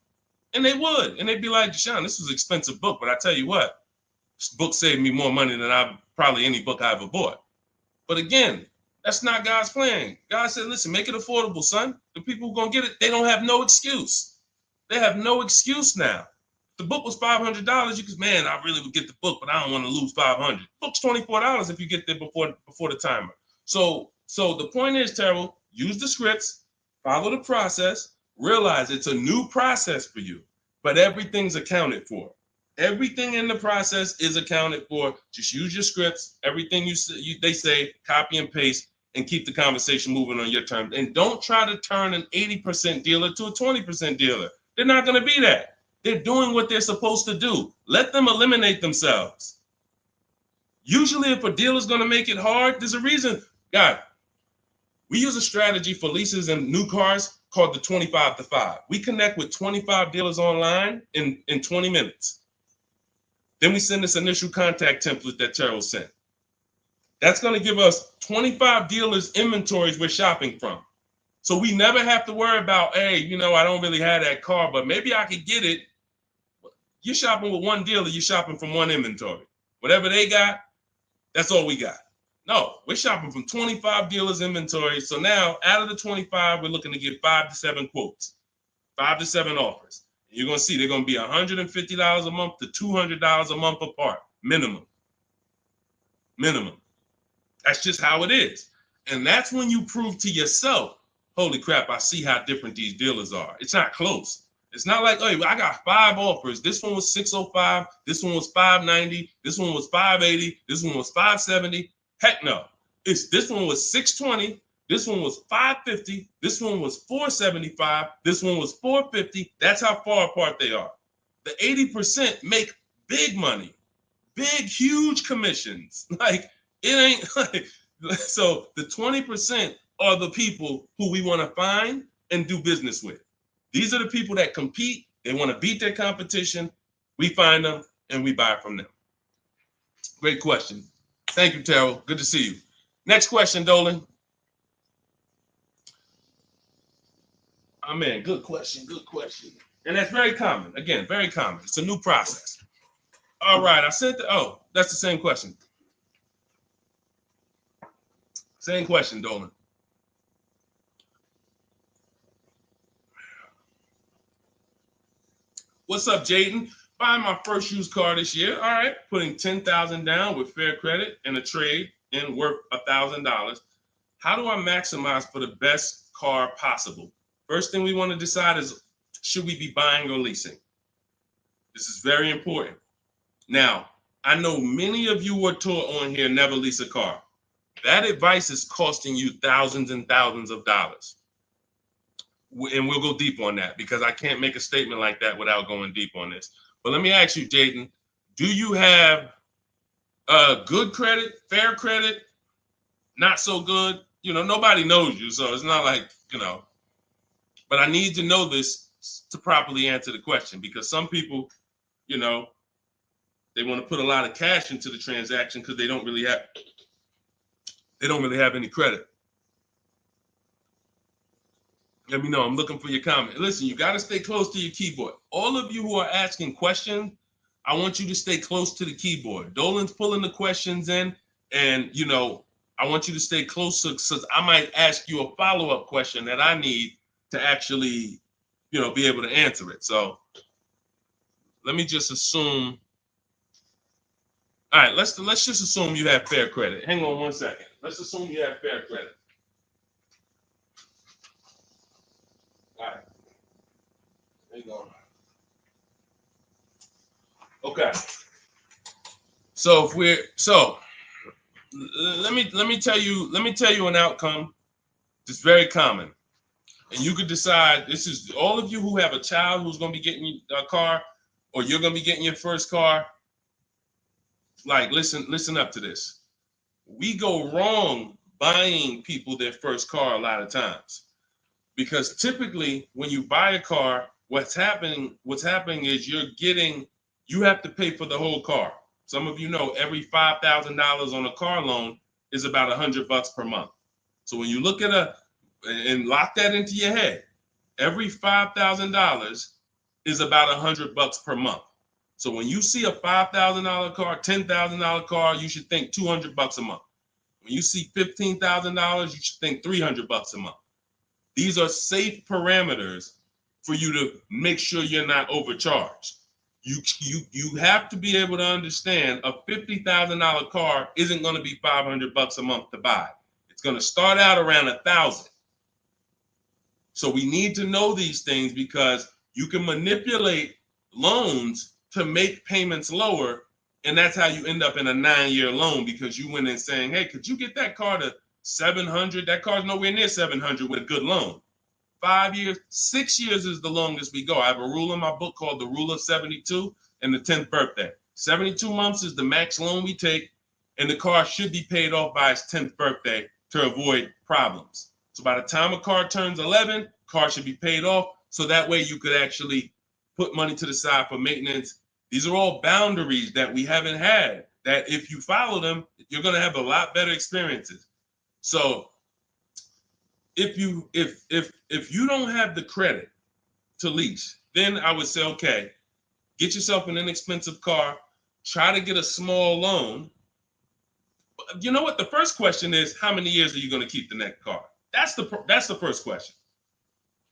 And they would. And they'd be like, Deshone, this was an expensive book, but I tell you what, this book saved me more money than probably any book I ever bought. But again, that's not God's plan. God said, listen, make it affordable, son. The people who are going to get it, they don't have no excuse. They have no excuse now. If the book was $500, you could, man, I really would get the book, but I don't want to lose $500. Book's $24 if you get there before the timer. So the point is, Terrell, use the scripts, follow the process, realize it's a new process for you, but everything's accounted for. Everything in the process is accounted for. Just use your scripts. Everything they say, copy and paste, and keep the conversation moving on your terms. And don't try to turn an 80% dealer to a 20% dealer. They're not going to be that. They're doing what they're supposed to do. Let them eliminate themselves. Usually, if a dealer's going to make it hard, there's a reason. God, we use a strategy for leases and new cars called the 25 to 5. We connect with 25 dealers online in 20 minutes. Then we send this initial contact template that Terrell sent. That's going to give us 25 dealers' inventories we're shopping from. So we never have to worry about, hey, you know, I don't really have that car, but maybe I could get it. You're shopping with one dealer, you're shopping from one inventory. Whatever they got, that's all we got. No, we're shopping from 25 dealers' inventory. So now out of the 25, we're looking to get 5 to 7 quotes, 5 to 7 offers. You're going to see they're going to be $150 a month to $200 a month apart, minimum. That's just how it is. And that's when you prove to yourself, holy crap, I see how different these dealers are. It's not close. It's not like, hey, I got 5 offers. This one was $605. This one was $590. This one was $580. This one was $570. Heck no. This one was $620. This one was $550. This one was $475. This one was $450. That's how far apart they are. The 80% make big money, big, huge commissions. Like, it ain't like, so the 20% are the people who we want to find and do business with. These are the people that compete. They want to beat their competition. We find them and we buy from them. Great question. Thank you, Terrell. Good to see you. Next question, Dolan. Oh, man, good question. And that's very common. Again, very common. It's a new process. All right, I said that's the same question. Same question, Dolan. What's up, Jaden? Buying my first used car this year. All right, putting $10,000 down with fair credit and a trade in worth $1,000. How do I maximize for the best car possible? First thing we want to decide is, should we be buying or leasing? This is very important. Now, I know many of you were taught on here, never lease a car. That advice is costing you thousands and thousands of dollars. And we'll go deep on that because I can't make a statement like that without going deep on this. But let me ask you, Jaden, do you have good credit, fair credit, not so good? You know, nobody knows you, so it's not like, you know. But I need to know this to properly answer the question, because some people, you know, they want to put a lot of cash into the transaction because they don't really have any credit. Let me know. I'm looking for your comment. Listen, you got to stay close to your keyboard. All of you who are asking questions, I want you to stay close to the keyboard. Dolan's pulling the questions in, and, you know, I want you to stay close, because I might ask you a follow-up question that I need to actually, you know, be able to answer it. So let me just assume. All right, let's just assume you have fair credit. Hang on one second. Let's assume you have fair credit. All right. Hang on. Okay. So let me tell you an outcome that's very common. And you could decide, this is all of you who have a child who's going to be getting a car, or you're going to be getting your first car. Like, listen up to this. We go wrong buying people their first car a lot of times, because typically when you buy a car, what's happening is you have to pay for the whole car. Some of you know every $5,000 on a car loan is about $100 per month. So when you look at and lock that into your head, every $5,000 is about $100 per month. So when you see a $5,000 car, $10,000 car, you should think $200 a month. When you see $15,000, you should think $300 a month. These are safe parameters for you to make sure you're not overcharged. You have to be able to understand a $50,000 car isn't going to be $500 a month to buy. It's going to start out around $1,000. So we need to know these things, because you can manipulate loans to make payments lower, and that's how you end up in a 9-year loan, because you went in saying, hey, could you get that car to 700? That car's nowhere near 700 with a good loan. 5 years, 6 years is the longest we go. I have a rule in my book called the Rule of 72 and the 10th birthday. 72 months is the max loan we take, and the car should be paid off by its 10th birthday to avoid problems. So by the time a car turns 11, car should be paid off, so that way you could actually put money to the side for maintenance. These are all boundaries that we haven't had, that if you follow them, you're going to have a lot better experiences. So if you don't have the credit to lease, then I would say, okay, get yourself an inexpensive car, try to get a small loan. You know what? The first question is, how many years are you going to keep the next car? That's the first question.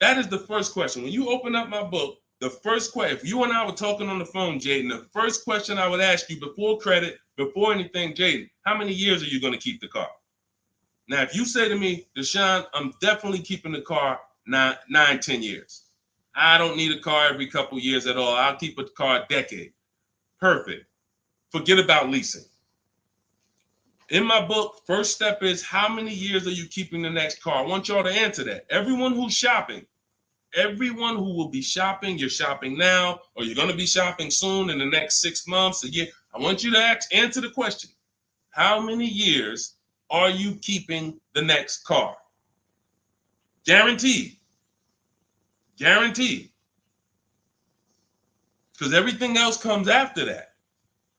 That is the first question. When you open up my book, the first question, if you and I were talking on the phone, Jaden, the first question I would ask you before credit, before anything, Jaden, how many years are you going to keep the car? Now, if you say to me, Deshone, I'm definitely keeping the car 9-10 years. I don't need a car every couple years at all. I'll keep a car a decade. Perfect. Forget about leasing. In my book, first step is, how many years are you keeping the next car? I want y'all to answer that. Everyone who's shopping, everyone who will be shopping, you're shopping now, or you're going to be shopping soon in the next 6 months, a year. I want you to answer the question. How many years are you keeping the next car? Guaranteed. Guaranteed. Because everything else comes after that.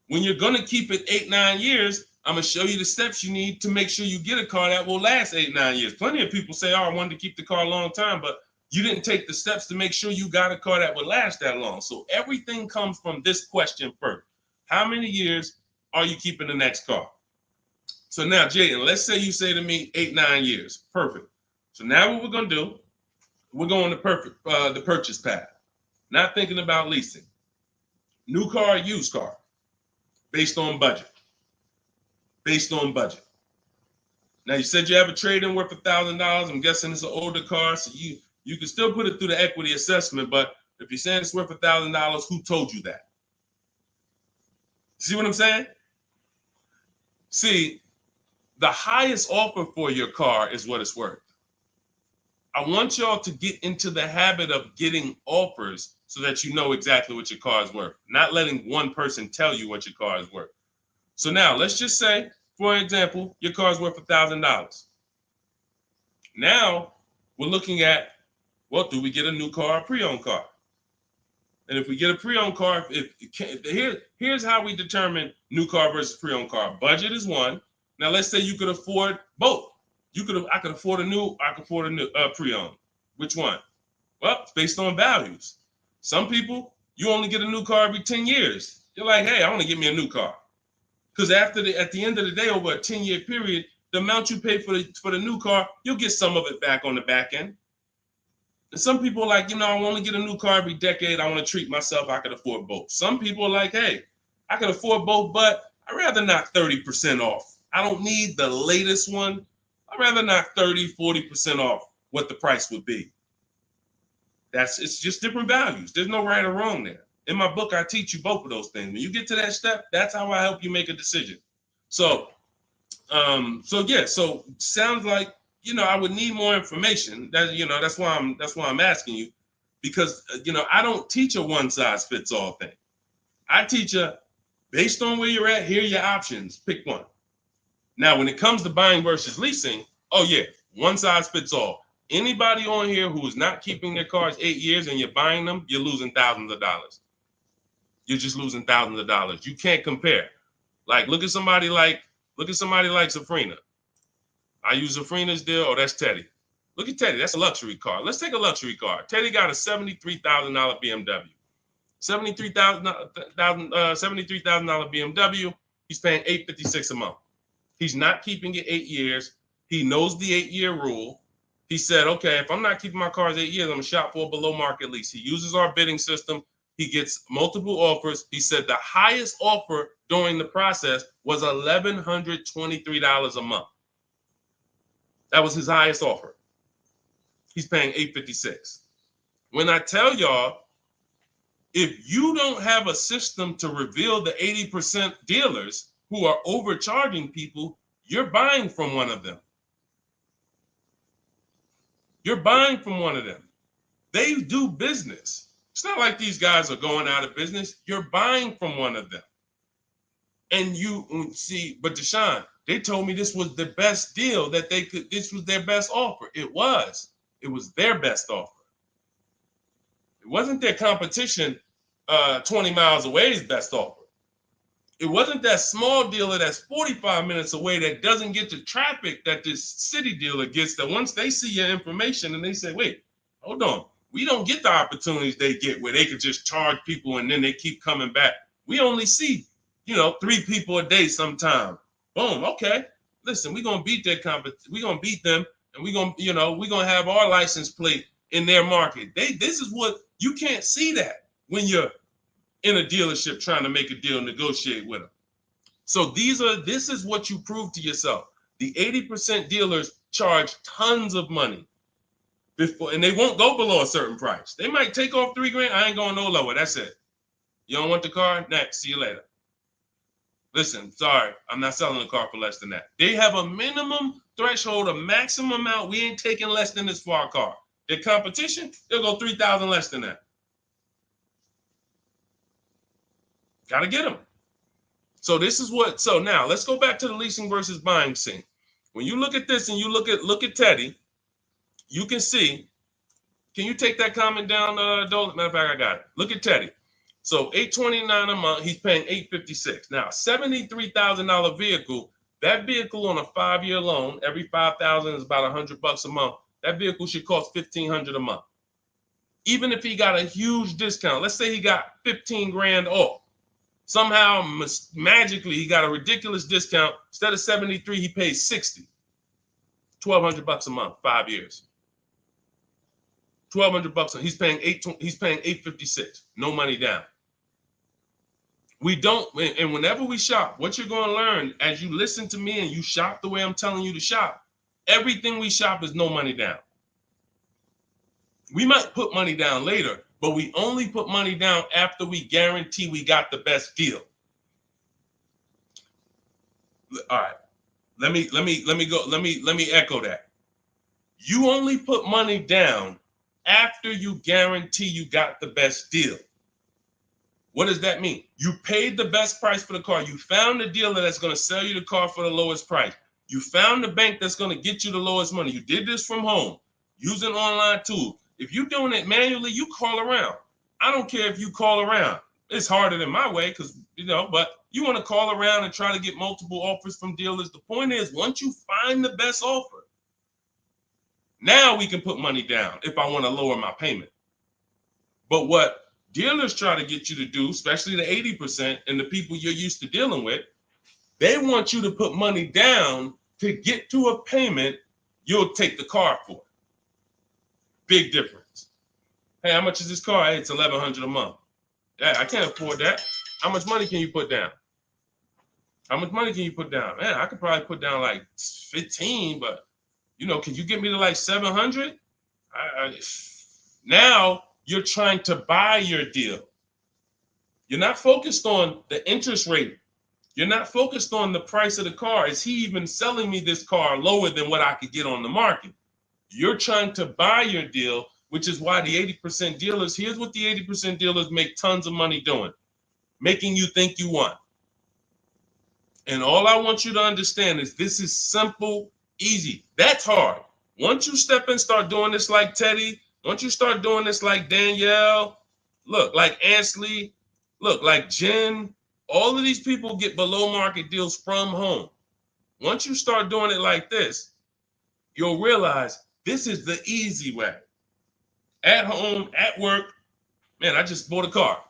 When you're going to keep it 8-9 years, I'm going to show you the steps you need to make sure you get a car that will last 8-9 years. Plenty of people say, oh, I wanted to keep the car a long time, but you didn't take the steps to make sure you got a car that would last that long. So everything comes from this question first. How many years are you keeping the next car? So now, Jaden, let's say you say to me 8-9 years. Perfect. So now what we're going to do, we're going to the purchase path. Not thinking about leasing. New car, used car, based on budget. Based on budget. Now you said you have a trade-in worth $1,000. I'm guessing it's an older car, so you can still put it through the equity assessment. But if you're saying it's worth $1,000, who told you that? See what I'm saying? See, the highest offer for your car is what it's worth. I want y'all to get into the habit of getting offers so that you know exactly what your car is worth, not letting one person tell you what your car is worth. So now let's just say, for example, your car is worth $1,000. Now we're looking at, well, do we get a new car or pre-owned car? And if we get a pre-owned car, here's how we determine new car versus pre-owned car. Budget is one. Now let's say you could afford both. I could afford a new, I could afford a new pre-owned. Which one? Well, it's based on values. Some people, you only get a new car every 10 years. You're like, hey, I want to get me a new car. Because at the end of the day, over a 10-year period, the amount you pay for the new car, you'll get some of it back on the back end. And some people are like, I want to get a new car every decade. I want to treat myself. I could afford both. Some people are like, hey, I can afford both, but I'd rather knock 30% off. I don't need the latest one. I'd rather knock 30, 40% off what the price would be. It's just different values. There's no right or wrong there. In my book, I teach you both of those things. When you get to that step, that's how I help you make a decision. So sounds like, I would need more information. That's why I'm asking you, because I don't teach a one size fits all thing. I teach based on where you're at, here are your options. Pick one. Now, when it comes to buying versus leasing, oh yeah, one size fits all. Anybody on here who is not keeping their cars 8 years and you're buying them, you're losing thousands of dollars. You're just losing thousands of dollars. You can't compare. Like, look at somebody like Safrina. I use Safrina's deal. Oh, that's Teddy. Look at Teddy. That's a luxury car. Let's take a luxury car. Teddy got a $73,000 BMW. $73,000 BMW. He's paying $856 a month. He's not keeping it 8 years. He knows the 8-year rule. He said, okay, if I'm not keeping my cars 8 years, I'm going to shop for a below market lease. He uses our bidding system. He gets multiple offers. He said the highest offer during the process was $1,123 a month. That was his highest offer. He's paying $856. When I tell y'all, if you don't have a system to reveal the 80% dealers who are overcharging people, you're buying from one of them. You're buying from one of them. They do business. It's not like these guys are going out of business. You're buying from one of them. And you see, but Deshone, they told me this was the best deal that they could, this was their best offer. It was their best offer. It wasn't their competition 20 miles away's best offer. It wasn't that small dealer that's 45 minutes away that doesn't get the traffic that this city dealer gets, that once they see your information and they say, wait, hold on, we don't get the opportunities they get where they could just charge people and then they keep coming back. We only see, 3 people a day sometime. Boom, okay. Listen, we're gonna beat their we're gonna beat them, and we're gonna have our license plate in their market. This is what you can't see that when you're in a dealership trying to make a deal, negotiate with them. So this is what you prove to yourself. The 80% dealers charge tons of money before, and they won't go below a certain price. They might take off $3,000. I ain't going no lower. That's it. You don't want the car? Next. See you later. Listen, sorry, I'm not selling a car for less than that. They have a minimum threshold, a maximum amount. We ain't taking less than this for our car. Their competition, they'll go 3,000 less than that. Got to get them. So now let's go back to the leasing versus buying scene. When you look at this and you look at Teddy, you can see, can you take that comment down, Dolan? Matter of fact, I got it. Look at Teddy. So $829 a month, he's paying $856. Now, $73,000 vehicle, that vehicle on a 5-year loan, every $5,000 is about $100 a month. That vehicle should cost $1,500 a month. Even if he got a huge discount, let's say he got 15 grand off. Somehow, magically, he got a ridiculous discount. Instead of 73, he pays 60. $1,200 a month, 5 years. $1,200 he's paying $856. No money down. We don't, and whenever we shop, what you're going to learn as you listen to me and you shop the way I'm telling you to shop, everything we shop is no money down. We might put money down later, but we only put money down after we guarantee we got the best deal. All right. Let me echo that. You only put money down after you guarantee you got the best deal. What does that mean? You paid the best price for the car. You found the dealer that's going to sell you the car for the lowest price. You found the bank that's going to get you the lowest money. You did this from home using online tools. If you're doing it manually, you call around. I don't care if you call around. It's harder than my way because, but you want to call around and try to get multiple offers from dealers. The point is, once you find the best offer, now we can put money down if I want to lower my payment. But what dealers try to get you to do, especially the 80% and the people you're used to dealing with, they want you to put money down to get to a payment you'll take the car for. Big difference. Hey, how much is this car? Hey, it's $1,100 a month. Yeah, I can't afford that. How much money can you put down? How much money can you put down? Man, I could probably put down like 15, but can you get me to like 700? Now you're trying to buy your deal. You're not focused on the interest rate. You're not focused on the price of the car. Is he even selling me this car lower than what I could get on the market? You're trying to buy your deal, which is why the 80% dealers, here's what the 80% dealers make tons of money doing, making you think you want. And all I want you to understand is this is simple, easy. That's hard. Once you step in, start doing this like Teddy, once you start doing this like Danielle, look, like Ansley, look, like Jen, all of these people get below market deals from home. Once you start doing it like this, you'll realize this is the easy way. At home, at work, man, I just bought a car.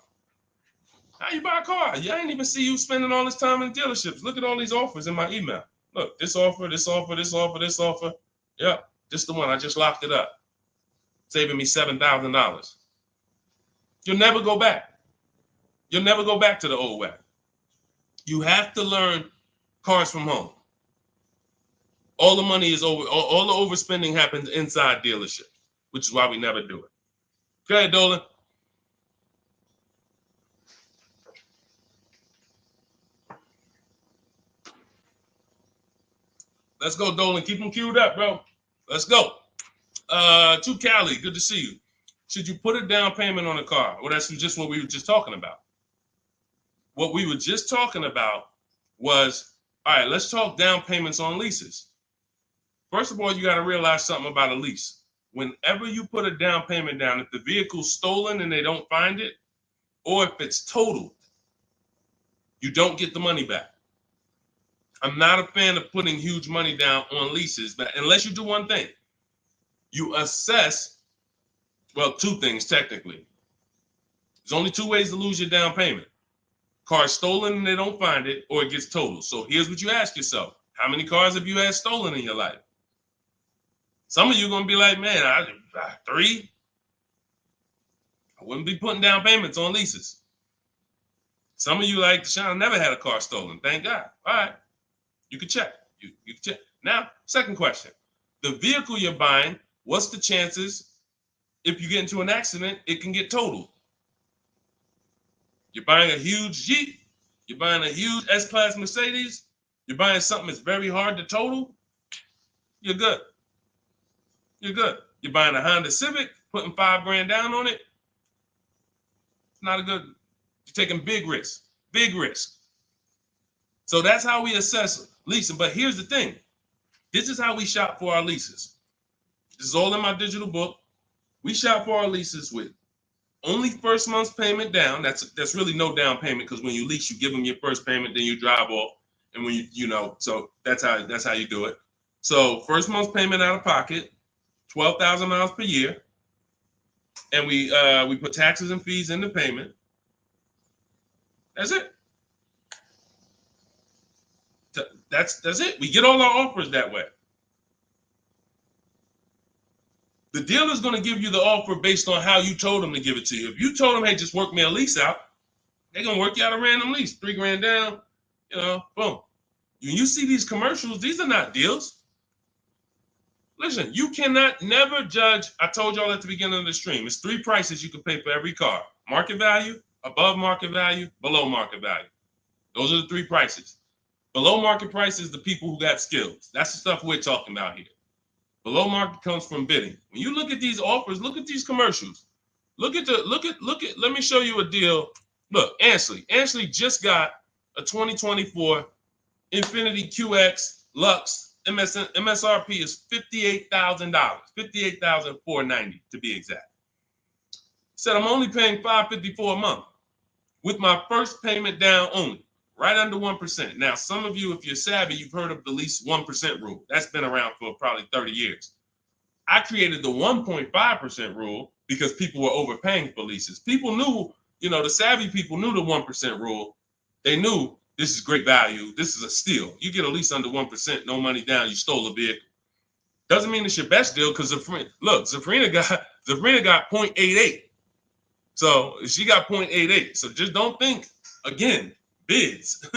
How you buy a car? I ain't even see you spending all this time in dealerships. Look at all these offers in my email. Look, this offer, this offer, this offer, this offer. Yep, just the one. I just locked it up, saving me $7,000. You'll never go back. You'll never go back to the old way. You have to learn cars from home. All the money is over. All the overspending happens inside dealerships, which is why we never do it. Go ahead, Dolan. Let's go, Dolan. Keep them queued up, bro. Let's go. To Cali, good to see you. Should you put a down payment on a car? Well, that's just what we were just talking about. What we were just talking about was, all right, let's talk down payments on leases. First of all, you got to realize something about a lease. Whenever you put a down payment down, if the vehicle's stolen and they don't find it, or if it's totaled, you don't get the money back. I'm not a fan of putting huge money down on leases, but unless you do one thing, you assess, well, two things technically. There's only two ways to lose your down payment. Car's stolen and they don't find it, or it gets totaled. So here's what you ask yourself. How many cars have you had stolen in your life? Some of you are going to be like, man, 3. I wouldn't be putting down payments on leases. Some of you like, Deshone, I never had a car stolen. Thank God. All right. You can check. You can check. Now, second question. The vehicle you're buying, what's the chances if you get into an accident, it can get totaled? You're buying a huge Jeep. You're buying a huge S-Class Mercedes. You're buying something that's very hard to total. You're good. You're good. You're buying a Honda Civic, putting $5,000 down on it. It's not a good. You're taking big risks. Big risk. So that's how we assess leasing. But here's the thing. This is how we shop for our leases. This is all in my digital book. We shop for our leases with only first month's payment down. That's really no down payment because when you lease, you give them your first payment, then you drive off. And when so that's how you do it. So first month's payment out of pocket, 12,000 miles per year. And we put taxes and fees in the payment. That's it. That's it. We get all our offers that way. The dealer's going to give you the offer based on how you told them to give it to you. If you told them, hey, just work me a lease out, They're gonna work you out a random lease, $3 grand down, boom. When you see these commercials, these are not deals. Listen, you cannot never judge. I told y'all at the beginning of the stream, it's 3 prices you can pay for every car: market value, above market value, below market value. Those are the 3 prices. Below market price is the people who got skills. That's the stuff we're talking about here. Below market comes from bidding. When you look at these offers, look at these commercials. Look at. Let me show you a deal. Look, Ansley just got a 2024 Infinity QX Lux. MSRP is $58,000, $58,490 to be exact. Said I'm only paying $554 a month with my first payment down only, right under 1%. Now, some of you, if you're savvy, you've heard of the lease 1% rule. That's been around for probably 30 years. I created the 1.5% rule because people were overpaying for leases. People knew, the savvy people knew the 1% rule. They knew this is great value. This is a steal. You get a lease under 1%, no money down, you stole a vehicle. Doesn't mean it's your best deal because Zafrina got 0.88. So she got 0.88. So just don't think, again, bids.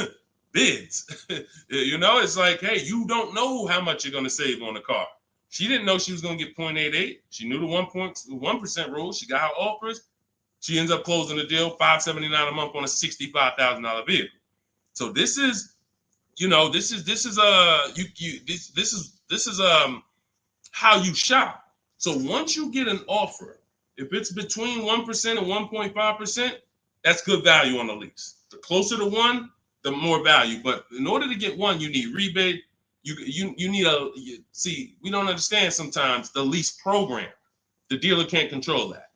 Bids. It's like, hey, you don't know how much you're going to save on the car. She didn't know she was going to get 0.88. She knew the 1% rule. She got her offers. She ends up closing the deal, $579 a month on a $65,000 vehicle. So this is how you shop. So once you get an offer, if it's between 1% and 1.5%, that's good value on the lease. The closer to 1, the more value. But in order to get 1, you need rebate. You need we don't understand sometimes the lease program. The dealer can't control that.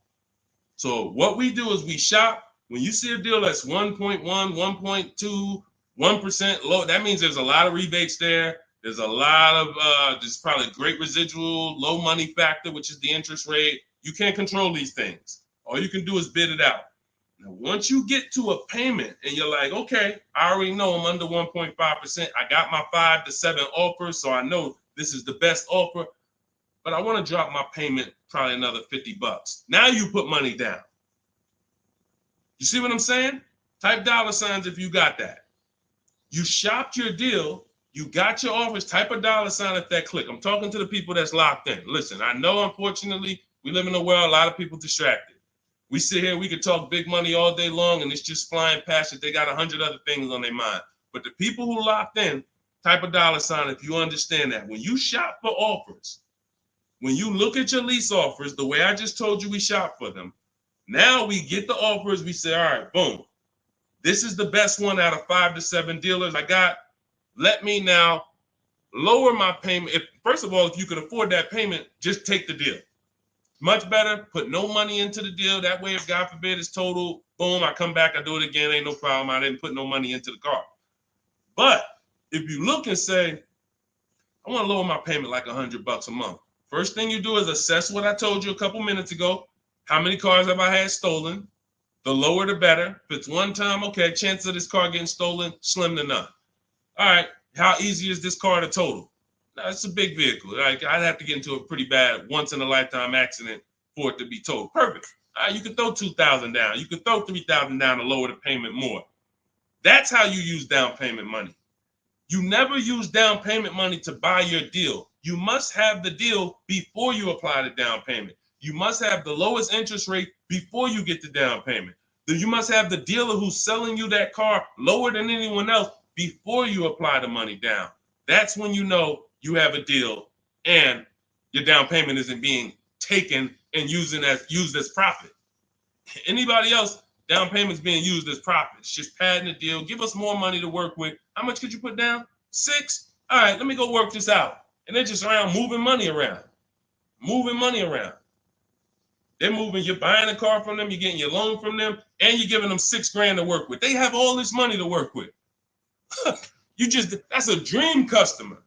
So what we do is we shop. When you see a deal that's 1.1, 1.2, 1% low, that means there's a lot of rebates there. There's a lot of there's probably great residual, low money factor, which is the interest rate. You can't control these things. All you can do is bid it out. Now, once you get to a payment and you're like, okay, I already know I'm under 1.5%. I got my 5 to 7 offers, so I know this is the best offer. But I want to drop my payment probably another $50. Now you put money down. You see what I'm saying? Type $signs if you got that. You shopped your deal. You got your offers. Type a $sign at that click. I'm talking to the people that's locked in. Listen, I know, unfortunately, we live in a world, a lot of people distracted. We sit here, we could talk big money all day long, and it's just flying past it. They got 100 other things on their mind. But the people who locked in, type a $sign if you understand that. When you shop for offers, when you look at your lease offers, the way I just told you we shop for them, now we get the offers, we say, all right, boom. This is the best one out of 5 to 7 dealers I got. Let me now lower my payment. First of all, if you can afford that payment, just take the deal. Much better, put no money into the deal. That way, if God forbid it's total, boom, I come back, I do it again, ain't no problem. I didn't put no money into the car. But if you look and say, I want to lower my payment like $100 a month. First thing you do is assess what I told you a couple minutes ago. How many cars have I had stolen? The lower, the better. If it's one time, okay, chances of this car getting stolen, slim to none. All right, how easy is this car to total? Now, it's a big vehicle. Like, I'd have to get into a pretty bad once-in-a-lifetime accident for it to be totaled. Perfect. All right, you can throw $2,000 down. You can throw $3,000 down to lower the payment more. That's how you use down payment money. You never use down payment money to buy your deal. You must have the deal before you apply the down payment. You must have the lowest interest rate before you get the down payment. You must have the dealer who's selling you that car lower than anyone else before you apply the money down. That's when you know you have a deal and your down payment isn't being taken and used as profit. Anybody else, down payment's being used as profit. It's just padding the deal. Give us more money to work with. How much could you put down? 6? All right, let me go work this out. And they're just around moving money around. They're moving, you're buying a car from them, you're getting your loan from them, and you're giving them $6,000 to work with. They have all this money to work with. That's a dream customer.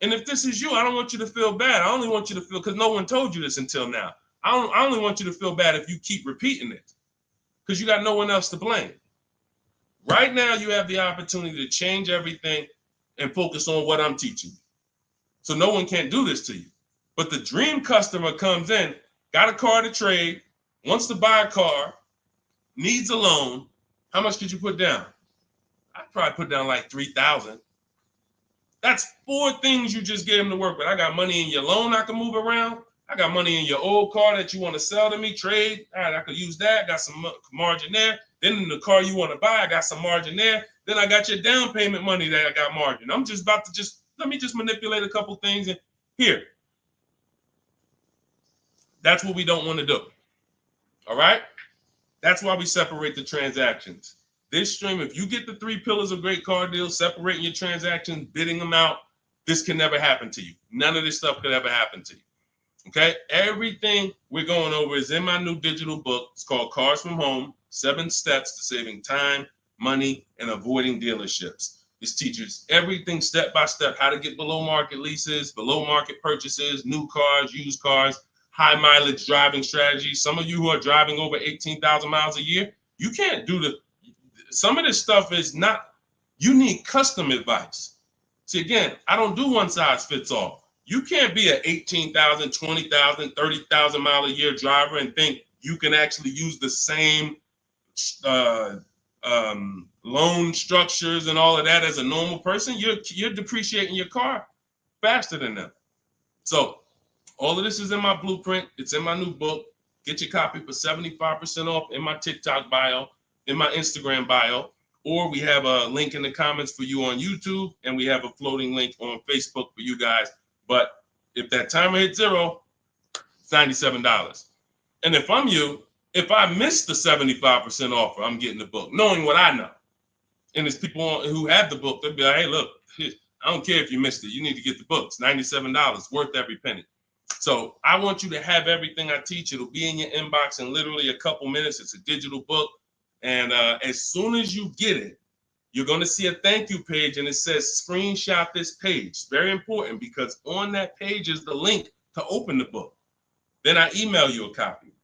And if this is you, I don't want you to feel bad. I only want you to feel, because no one told you this until now. I only want you to feel bad if you keep repeating it, because you got no one else to blame. Right now, you have the opportunity to change everything and focus on what I'm teaching you. So no one can do this to you. But the dream customer comes in, got a car to trade, wants to buy a car, needs a loan, How much could you put down? I'd probably put down like 3,000. That's 4 things you just gave him to work with. I got money in your loan I can move around. I got money in your old car that you want to sell to me, trade. All right, I could use that. Got some margin there. Then in the car you want to buy, I got some margin there. Then I got your down payment money that I got margin. I'm just about to let me manipulate a couple things and here. That's what we don't want to do. All right? That's why we separate the transactions. This stream, if you get the 3 pillars of great car deals, separating your transactions, bidding them out, this can never happen to you. None of this stuff could ever happen to you. Okay? Everything we're going over is in my new digital book. It's called Cars from Home, 7 Steps to Saving Time, Money, and Avoiding Dealerships. This teaches everything step by step, how to get below market leases, below market purchases, new cars, used cars, high mileage driving strategies. Some of you who are driving over 18,000 miles a year, you can't do some of this stuff is not, you need custom advice. See, again, I don't do one size fits all. You can't be an 18,000, 20,000, 30,000 mile a year driver and think you can actually use the same loan structures and all of that as a normal person. You're depreciating your car faster than them. So all of this is in my blueprint. It's in my new book. Get your copy for 75% off in my TikTok bio, in my Instagram bio, or we have a link in the comments for you on YouTube, and we have a floating link on Facebook for you guys. But if that timer hits 0, it's $97. And if I'm you, if I miss the 75% offer, I'm getting the book, knowing what I know. And there's people who have the book, they'll be like, hey, look, I don't care if you missed it. You need to get the book. It's $97, worth every penny. So I want you to have everything I teach. It'll be in your inbox in literally a couple minutes. It's a digital book. And as soon as you get it, you're going to see a thank you page, and it says screenshot this page. Very important, because on that page is the link to open the book. Then I email you a copy.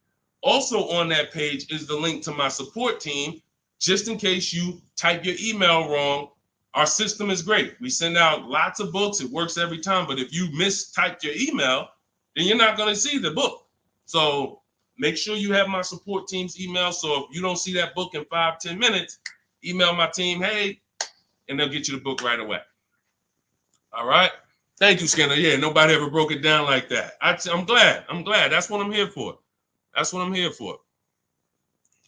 Also on that page is the link to my support team, just in case you type your email wrong. Our system is great. We send out lots of books. It works every time. But if you mistyped your email, then you're not going to see the book. So make sure you have my support team's email. So if you don't see that book in 5-10 minutes, email my team, hey, and they'll get you the book right away. All right. Thank you, Skinner. Yeah, nobody ever broke it down like that. I'm glad. That's what I'm here for. That's what I'm here for.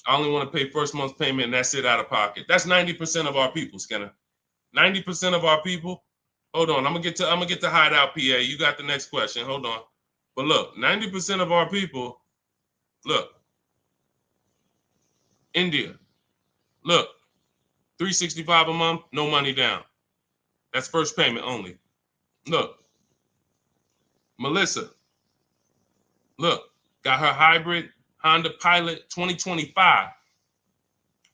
I only want to pay first month's payment, and that's it out of pocket. That's 90% of our people, Skinner. 90% of our people. Hold on. I'm gonna get to Hideout PA. You got the next question. Hold on. But look, 90% of our people, look, India, look, $365 a month, no money down. That's first payment only. Look, Melissa, look, got her hybrid Honda Pilot 2025,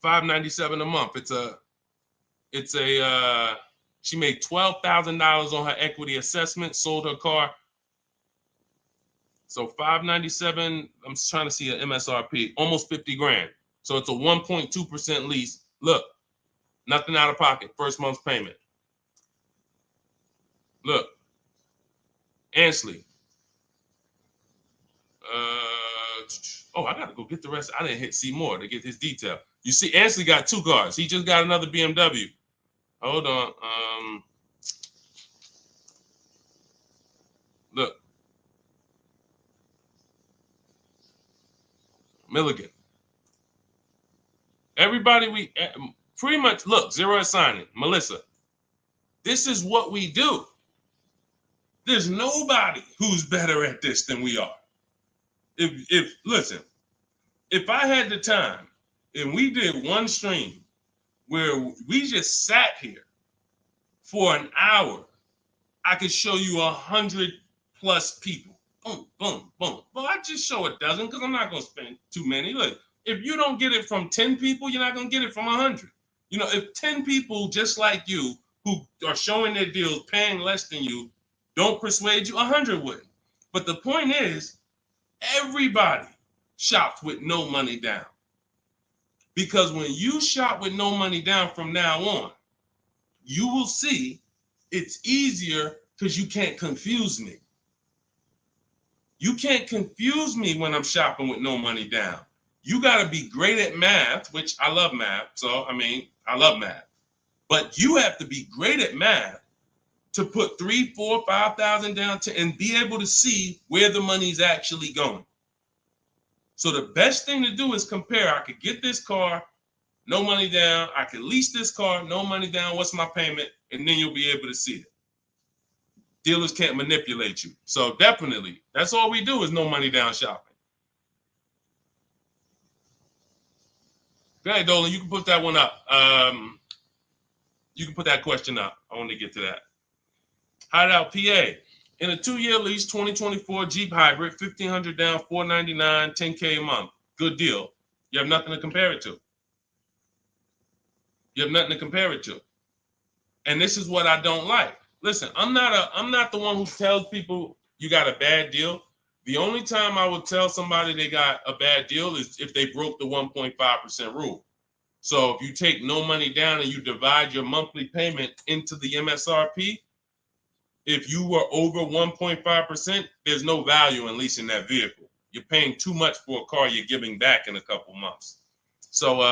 $597 a month. She made $12,000 on her equity assessment, sold her car. So $597, I'm trying to see an MSRP, almost 50 grand. So it's a 1.2% lease. Look, nothing out of pocket, first month's payment. Look, Ansley. I got to go get the rest. I didn't hit see more to get his detail. You see, Ansley got 2 cars. He just got another BMW. Hold on. Look. Milligan. Everybody, we pretty much, look, zero is signing. Melissa. This is what we do. There's nobody who's better at this than we are. Listen, if I had the time and we did one stream where we just sat here for an hour, I could show you 100+ people. Boom, boom, boom. Well, I just show a dozen because I'm not going to spend too many. Look, if you don't get it from 10 people, you're not going to get it from 100. You know, if 10 people just like you who are showing their deals, paying less than you, don't persuade you, 100 wouldn't. But the point is, everybody shops with no money down. Because when you shop with no money down from now on, you will see it's easier because you can't confuse me. You can't confuse me when I'm shopping with no money down. You got to be great at math, which I love math. So, I mean, I love math. But you have to be great at math to put 3, 4, 5,000 down and be able to see where the money's actually going. So the best thing to do is compare. I could get this car, no money down. I could lease this car, no money down. What's my payment? And then you'll be able to see it. Dealers can't manipulate you. So definitely, that's all we do is no money down shopping. Go ahead, Dolan. You can put that one up. You can put that question up. I want to get to that. Hideout PA. In a 2-year lease, 2024 Jeep Hybrid, $1,500 down, $499, $10K a month. Good deal. You have nothing to compare it to. You have nothing to compare it to. And this is what I don't like. Listen, I'm not the one who tells people you got a bad deal. The only time I would tell somebody they got a bad deal is if they broke the 1.5% rule. So if you take no money down and you divide your monthly payment into the MSRP, if you were over 1.5%, there's no value in leasing that vehicle. You're paying too much for a car you're giving back in a couple months. So, hold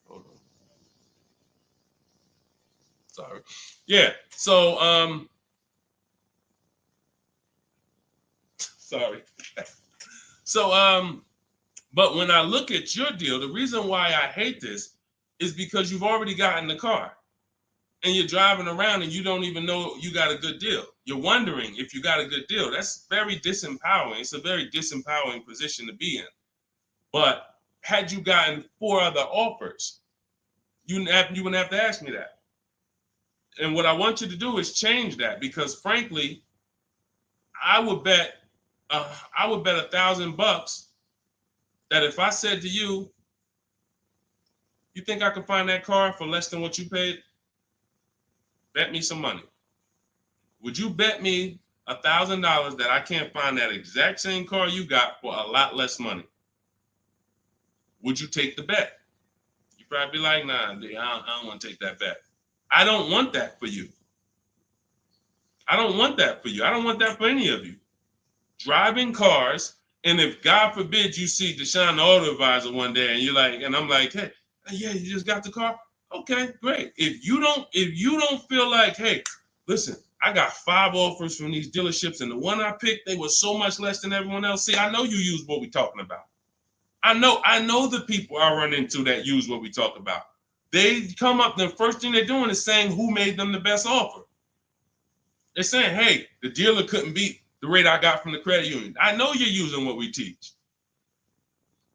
on. Sorry. Yeah. So, sorry. So, but when I look at your deal, the reason why I hate this is because you've already gotten the car and you're driving around and you don't even know you got a good deal. You're wondering if you got a good deal. That's very disempowering. It's a very disempowering position to be in. But had you gotten 4 other offers, you wouldn't have to ask me that. And what I want you to do is change that, because frankly, I would bet $1,000 that if I said to you, you think I can find that car for less than what you paid? Bet me some money. Would you bet me $1,000 that I can't find that exact same car you got for a lot less money? Would you take the bet? You'd probably be like, nah, I don't want to take that bet. I don't want that for you. I don't want that for you. I don't want that for any of you. Driving cars, and if God forbid you see Deshone the Auto Advisor one day and you're like, and I'm like, hey, yeah, you just got the car? Okay, great. If you don't feel like, hey, listen, I got 5 offers from these dealerships, and the one I picked, they were so much less than everyone else. See, I know you use what we're talking about. I know the people I run into that use what we talk about. They come up, the first thing they're doing is saying who made them the best offer. They're saying, hey, the dealer couldn't beat the rate I got from the credit union. I know you're using what we teach.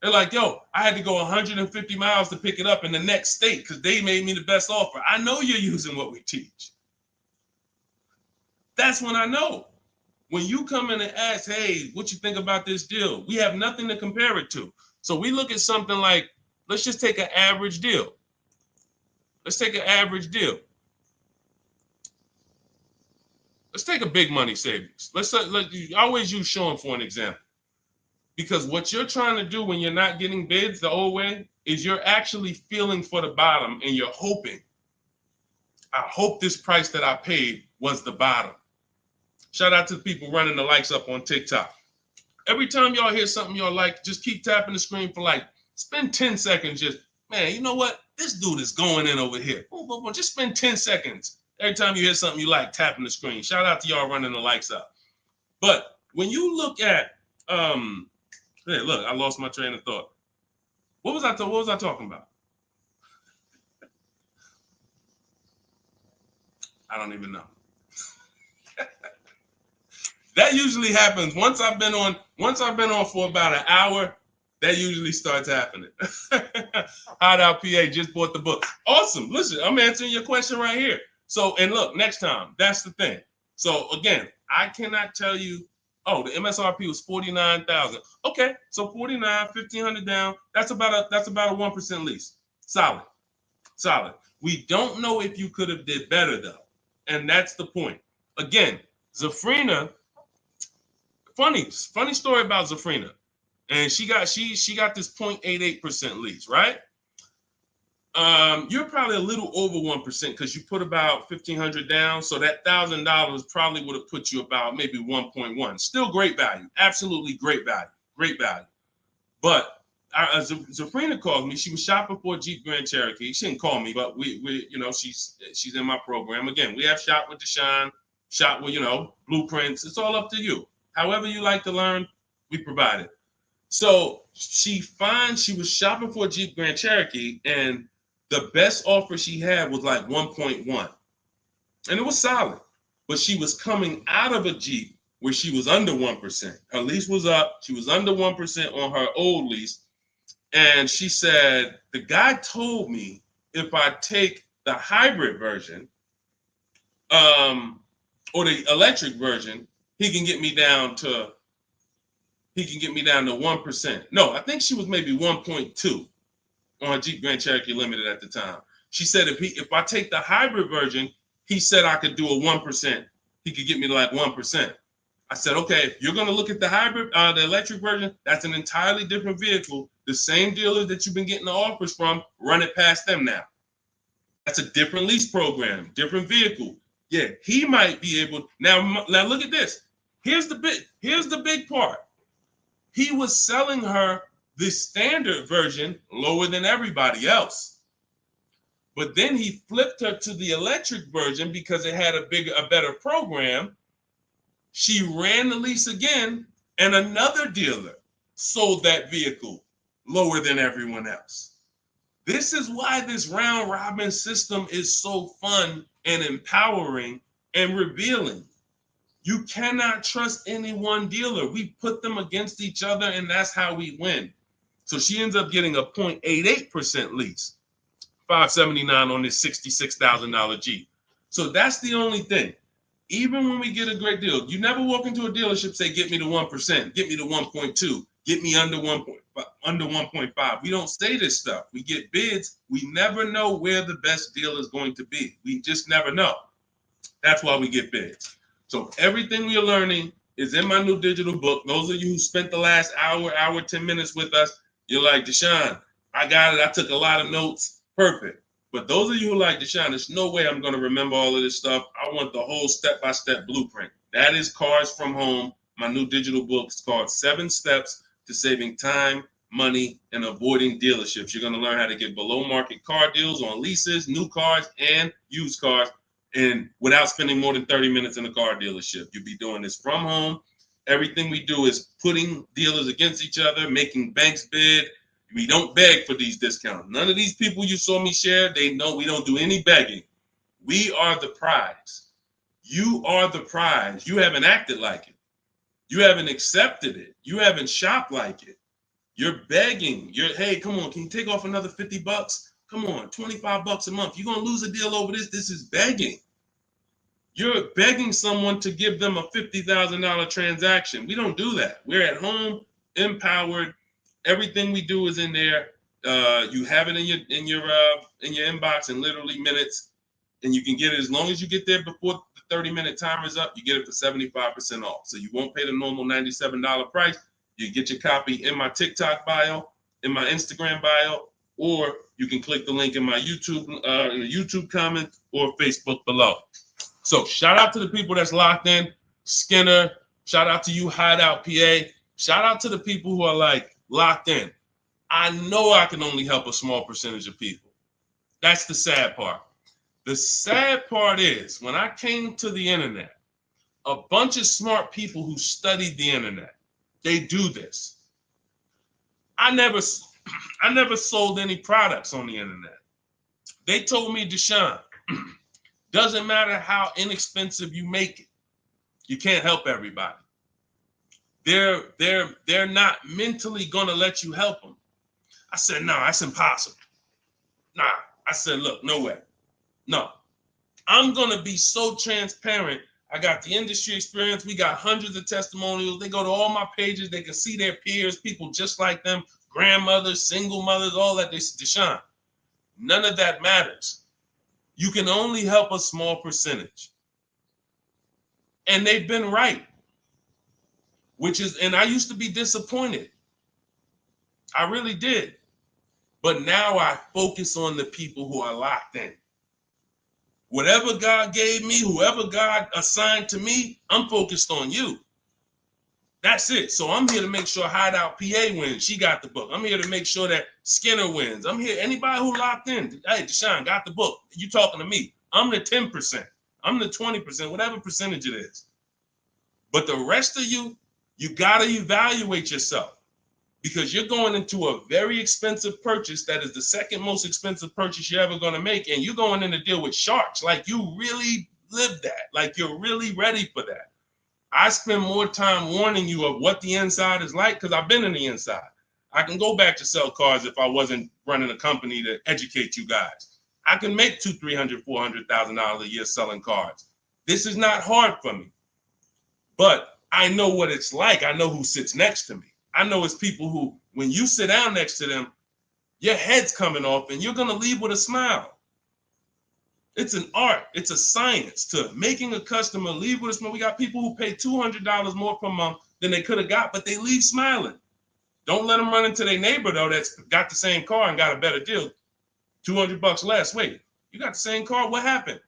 They're like, yo, I had to go 150 miles to pick it up in the next state because they made me the best offer. I know you're using what we teach. That's when I know. When you come in and ask, hey, what you think about this deal? We have nothing to compare it to. So we look at something like, let's just take an average deal. Let's take an average deal. Let's take a big money savings. Let's always use Sean for an example. Because what you're trying to do when you're not getting bids the old way is you're actually feeling for the bottom, and you're hoping, I hope this price that I paid was the bottom. Shout out to the people running the likes up on TikTok. Every time y'all hear something y'all like, just keep tapping the screen for like, spend 10 seconds just, man, you know what? This dude is going in over here. Just spend 10 seconds. Every time you hear something you like, tapping the screen. Shout out to y'all running the likes up. But when you look at, hey, look, I lost my train of thought. What was I talking about? I don't even know. That usually happens once I've been on for about an hour. That usually starts happening. Hideout PA just bought the book. Awesome. Listen, I'm answering your question right here. So, and look, next time, that's the thing. So again, I cannot tell you, oh, the MSRP was 49,000. Okay, so 49, 1,500 down. That's about a 1% lease. Solid. We don't know if you could have did better though, and that's the point. Again, Zafrina. Funny story about Zafrina, and she got this 0.88% lease, right? You're probably a little over 1% because you put about 1,500 down, so that $1,000 probably would have put you about maybe 1.1. Still great value, absolutely great value. great value. But Zafrina called me. She was shopping for a Jeep Grand Cherokee. She didn't call me, but we you know, she's in my program. Again, we have Shop with Deshone, Shop with, you know, blueprints. It's all up to you. However you like to learn, we provide it. So she was shopping for a Jeep Grand Cherokee, and the best offer she had was like 1.1. And it was solid. But she was coming out of a Jeep where she was under 1%. Her lease was up. She was under 1% on her old lease. And she said, the guy told me if I take the hybrid version, or the electric version, he can get me down to 1%. No, I think she was maybe 1.2 on a Jeep Grand Cherokee Limited at the time. She said if I take the hybrid version, he said I could do a 1%. He could get me to like 1%. I said, okay, if you're going to look at the hybrid, the electric version, that's an entirely different vehicle. The same dealers that you've been getting the offers from, run it past them now. That's a different lease program, different vehicle. Yeah, he might be able. Now look at this. Here's the big part. He was selling her the standard version lower than everybody else. But then he flipped her to the electric version because it had a better program. She ran the lease again, and another dealer sold that vehicle lower than everyone else. This is why this round robin system is so fun and empowering and revealing. You cannot trust any one dealer. We put them against each other, and that's how we win. So she ends up getting a 0.88% lease, $579 on this $66,000 Jeep. So that's the only thing. Even when we get a great deal, you never walk into a dealership say, get me to 1%, get me to 1.2, get me under 1.5. We don't say this stuff. We get bids. We never know where the best deal is going to be. We just never know. That's why we get bids. So everything we are learning is in my new digital book. Those of you who spent the last hour, 10 minutes with us, you're like, Deshone, I got it. I took a lot of notes. Perfect. But those of you who like Deshone, there's no way I'm going to remember all of this stuff. I want the whole step-by-step blueprint. That is Cars from Home. My new digital book is called 7 Steps to Saving Time, Money, and Avoiding Dealerships. You're going to learn how to get below-market car deals on leases, new cars, and used cars, and without spending more than 30 minutes in a car dealership. You'll be doing this from home. Everything we do is putting dealers against each other, making banks bid. We don't beg for these discounts. None of these people you saw me share, they know we don't do any begging. We are the prize. You are the prize. You haven't acted like it. You haven't accepted it. You haven't shopped like it. You're begging. Hey, come on, can you take off another $50? Come on, $25 a month. You're going to lose a deal over this. This is begging. You're begging someone to give them a $50,000 transaction. We don't do that. We're at home, empowered. Everything we do is in there. You have it in your inbox in literally minutes, and you can get it as long as you get there before the 30-minute timer is up. You get it for 75% off. So you won't pay the normal $97 price. You get your copy in my TikTok bio, in my Instagram bio, or you can click the link in my YouTube comment or Facebook below. So shout out to the people that's locked in. Skinner, shout out to you, Hideout PA. Shout out to the people who are like locked in. I know I can only help a small percentage of people. That's the sad part. The sad part is when I came to the internet, a bunch of smart people who studied the internet, they do this. I never sold any products on the internet. They told me, Deshone, doesn't matter how inexpensive you make it, you can't help everybody. They're not mentally gonna let you help them. I said, no, that's impossible. Nah, I said, look, no way. No, I'm gonna be so transparent. I got the industry experience. We got hundreds of testimonials. They go to all my pages. They can see their peers, people just like them, grandmothers, single mothers, all that. They said, Deshone, none of that matters. You can only help a small percentage. And they've been right. And I used to be disappointed. I really did. But now I focus on the people who are locked in. Whatever God gave me, whoever God assigned to me, I'm focused on you. That's it. So I'm here to make sure Hideout PA wins. She got the book. I'm here to make sure that Skinner wins. I'm here. Anybody who locked in, hey, Deshone got the book. You talking to me. I'm the 10%. I'm the 20%, whatever percentage it is. But the rest of you, you got to evaluate yourself because you're going into a very expensive purchase that is the second most expensive purchase you're ever going to make. And you're going in to deal with sharks. Like you really live that. Like you're really ready for that. I spend more time warning you of what the inside is like because I've been in the inside. I can go back to sell cars if I wasn't running a company to educate you guys. I can make $200,000, $300,000, $400,000 a year selling cars. This is not hard for me, but I know what it's like. I know who sits next to me. I know it's people who, when you sit down next to them, your head's coming off and you're going to leave with a smile. It's an art. It's a science to making a customer leave with a smile. We got people who pay $200 more per month than they could have got, but they leave smiling. Don't let them run into their neighbor, though, that's got the same car and got a better deal. $200 less. Wait, you got the same car? What happened?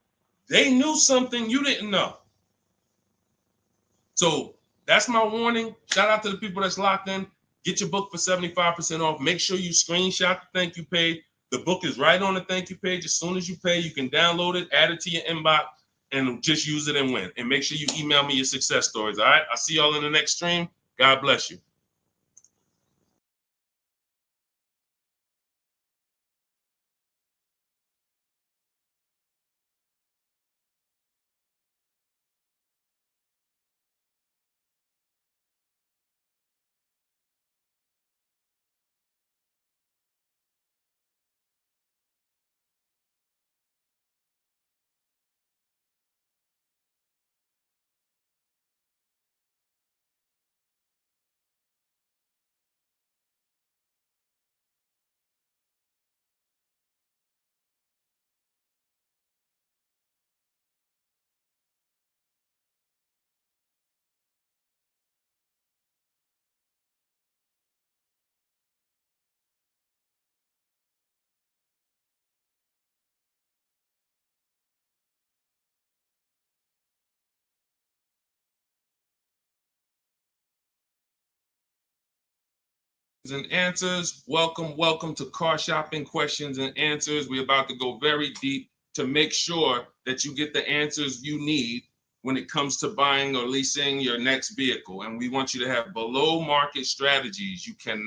They knew something you didn't know. So that's my warning. Shout out to the people that's locked in. Get your book for 75% off. Make sure you screenshot the thank you page. The book is right on the thank you page. As soon as you pay, you can download it, add it to your inbox, and just use it and win. And make sure you email me your success stories. All right. I'll see y'all in the next stream. God bless you. And answers. Welcome to Car Shopping Questions and Answers. We're about to go very deep to make sure that you get the answers you need when it comes to buying or leasing your next vehicle. And we want you to have below market strategies. You can't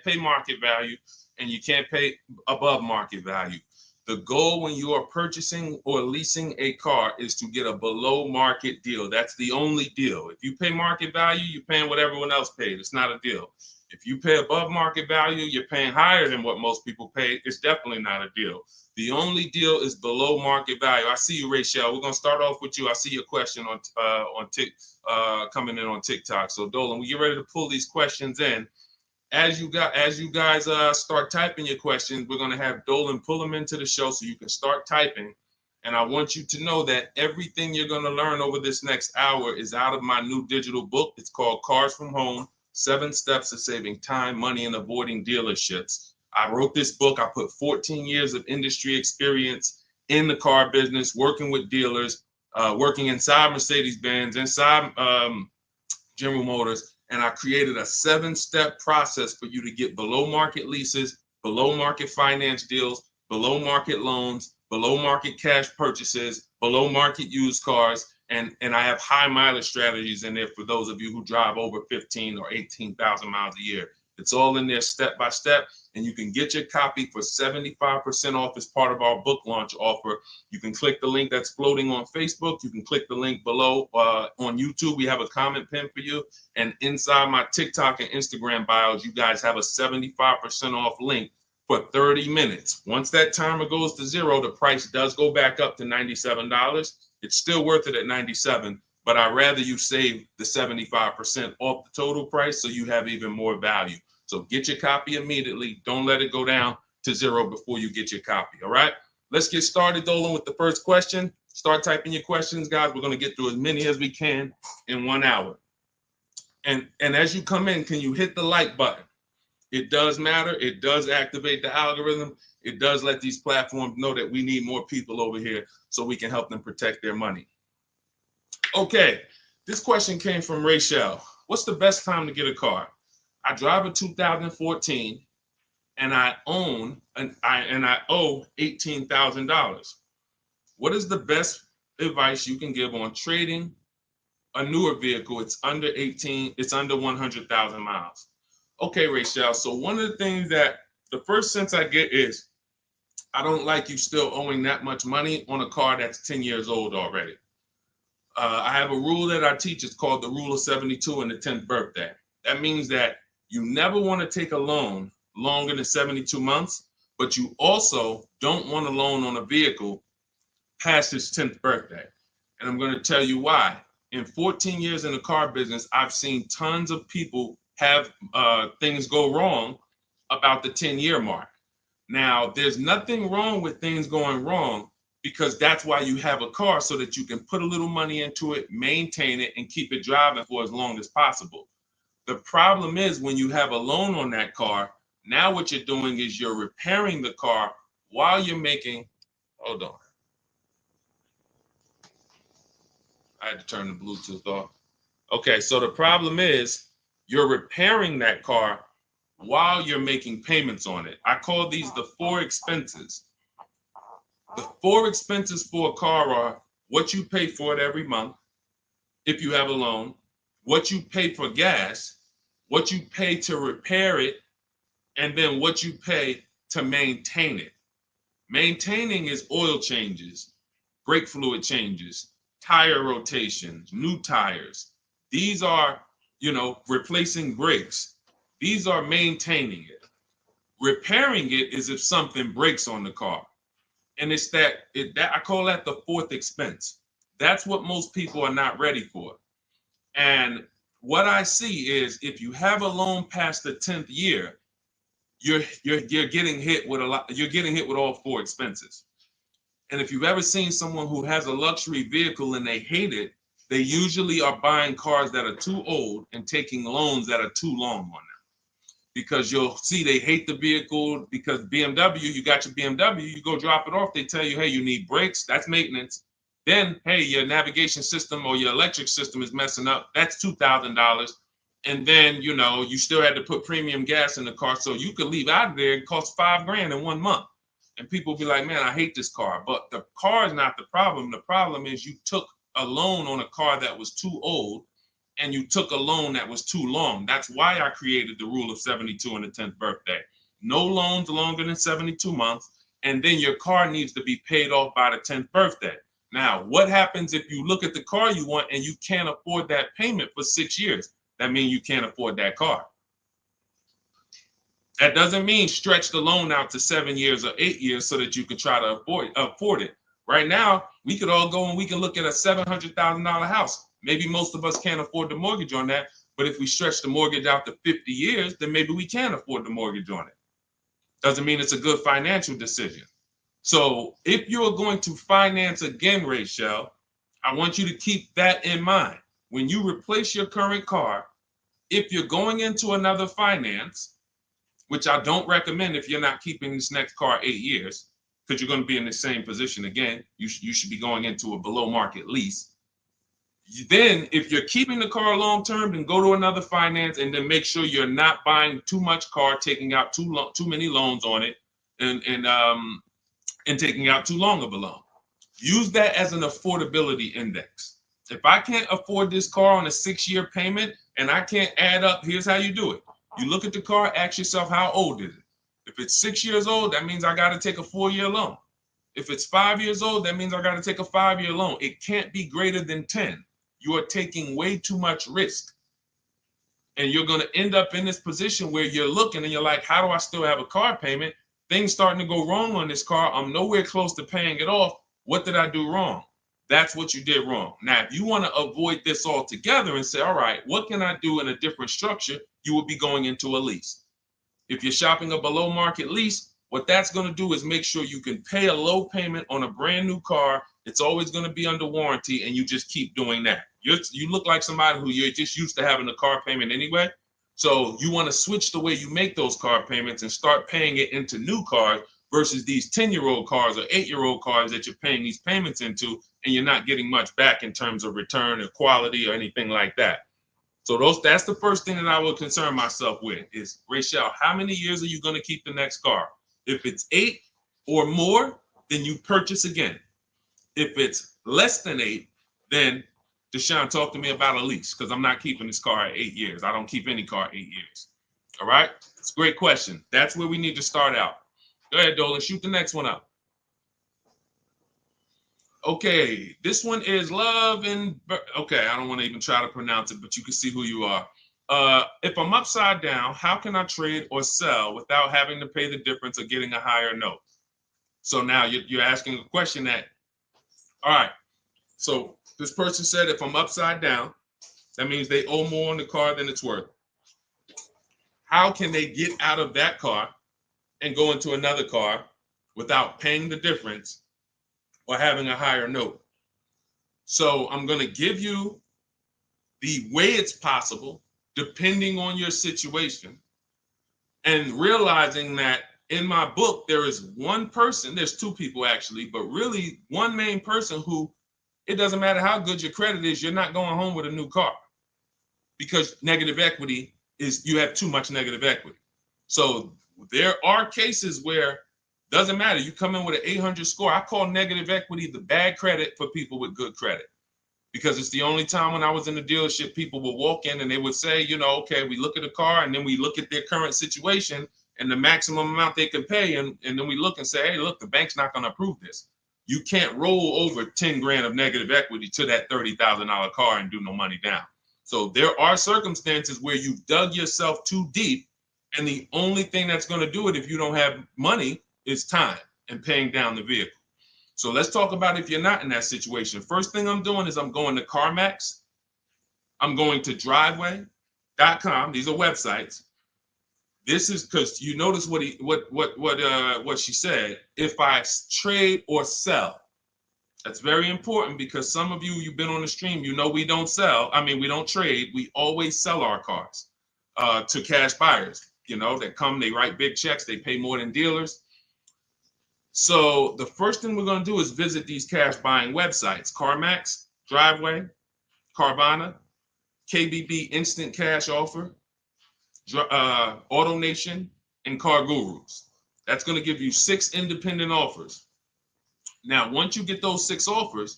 pay market value and you can't pay above market value. The goal when you are purchasing or leasing a car is to get a below market deal. That's the only deal. If you pay market value, you're paying what everyone else paid. It's not a deal. If you pay above market value, you're paying higher than what most people pay. It's definitely not a deal. The only deal is below market value. I see you, Rachel. We're gonna start off with you. I see your question on coming in on TikTok. So Dolan, we get ready to pull these questions in. As you guys start typing your questions, we're gonna have Dolan pull them into the show so you can start typing. And I want you to know that everything you're gonna learn over this next hour is out of my new digital book. It's called Cars from Home. 7 Steps to Saving Time, Money, and Avoiding Dealerships. I wrote this book. I put 14 years of industry experience in the car business, working with dealers, working inside Mercedes-Benz, inside General Motors, and I created a 7-step process for you to get below market leases, below market finance deals, below market loans, below market cash purchases, below market used cars, and I have high mileage strategies in there for those of you who drive over 15 or 18,000 miles a year. It's all in there step by step, and you can get your copy for 75% off as part of our book launch offer. You can click the link that's floating on Facebook. You can click the link below on YouTube. We have a comment pin for you, and inside my TikTok and Instagram bios, you guys have a 75% off link for 30 minutes. Once that timer goes to 0, the price does go back up to $97. It's still worth it at $97, but I'd rather you save the 75% off the total price so you have even more value. So get your copy immediately. Don't let it go down to 0 before you get your copy, all right? Let's get started, Dolan, with the first question. Start typing your questions, guys. We're going to get through as many as we can in 1 hour. And as you come in, can you hit the like button? It does matter. It does activate the algorithm. It does let these platforms know that we need more people over here so we can help them protect their money. Okay, this question came from Rachel. what's the best time to get a car? I drive a 2014 and I own and I owe $18,000. What is the best advice you can give on trading a newer vehicle? It's under 18, it's under 100,000 miles. Okay, Rachel. So one of the things that the first sense I get is I don't like you still owing that much money on a car that's 10 years old already. I have a rule that I teach. It's called the rule of 72 and the 10th birthday. That means that you never want to take a loan longer than 72 months, but you also don't want a loan on a vehicle past its 10th birthday. And I'm going to tell you why. In 14 years in the car business, I've seen tons of people have things go wrong about the 10-year mark. Now, there's nothing wrong with things going wrong because that's why you have a car, so that you can put a little money into it, maintain it, and keep it driving for as long as possible. The problem is when you have a loan on that car, now what you're doing is you're repairing the car while you're making, hold on. I had to turn the Bluetooth off. Okay, so the problem is you're repairing that car while you're making payments on it. I call these the four expenses. The four expenses for a car are what you pay for it every month, if you have a loan, what you pay for gas, what you pay to repair it, and then what you pay to maintain it. Maintaining is oil changes, brake fluid changes, tire rotations, new tires. These are, replacing brakes. These are maintaining it. Repairing it is if something breaks on the car. And it's that I call that the fourth expense. That's what most people are not ready for. And what I see is if you have a loan past the 10th year, you're getting hit with you're getting hit with all four expenses. And if you've ever seen someone who has a luxury vehicle and they hate it, they usually are buying cars that are too old and taking loans that are too long on them. Because you'll see they hate the vehicle because BMW, you got your BMW, you go drop it off, they tell you, hey, you need brakes, that's maintenance. Then, hey, your navigation system or your electric system is messing up, that's $2,000. And then, you still had to put premium gas in the car, so you could leave out of there, it costs $5,000 in 1 month. And people be like, man, I hate this car. But the car is not the problem. The problem is you took a loan on a car that was too old, and you took a loan that was too long. That's why I created the rule of 72 and the 10th birthday. No loans longer than 72 months, and then your car needs to be paid off by the 10th birthday. Now, what happens if you look at the car you want and you can't afford that payment for 6 years? That means you can't afford that car. That doesn't mean stretch the loan out to 7 years or 8 years so that you can try to afford it. Right now, we could all go and we can look at a $700,000 house. Maybe most of us can't afford the mortgage on that, but if we stretch the mortgage out to 50 years, then maybe we can afford the mortgage on it. Doesn't mean it's a good financial decision. So if you're going to finance again, Rachel, I want you to keep that in mind. When you replace your current car, if you're going into another finance, which I don't recommend if you're not keeping this next car 8 years, because you're going to be in the same position again, you should be going into a below market lease. Then if you're keeping the car long term, then go to another finance and then make sure you're not buying too much car, taking out too many loans on it, and taking out too long of a loan. Use that as an affordability index. If I can't afford this car on a 6-year payment and I can't add up, here's how you do it. You look at the car, ask yourself, how old is it? If it's 6 years old, that means I got to take a 4-year loan. If it's 5 years old, that means I got to take a 5-year loan. It can't be greater than 10. You are taking way too much risk. And you're going to end up in this position where you're looking and you're like, how do I still have a car payment? Things starting to go wrong on this car. I'm nowhere close to paying it off. What did I do wrong? That's what you did wrong. Now, if you want to avoid this altogether and say, all right, what can I do in a different structure? You would be going into a lease. If you're shopping a below market lease, what that's going to do is make sure you can pay a low payment on a brand new car. It's always going to be under warranty, and you just keep doing that. You look like somebody who you're just used to having a car payment anyway. So you want to switch the way you make those car payments and start paying it into new cars versus these 10-year-old cars or 8-year-old cars that you're paying these payments into, and you're not getting much back in terms of return or quality or anything like that. So that's the first thing that I would concern myself with is, Rachel, how many years are you going to keep the next car? If it's 8 or more, then you purchase again. If it's less than 8, then Deshone, talk to me about a lease, because I'm not keeping this car at 8 years. I don't keep any car 8 years. All right? It's a great question. That's where we need to start out. Go ahead, Dolan. Shoot the next one up. Okay, this one is Love and okay, I don't want to even try to pronounce it, but you can see who you are. If I'm upside down, how can I trade or sell without having to pay the difference or getting a higher note? So now you're asking a question that, all right, so this person said if I'm upside down, that means they owe more on the car than it's worth. How can they get out of that car and go into another car without paying the difference or having a higher note? So I'm going to give you the way it's possible, depending on your situation, and realizing that in my book, there is one person, there's two people actually, but really one main person who, it doesn't matter how good your credit is, you're not going home with a new car, because negative equity is, you have too much negative equity. So there are cases where doesn't matter. You come in with an 800 score. I call negative equity the bad credit for people with good credit, because it's the only time when I was in the dealership, people would walk in and they would say, you know, okay, we look at a car and then we look at their current situation and the maximum amount they can pay. And then we look and say, hey, look, the bank's not going to approve this. You can't roll over 10 grand of negative equity to that $30,000 car and do no money down. So there are circumstances where you've dug yourself too deep, and the only thing that's going to do it if you don't have money is time and paying down the vehicle. So let's talk about if you're not in that situation. First thing I'm doing is I'm going to CarMax. I'm going to driveway.com. These are websites. This is because you notice what she said. If I trade or sell, that's very important, because some of you've been on the stream, you know we don't sell. I mean, we don't trade. We always sell our cars to cash buyers. You know, that come, they write big checks, they pay more than dealers. So the first thing we're going to do is visit these cash buying websites: CarMax, Driveway, Carvana, KBB Instant Cash Offer, AutoNation, and Car Gurus. That's going to give you 6 independent offers. Now, once you get those 6 offers,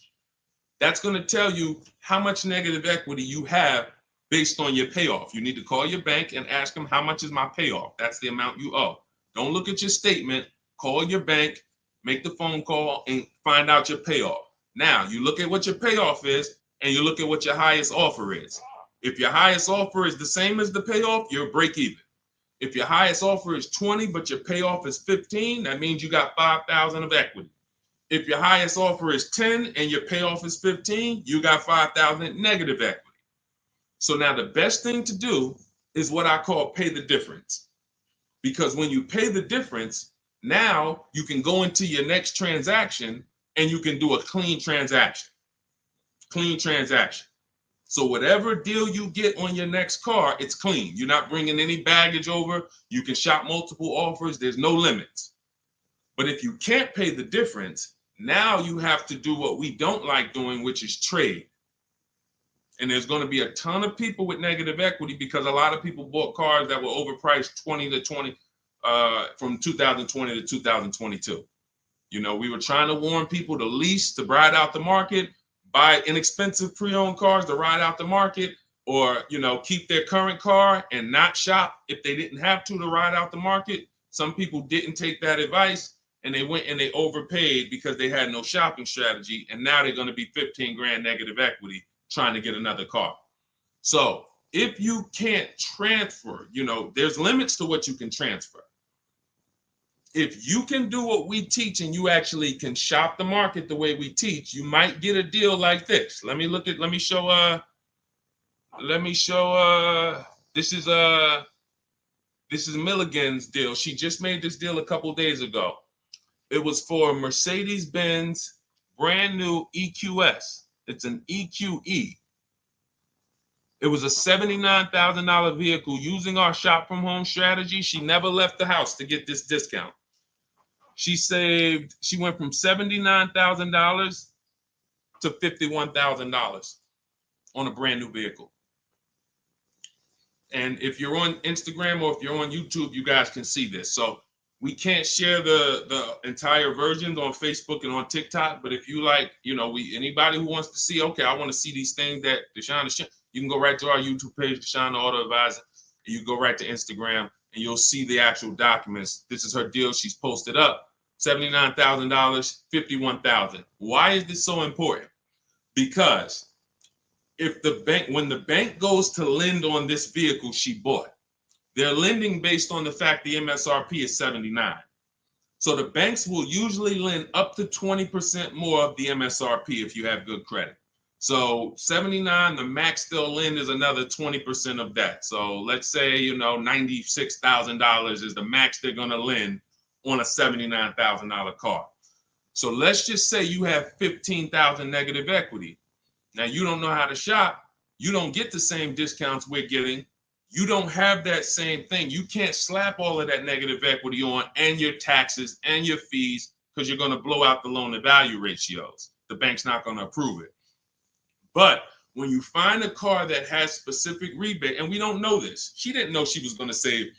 that's going to tell you how much negative equity you have based on your payoff. You need to call your bank and ask them, how much is my payoff? That's the amount you owe. Don't look at your statement. Call your bank, make the phone call, and find out your payoff. Now, you look at what your payoff is, and you look at what your highest offer is. If your highest offer is the same as the payoff, you're break even. If your highest offer is 20, but your payoff is 15, that means you got 5,000 of equity. If your highest offer is 10 and your payoff is 15, you got 5,000 negative equity. So now the best thing to do is what I call pay the difference. Because when you pay the difference, now you can go into your next transaction and you can do a clean transaction. Clean transaction. So whatever deal you get on your next car, it's clean. You're not bringing any baggage over. You can shop multiple offers. There's no limits. But if you can't pay the difference, now you have to do what we don't like doing, which is trade. And there's going to be a ton of people with negative equity, because a lot of people bought cars that were overpriced from 2020 to 2022. You know, we were trying to warn people to lease, to ride out the market, buy inexpensive pre-owned cars to ride out the market, or, you know, keep their current car and not shop if they didn't have to ride out the market. Some people didn't take that advice, and they went and they overpaid because they had no shopping strategy. And now they're going to be 15 grand negative equity trying to get another car. So if you can't transfer, you know, there's limits to what you can transfer. If you can do what we teach and you actually can shop the market the way we teach, you might get a deal like this. Let me show this is Milligan's deal. She just made this deal a couple days ago. It was for a Mercedes-Benz brand new EQS. It's an EQE. It was a $79,000 vehicle. Using our shop from home strategy, she never left the house to get this discount. She went from $79,000 to $51,000 on a brand new vehicle. And if you're on Instagram or if you're on YouTube, you guys can see this. So we can't share the entire versions on Facebook and on TikTok. But if you like, anybody who wants to see, okay, I want to see these things that Deshone is, you can go right to our YouTube page, Deshone the Auto Advisor. And you go right to Instagram and you'll see the actual documents. This is her deal. She's posted up $79,000, $51,000. Why is this so important? Because when the bank goes to lend on this vehicle she bought, they're lending based on the fact the MSRP is 79. So the banks will usually lend up to 20% more of the MSRP if you have good credit. So 79, the max they'll lend is another 20% of that. So let's say, $96,000 is the max they're going to lend on a $79,000 car. So let's just say you have 15,000 negative equity. Now, you don't know how to shop. You don't get the same discounts we're getting. You don't have that same thing. You can't slap all of that negative equity on and your taxes and your fees because you're going to blow out the loan to value ratios. The bank's not going to approve it. But when you find a car that has specific rebate, and we don't know this, she didn't know she was going to save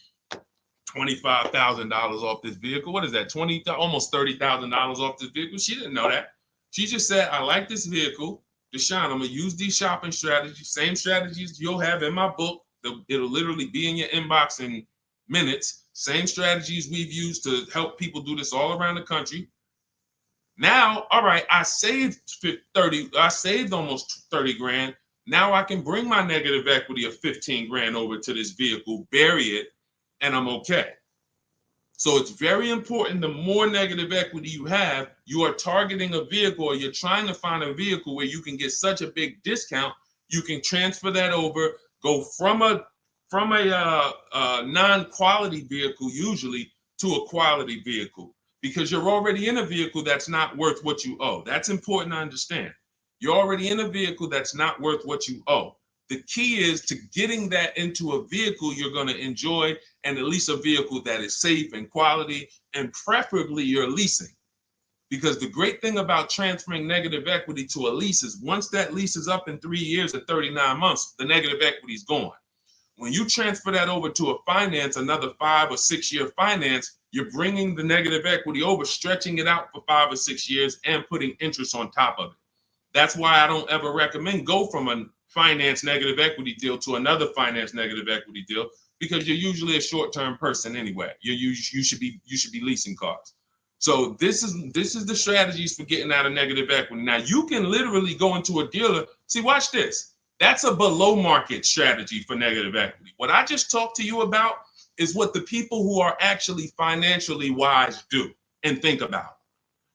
$25,000 off this vehicle. What is that? Almost $30,000 off this vehicle. She didn't know that. She just said, I like this vehicle. Deshone, I'm going to use these shopping strategies, same strategies you'll have in my book. It'll literally be in your inbox in minutes. Same strategies we've used to help people do this all around the country. Now, all right, I saved almost 30 grand. Now I can bring my negative equity of 15 grand over to this vehicle, bury it, and I'm okay. So it's very important. The more negative equity you have, you are targeting a vehicle, or you're trying to find a vehicle where you can get such a big discount, you can transfer that over, go from a non-quality vehicle usually to a quality vehicle, because you're already in a vehicle that's not worth what you owe. That's important to understand. You're already in a vehicle that's not worth what you owe. The key is to getting that into a vehicle you're going to enjoy, and at least a vehicle that is safe and quality, and preferably you're leasing. Because the great thing about transferring negative equity to a lease is once that lease is up in 3 years or 39 months, the negative equity is gone. When you transfer that over to a finance, another 5 or 6 year finance, you're bringing the negative equity over, stretching it out for 5 or 6 years and putting interest on top of it. That's why I don't ever recommend go from a finance negative equity deal to another finance negative equity deal, because you're usually a short-term person anyway. You should be leasing cars. So this is the strategies for getting out of negative equity. Now you can literally go into a dealer. See, watch this. That's a below market strategy for negative equity. What I just talked to you about is what the people who are actually financially wise do and think about.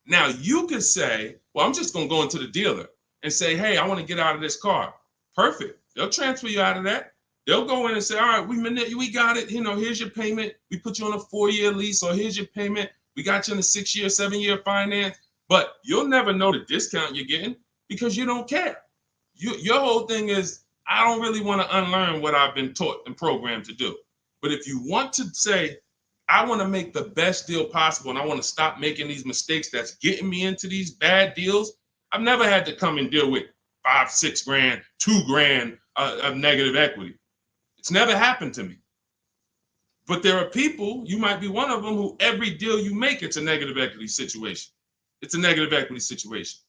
Now you could say, well, I'm just going to go into the dealer and say, hey, I want to get out of this car. Perfect. They'll transfer you out of that. They'll go in and say, all right, we got it. Here's your payment. We put you on a 4-year lease, or here's your payment. We got you in a 6-year, 7-year finance. But you'll never know the discount you're getting because you don't care. Your whole thing is, I don't really want to unlearn what I've been taught and programmed to do. But if you want to say, I want to make the best deal possible and I want to stop making these mistakes that's getting me into these bad deals, I've never had to come and deal with 5, 6 grand, 2 grand of negative equity. It's never happened to me. But there are people, you might be one of them, who every deal you make, it's a negative equity situation. It's a negative equity situation.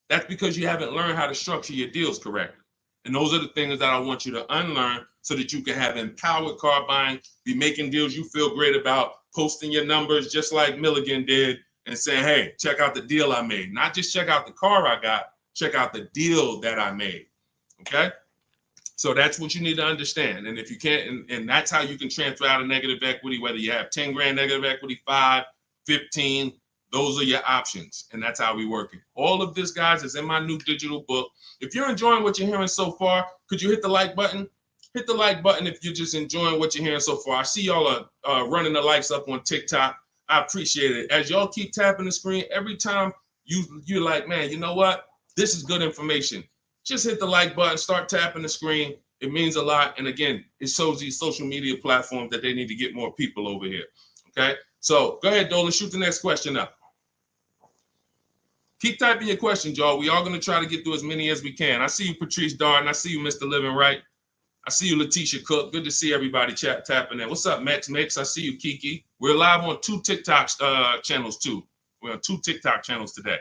That's because you haven't learned how to structure your deals correctly. And those are the things that I want you to unlearn so that you can have empowered car buying, be making deals you feel great about, posting your numbers just like Milligan did, and saying, hey, check out the deal I made. Not just check out the car I got, check out the deal that I made. Okay? So that's what you need to understand. And if you can't, and that's how you can transfer out of negative equity, whether you have 10 grand negative equity, 5, 15, those are your options. And that's how we work it. All of this, guys, is in my new digital book. If you're enjoying what you're hearing so far, could you hit the like button? Hit the like button if you're just enjoying what you're hearing so far. I see y'all are running the likes up on TikTok. I appreciate it. As y'all keep tapping the screen, every time you're like, man, you know what? This is good information. Just hit the like button, start tapping the screen. It means a lot. And again, it shows these social media platforms that they need to get more people over here. Okay? So go ahead, Dolan, shoot the next question up. Keep typing your questions, y'all. We are going to try to get through as many as we can. I see you, Patrice Darden. I see you, Mr. Living Right. I see you, Letitia Cook. Good to see everybody tapping in. What's up, Mex? I see you, Kiki. We're live on 2 TikTok channels too. We're on 2 TikTok channels today.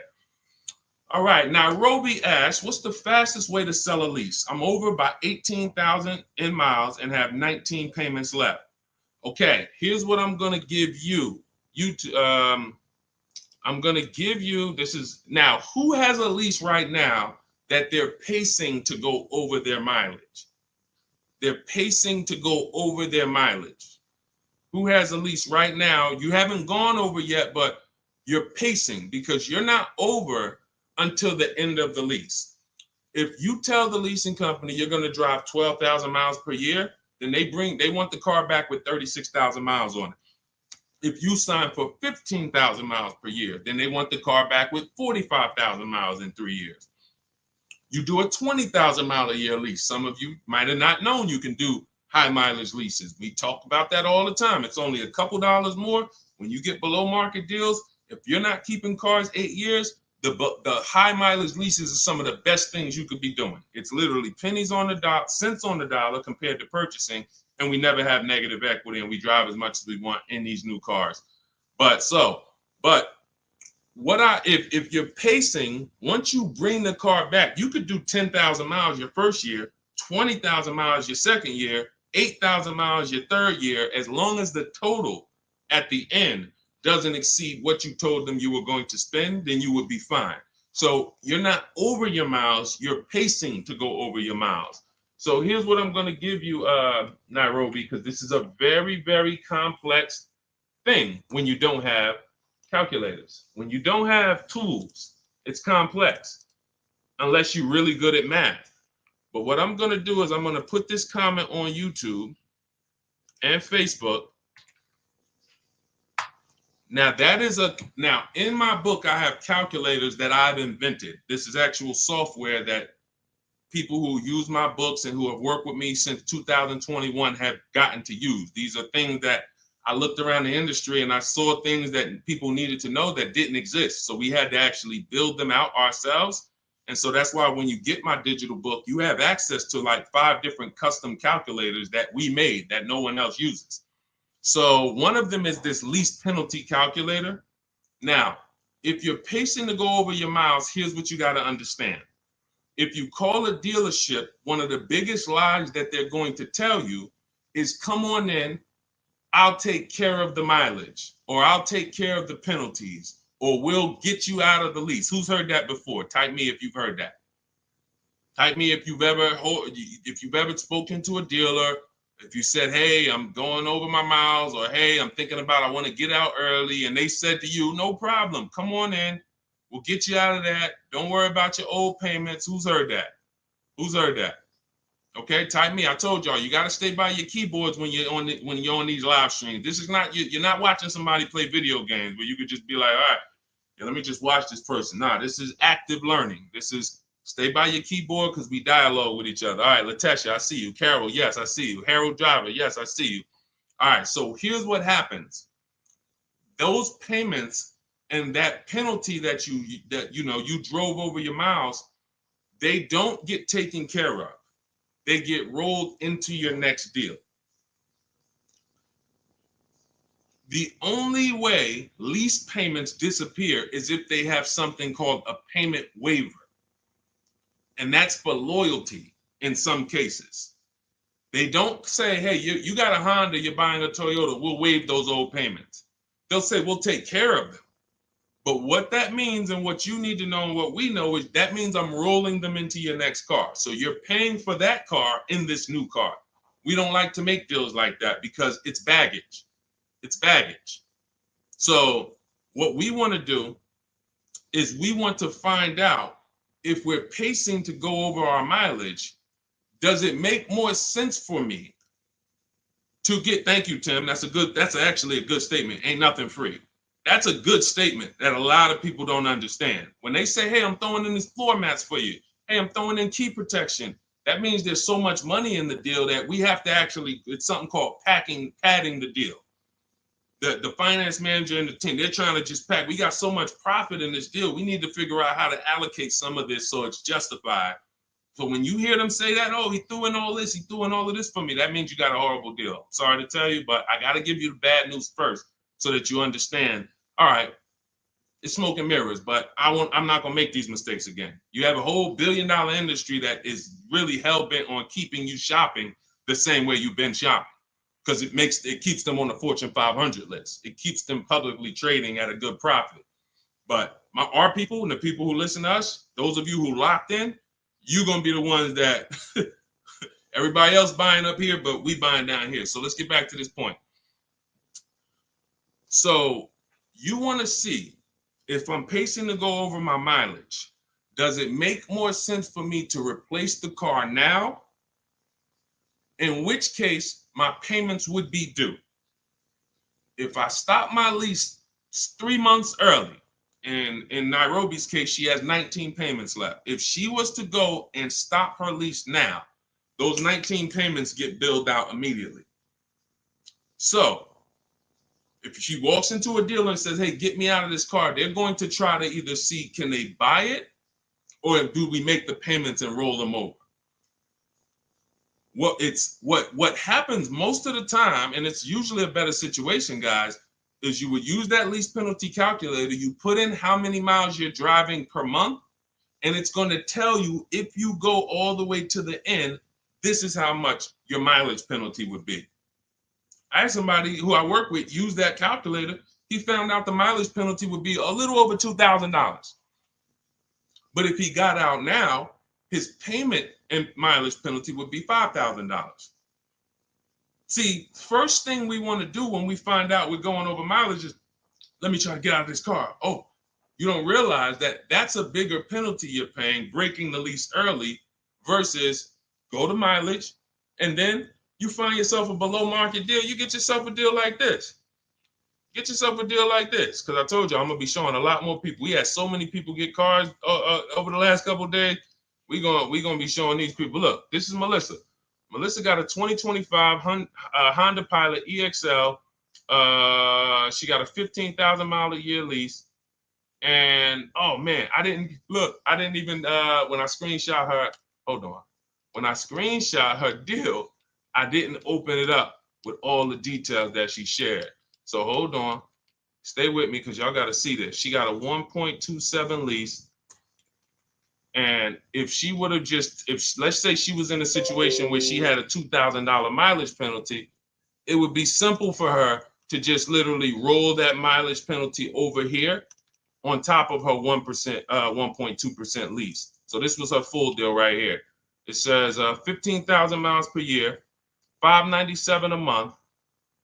All right, now Roby asks, what's the fastest way to sell a lease? I'm over by 18,000 in miles and have 19 payments left. Okay, here's what I'm gonna give you. I'm gonna give you, this is, now, who has a lease right now that they're pacing to go over their mileage? They're pacing to go over their mileage. Who has a lease right now? You haven't gone over yet, but you're pacing because you're not over until the end of the lease. If you tell the leasing company you're going to drive 12,000 miles per year, then they want the car back with 36,000 miles on it. If you sign for 15,000 miles per year, then they want the car back with 45,000 miles in 3 years. You do a 20,000 mile a year lease. Some of you might have not known you can do high mileage leases. We talk about that all the time. It's only a couple dollars more when you get below market deals. If you're not keeping cars 8 years, the high mileage leases are some of the best things you could be doing. It's literally pennies on the dot, cents on the dollar compared to purchasing, and we never have negative equity, and we drive as much as we want in these new cars. If you're pacing, once you bring the car back, you could do 10,000 miles your first year, 20,000 miles your second year, 8,000 miles your third year, as long as the total at the end doesn't exceed what you told them you were going to spend, then you would be fine. So you're not over your miles, you're pacing to go over your miles. So here's what I'm going to give you, Nairobi, because this is a very, very complex thing when you don't have calculators. When you don't have tools, it's complex unless you're really good at math. But what I'm going to do is I'm going to put this comment on YouTube and Facebook. Now now in my book, I have calculators that I've invented. This is actual software that people who use my books and who have worked with me since 2021 have gotten to use. These are things that I looked around the industry and I saw things that people needed to know that didn't exist. So we had to actually build them out ourselves. And so that's why when you get my digital book, you have access to like 5 different custom calculators that we made that no one else uses. So one of them is this lease penalty calculator. Now, if you're pacing to go over your miles, here's what you got to understand. If you call a dealership, one of the biggest lies that they're going to tell you is, come on in, I'll take care of the mileage, or I'll take care of the penalties, or we'll get you out of the lease. Who's heard that before? Type me if you've heard that. Type me if you've ever spoken to a dealer, if you said, hey, I'm going over my miles, or hey, I'm thinking about, I want to get out early, and they said to you, no problem, come on in, we'll get you out of that. Don't worry about your old payments. Who's heard that? Who's heard that? Okay, type me. I told y'all, you got to stay by your keyboards when you're on these live streams. This is not, you're not watching somebody play video games where you could just be like, all right, yeah, let me just watch this person. Nah, this is active learning. This is stay by your keyboard because we dialogue with each other. All right, Latesha, I see you. Carol, yes, I see you. Harold Driver, yes, I see you. All right, so here's what happens. Those payments and that penalty that you drove over your miles, they don't get taken care of. They get rolled into your next deal. The only way lease payments disappear is if they have something called a payment waiver. And that's for loyalty in some cases. They don't say, hey, you got a Honda, you're buying a Toyota, we'll waive those old payments. They'll say, we'll take care of them. But what that means and what you need to know and what we know is that means I'm rolling them into your next car. So you're paying for that car in this new car. We don't like to make deals like that because it's baggage. It's baggage. So what we want to do is we want to find out if we're pacing to go over our mileage, does it make more sense for me to get, thank you, Tim. That's actually a good statement. Ain't nothing free. That's a good statement that a lot of people don't understand. When they say, hey, I'm throwing in these floor mats for you. Hey, I'm throwing in key protection. That means there's so much money in the deal that we have to actually, it's something called padding the deal. The finance manager and the team, they're trying to just pack. We got so much profit in this deal. We need to figure out how to allocate some of this so it's justified So when you hear them say that, oh, he threw in all this, he threw in all of this for me, that means you got a horrible deal. Sorry to tell you, but I got to give you the bad news first so that you understand. All right, it's smoke and mirrors, but I'm not gonna make these mistakes again. You have a whole billion-dollar industry that is really hell-bent on keeping you shopping the same way you've been shopping, because it keeps them on the Fortune 500 list. It keeps them publicly trading at a good profit. But our people and the people who listen to us, those of you who locked in, you're gonna be the ones that everybody else buying up here, but we buying down here. So let's get back to this point. So you want to see if I'm pacing to go over my mileage, does it make more sense for me to replace the car now? In which case, my payments would be due. If I stop my lease 3 months early, and in Nairobi's case, she has 19 payments left. If she was to go and stop her lease now, those 19 payments get billed out immediately. So if she walks into a dealer and says, hey, get me out of this car, they're going to try to either see, can they buy it, or do we make the payments and roll them over? What happens most of the time, and it's usually a better situation, guys, is you would use that lease penalty calculator, you put in how many miles you're driving per month, and it's going to tell you, if you go all the way to the end, this is how much your mileage penalty would be. I had somebody who I work with use that calculator. He found out the mileage penalty would be a little over $2,000. But if he got out now, his payment and mileage penalty would be $5,000. See, first thing we want to do when we find out we're going over mileage is, let me try to get out of this car. Oh, you don't realize that that's a bigger penalty you're paying, breaking the lease early, versus go to mileage, and then you find yourself a below market deal. You get yourself a deal like this. Get yourself a deal like this, because I told you I'm gonna be showing a lot more people. We had so many people get cars over the last couple of days. We're gonna be showing these people. Look, this is Melissa. Melissa got a 2025 Honda Pilot EXL. She got a 15,000 mile a year lease. And oh man, I didn't even when I screenshot her, hold on. When I screenshot her deal, I didn't open it up with all the details that she shared. So hold on. Stay with me, because y'all got to see this. She got a 1.27 lease. And if she would have let's say she was in a situation where she had a $2,000 mileage penalty, it would be simple for her to just literally roll that mileage penalty over here on top of her 1.2% lease. So this was her full deal right here. It says 15,000 miles per year, $597 a month.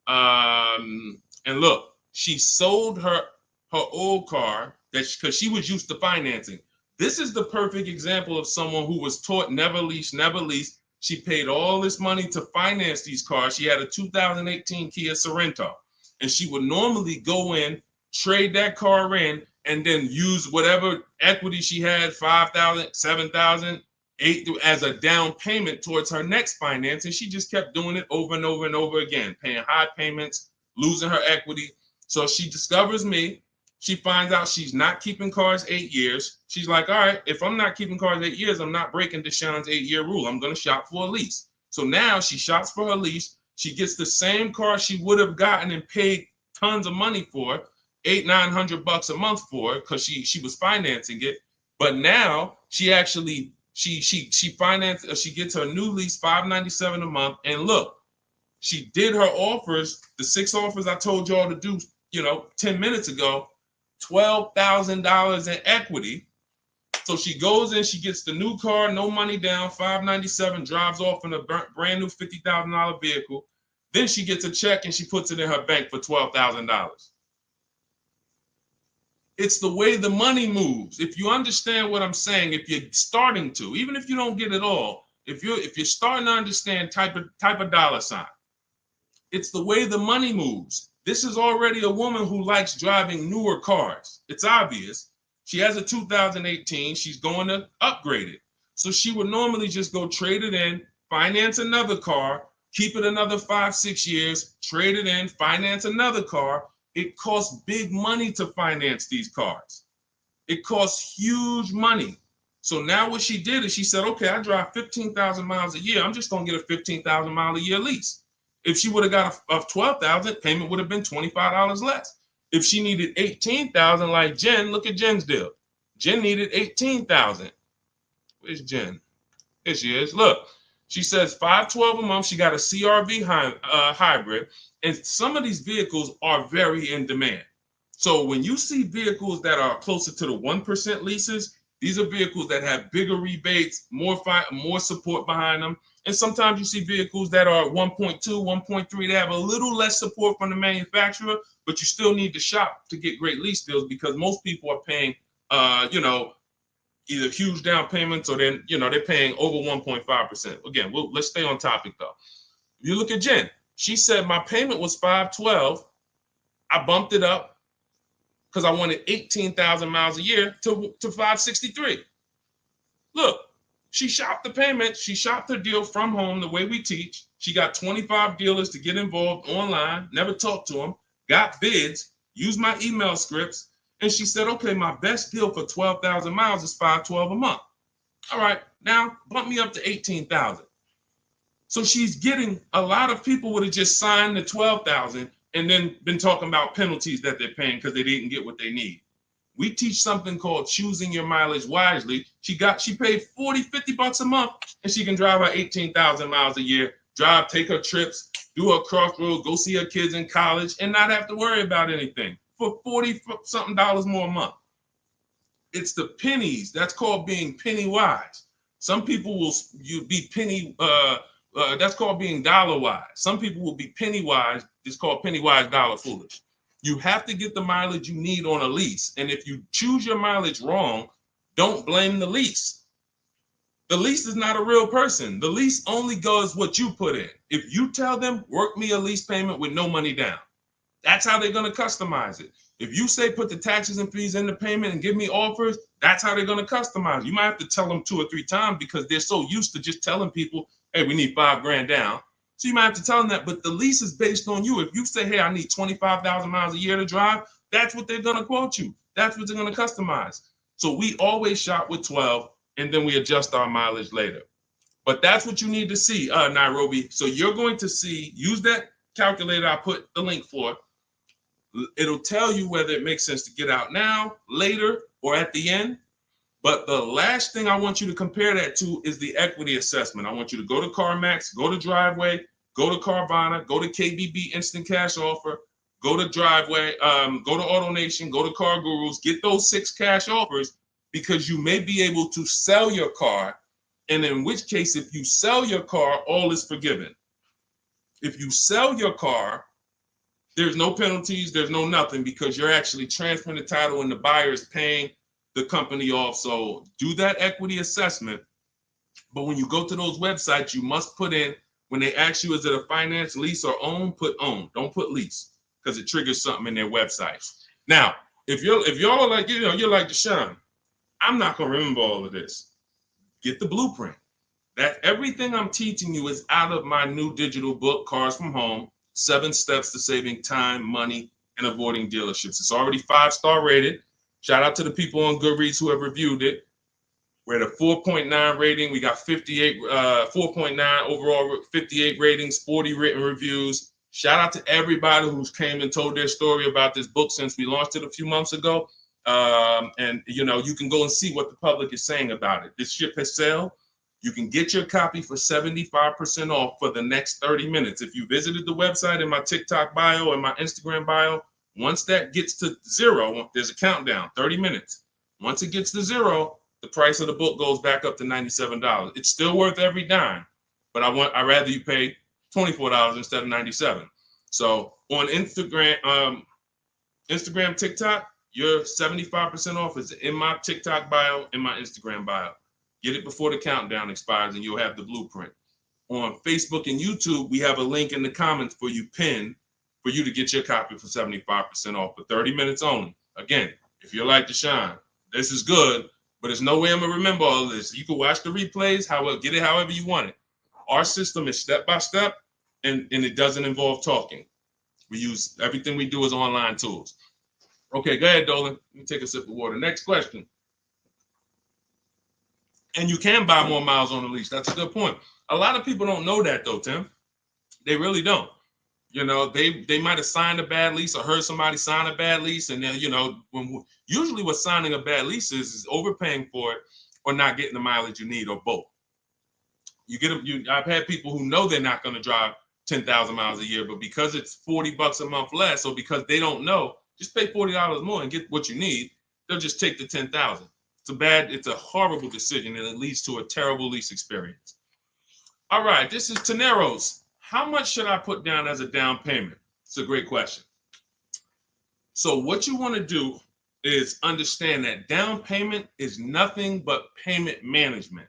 And look, she sold her old car because she was used to financing. This is the perfect example of someone who was taught never lease, never lease. She paid all this money to finance these cars. She had a 2018 Kia Sorento, and she would normally go in, trade that car in, and then use whatever equity she had, 5,000, 7,000, 8,000, as a down payment towards her next finance. And she just kept doing it over and over and over again, paying high payments, losing her equity. So she discovers me. She finds out she's not keeping cars 8 years. She's like, all right, if I'm not keeping cars 8 years, I'm not breaking Deshone's 8-year rule. I'm going to shop for a lease. So now she shops for her lease. She gets the same car she would have gotten and paid tons of money for, $800-900 a month for, because she was financing it. But now she actually she financed, she gets her new lease, $597 a month. And look, she did her offers, the 6 offers I told y'all to do, 10 minutes ago, $12,000 in equity. So she goes in, she gets the new car, no money down, $597, drives off in a brand new $50,000 vehicle. Then she gets a check and she puts it in her bank for $12,000. It's the way the money moves. If you understand what I'm saying, if you're starting to, even if you don't get it all, if you're starting to understand type of dollar sign, it's the way the money moves. This is already a woman who likes driving newer cars. It's obvious. She has a 2018. She's going to upgrade it. So she would normally just go trade it in, finance another car, keep it another 5-6 years, trade it in, finance another car. It costs big money to finance these cars. It costs huge money. So now what she did is she said, okay, I drive 15,000 miles a year. I'm just going to get a 15,000 mile a year lease. If she would have got a 12,000, payment would have been $25 less. If she needed 18,000 like Jen, look at Jen's deal. Jen needed 18,000. Where's Jen? Here she is. Look, she says $512 a month. She got a CRV hybrid, and some of these vehicles are very in demand. So when you see vehicles that are closer to the 1% leases, these are vehicles that have bigger rebates, more support behind them. And sometimes you see vehicles that are 1.2, 1.3. They have a little less support from the manufacturer, but you still need to shop to get great lease deals because most people are paying, either huge down payments or then, they're paying over 1.5%. Again, let's stay on topic though. If you look at Jen, she said my payment was $512. I bumped it up because I wanted 18,000 miles a year to $563. Look, she shopped the payment. She shopped her deal from home the way we teach. She got 25 dealers to get involved online, never talked to them, got bids, used my email scripts, and she said, okay, my best deal for 12,000 miles is $512 a month. All right, now bump me up to 18,000. So she's getting, a lot of people would have just signed the 12,000 and then been talking about penalties that they're paying because they didn't get what they need. We teach something called choosing your mileage wisely. She paid $40-$50 a month and she can drive her 18,000 miles a year, take her trips, do her crossroads, go see her kids in college and not have to worry about anything for $40-something more a month. It's the pennies. That's called being penny wise. Some people will be penny, that's called being dollar wise. Some people will be penny wise. It's called penny wise, dollar foolish. You have to get the mileage you need on a lease. And if you choose your mileage wrong, don't blame the lease. The lease is not a real person. The lease only goes what you put in. If you tell them, work me a lease payment with no money down, that's how they're going to customize it. If you say put the taxes and fees in the payment and give me offers, that's how they're going to customize it. You might have to tell them 2 or 3 times because they're so used to just telling people, hey, we need $5,000 down. So you might have to tell them that, but the lease is based on you. If you say, hey, I need 25,000 miles a year to drive, that's what they're going to quote you. That's what they're going to customize. So we always shop with 12 and then we adjust our mileage later. But that's what you need to see, Nairobi. So you're going to see, use that calculator I put the link for. It'll tell you whether it makes sense to get out now, later, or at the end. But the last thing I want you to compare that to is the equity assessment. I want you to go to CarMax, go to Driveway, go to Carvana, go to KBB Instant Cash Offer, go to Driveway, go to AutoNation, go to Car Gurus, get those 6 cash offers because you may be able to sell your car. And in which case, if you sell your car, all is forgiven. If you sell your car, there's no penalties, there's no nothing because you're actually transferring the title and the buyer is paying the company off. So do that equity assessment. But when you go to those websites, you must put in, when they ask you, is it a finance, lease, or own, put own. Don't put lease because it triggers something in their websites. Now, if y'all are like, you're like Deshone, I'm not going to remember all of this. Get the blueprint. That everything I'm teaching you is out of my new digital book, Cars from Home, 7 Steps to Saving Time, Money, and Avoiding Dealerships. It's already 5-star rated. Shout out to the people on Goodreads who have reviewed it. We're at a 4.9 rating. We got 4.9 overall, 58 ratings, 40 written reviews. Shout out to everybody who's came and told their story about this book since we launched it a few months ago. And you can go and see what the public is saying about it. This ship has sailed. You can get your copy for 75% off for the next 30 minutes. If you visited the website in my TikTok bio and my Instagram bio, once that gets to 0, there's a countdown, 30 minutes. Once it gets to 0, the price of the book goes back up to $97. It's still worth every dime, but I'd rather you pay $24 instead of $97. So on Instagram, TikTok, your 75% off is in my TikTok bio, in my Instagram bio. Get it before the countdown expires and you'll have the blueprint. On Facebook and YouTube, we have a link in the comments for you pinned for you to get your copy for 75% off for 30 minutes only. Again, if you're like Deshone, this is good, but there's no way I'm going to remember all of this. You can watch the replays, get it however you want it. Our system is step-by-step, and it doesn't involve talking. Everything we do is online tools. Okay, go ahead, Dolan. Let me take a sip of water. Next question. And you can buy more miles on the lease. That's a good point. A lot of people don't know that though, Tim. They really don't. You know, they might have signed a bad lease or heard somebody sign a bad lease, and then, you know, usually what signing a bad lease is overpaying for it or not getting the mileage you need, or both. You get them. I've had people who know they're not going to drive 10,000 miles a year, but because it's $40 a month less, or because they don't know, just pay $40 more and get what you need. They'll just take the 10,000. It's a horrible decision, and it leads to a terrible lease experience. All right, this is Teneros. How much should I put down as a down payment? It's a great question. So what you want to do is understand that down payment is nothing but payment management.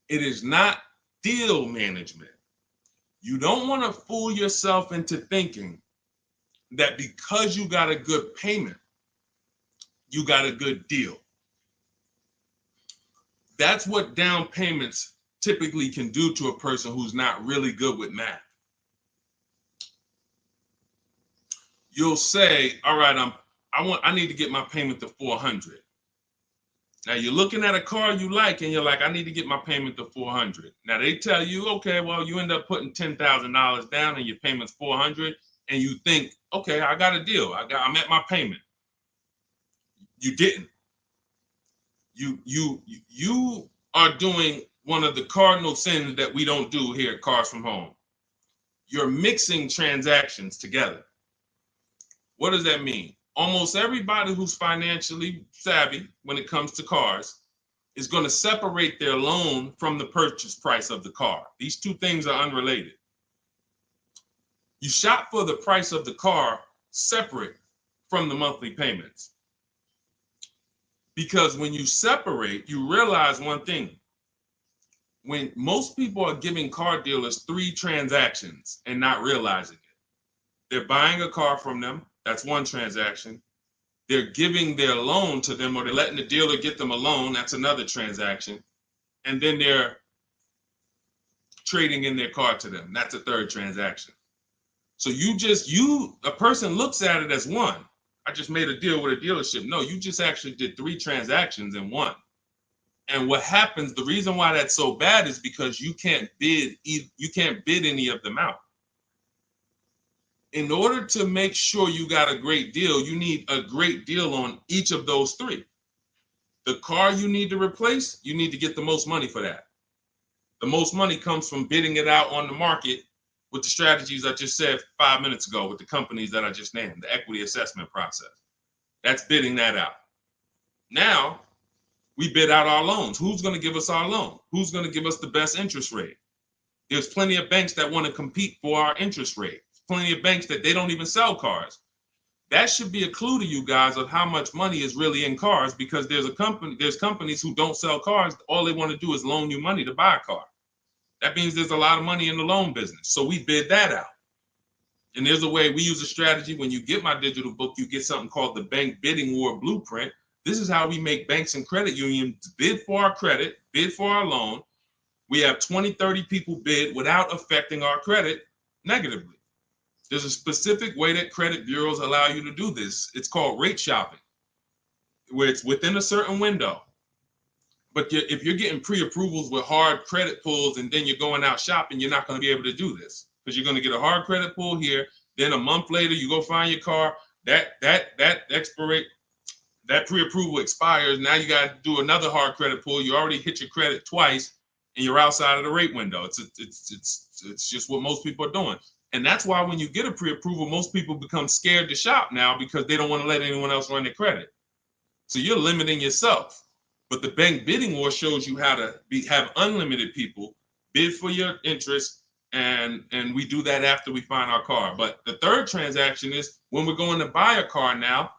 It is not deal management. You don't want to fool yourself into thinking that because you got a good payment, you got a good deal. That's what down payments typically can do to a person who's not really good with math. You'll say, all right, I need to get my payment to 400. Now you're looking at a car you like, and you're like, I need to get my payment to 400. Now they tell you, okay, well, you end up putting $10,000 down and your payment's 400, and you think, okay, I got a deal. I'm at my payment. You didn't. You are doing one of the cardinal sins that we don't do here at Cars from Home. You're mixing transactions together. What does that mean? Almost everybody who's financially savvy when it comes to cars is going to separate their loan from the purchase price of the car. These two things are unrelated. You shop for the price of the car separate from the monthly payments. Because when you separate, you realize one thing. When most people are giving car dealers 3 transactions and not realizing it, they're buying a car from them. That's one transaction. They're giving their loan to them, or they're letting the dealer get them a loan. That's another transaction. And then they're trading in their car to them. That's a third transaction. So a person looks at it as one. I just made a deal with a dealership. No, you just actually did 3 transactions in one. And what happens, the reason why that's so bad is because you can't bid any of them out. In order to make sure you got a great deal, you need a great deal on each of those 3. The car you need to replace, you need to get the most money for that. The most money comes from bidding it out on the market with the strategies I just said 5 minutes ago with the companies that I just named, the equity assessment process. That's bidding that out. Now, we bid out our loans. Who's going to give us our loan? Who's going to give us the best interest rate? There's plenty of banks that want to compete for our interest rate. Plenty of banks that they don't even sell cars. That should be a clue to you guys of how much money is really in cars, because there's companies who don't sell cars. All they want to do is loan you money to buy a car. That means there's a lot of money in the loan business. So we bid that out. And there's a way we use a strategy. When you get my digital book, you get something called the Bank Bidding War Blueprint. This is how we make banks and credit unions bid for our credit, bid for our loan. We have 20, 30 people bid without affecting our credit negatively. There's a specific way that credit bureaus allow you to do this. It's called rate shopping, where it's within a certain window. But if you're getting pre-approvals with hard credit pulls and then you're going out shopping, you're not going to be able to do this, because you're going to get a hard credit pull here. Then a month later, you go find your car. That pre-approval expires. Now you got to do another hard credit pull. You already hit your credit twice, and you're outside of the rate window. It's just what most people are doing. And that's why when you get a pre-approval, most people become scared to shop now, because they don't want to let anyone else run their credit. So you're limiting yourself. But the bank bidding war shows you how to have unlimited people bid for your interest, and we do that after we find our car. But the third transaction is when we're going to buy a car now.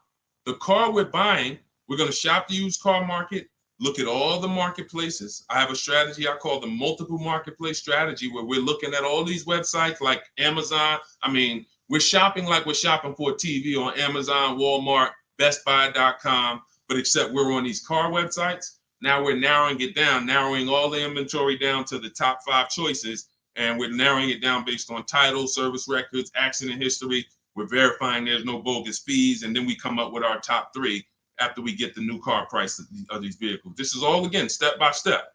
The car we're buying, we're going to shop the used car market, look at all the marketplaces. I have a strategy I call the multiple marketplace strategy, where we're looking at all these websites like Amazon. I mean, we're shopping like we're shopping for a TV on Amazon, Walmart, BestBuy.com, but except we're on these car websites. Now we're narrowing it down, narrowing all the inventory down to the top 5 choices, and we're narrowing it down based on title, service records, accident history. We're verifying there's no bogus fees, and then we come up with our top 3 after we get the new car price of these vehicles. This is all, again, step by step.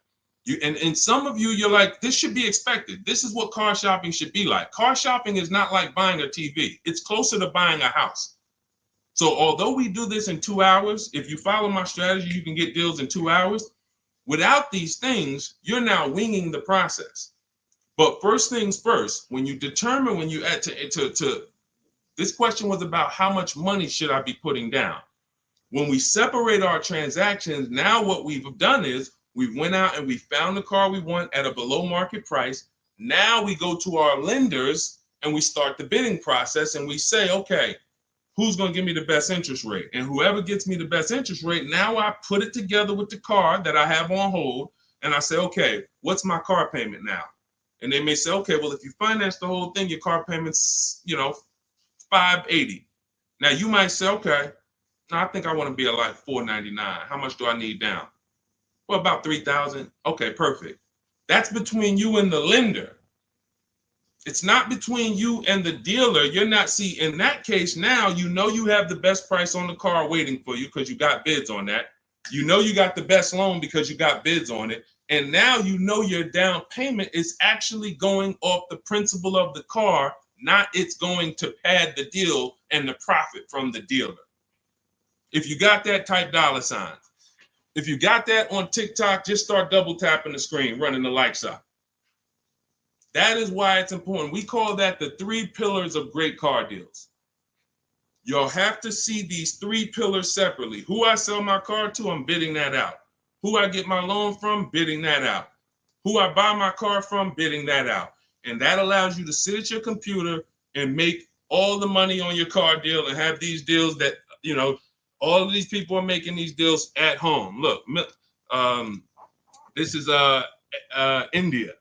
And some of you, you're like, this should be expected. This is what car shopping should be like. Car shopping is not like buying a TV. It's closer to buying a house. So although we do this in 2 hours, if you follow my strategy, you can get deals in 2 hours. Without these things, you're now winging the process. But first things first, when you determine, when you add to this question was about how much money should I be putting down? When we separate our transactions, now what we've done is we went out and we found the car we want at a below market price. Now we go to our lenders and we start the bidding process and we say, okay, who's going to give me the best interest rate? And whoever gets me the best interest rate, now I put it together with the car that I have on hold. And I say, okay, what's my car payment now? And they may say, okay, well, if you finance the whole thing, your car payment's, $580. Now you might say, okay, I think I want to be at like $499. How much do I need down? Well, about $3,000. Okay, perfect. That's between you and the lender. It's not between you and the dealer. You're not, see, in that case, now you have the best price on the car waiting for you because you got bids on that. You got the best loan because you got bids on it. And now your down payment is actually going off the principal of the car, not it's going to pad the deal and the profit from the dealer. If you got that, type $sign. If you got that on TikTok, just start double tapping the screen, running the like sign. That is why it's important. We call that the 3 pillars of great car deals. You'll have to see these 3 pillars separately. Who I sell my car to, I'm bidding that out. Who I get my loan from, bidding that out. Who I buy my car from, bidding that out. And that allows you to sit at your computer and make all the money on your car deal and have these deals that, all of these people are making these deals at home. Look, this is India.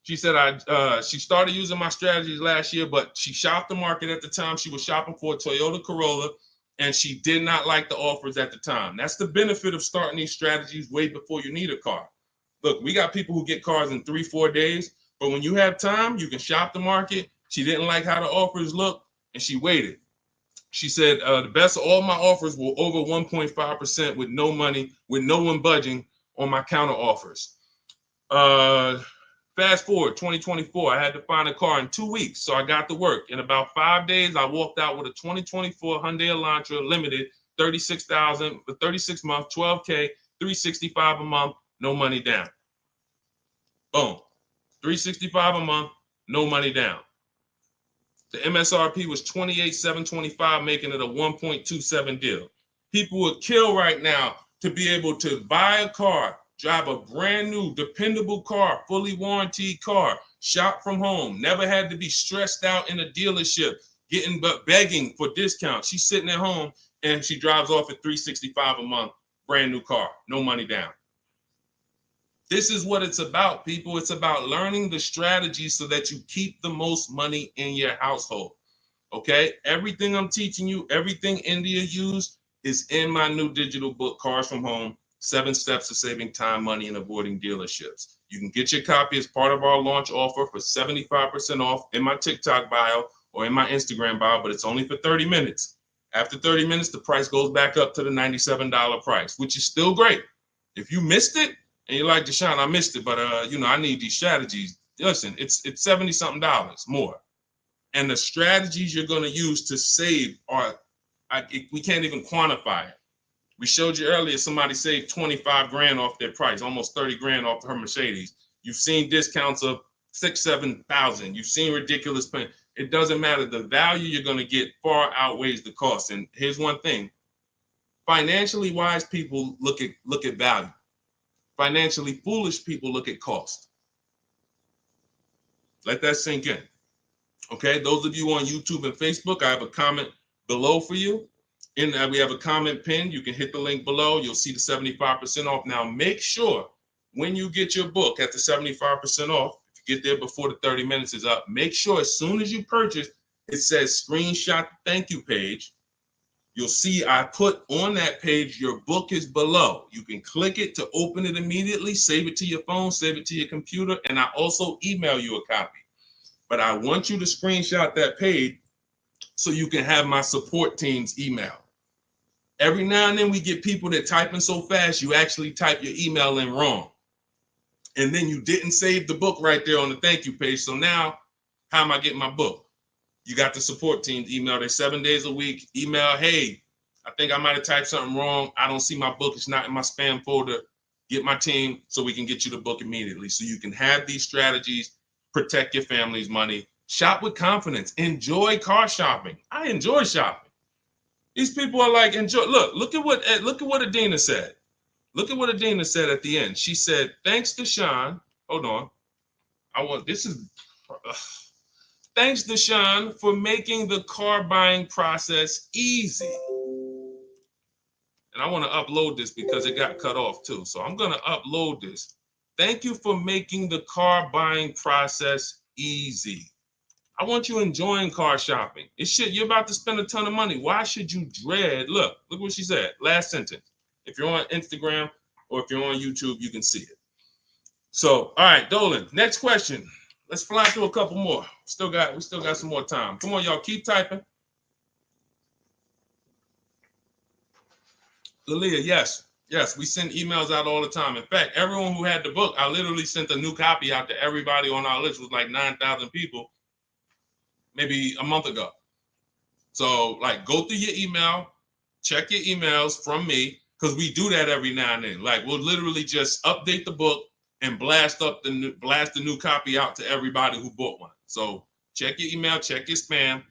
She said she started using my strategies last year, but she shopped the market at the time. She was shopping for a Toyota Corolla, and she did not like the offers at the time. That's the benefit of starting these strategies way before you need a car. Look, we got people who get cars in 3-4 days, but when you have time, you can shop the market. She didn't like how the offers looked, and she waited. She said the best of all my offers were over 1.5% with no money, with no one budging on my counter offers. Fast forward 2024, I had to find a car in 2 weeks, so I got to work. In about 5 days, I walked out with a 2024 Hyundai Elantra Limited, $36,000 for 36 months, $12K, $365 a month, no money down. Boom, $365 a month, no money down. The MSRP was $28,725, making it a 1.27 deal. People would kill right now to be able to buy a car, drive a brand new, dependable car, fully warranted car, shop from home, never had to be stressed out in a dealership, begging for discounts. She's sitting at home and she drives off at $365 a month, brand new car, no money down. This is what it's about, people. It's about learning the strategy so that you keep the most money in your household. Okay? Everything I'm teaching you, everything India used is in my new digital book, Cars from Home, 7 Steps to Saving Time, Money, and Avoiding Dealerships. You can get your copy as part of our launch offer for 75% off in my TikTok bio or in my Instagram bio, but it's only for 30 minutes. After 30 minutes, the price goes back up to the $97 price, which is still great. If you missed it, and you're like, Deshone, I missed it, but I need these strategies. Listen, it's $70-something more. And the strategies you're going to use to save we can't even quantify it. We showed you earlier, somebody saved 25 grand off their price, almost 30 grand off her Mercedes. You've seen discounts of 6,000-7,000. You've seen ridiculous pay. It doesn't matter. The value you're going to get far outweighs the cost. And here's one thing. Financially wise people look at value. Financially foolish people look at cost. Let that sink in. Okay, those of you on YouTube and Facebook, I have a comment below for you. We have a comment pinned. You can hit the link below. You'll see the 75% off. Now, make sure when you get your book at the 75% off, if you get there before the 30 minutes is up, make sure as soon as you purchase, it says screenshot the thank you page. You'll see I put on that page, your book is below. You can click it to open it immediately, save it to your phone, save it to your computer, and I also email you a copy. But I want you to screenshot that page so you can have my support team's email. Every now and then we get people that typing so fast, you actually type your email in wrong. and then you didn't save the book right there on the thank you page. So now, how am I getting my book? You got the support team email. They're 7 days a week. Email, hey, I think I might have typed something wrong. I don't see my book. It's not in my spam folder. Get my team so we can get you the book immediately. So you can have these strategies, protect your family's money, shop with confidence, enjoy car shopping. I enjoy shopping. These people are like, enjoy. Look at what Adenas said. Look at what Adenas said at the end. She said, thanks to Sean. Hold on. Thanks to Sean for making the car buying process easy. And I want to upload this because it got cut off too. So I'm going to upload this. Thank you for making the car buying process easy. I want you enjoying car shopping. You're about to spend a ton of money. Why should you dread? Look what she said. Last sentence. If you're on Instagram or if you're on YouTube, you can see it. So, all right, Dolan, next question. Let's fly through a couple more. We still got some more time. Come on, y'all, keep typing. Lalia, yes, we send emails out all the time. In fact, everyone who had the book, I literally sent a new copy out to everybody on our list. It was like 9,000 people, maybe a month ago. So, like, go through your email, check your emails from me, because we do that every now and then. Like, we'll literally just update the book and blast the new copy out to everybody who bought one. So check your email, check your spam.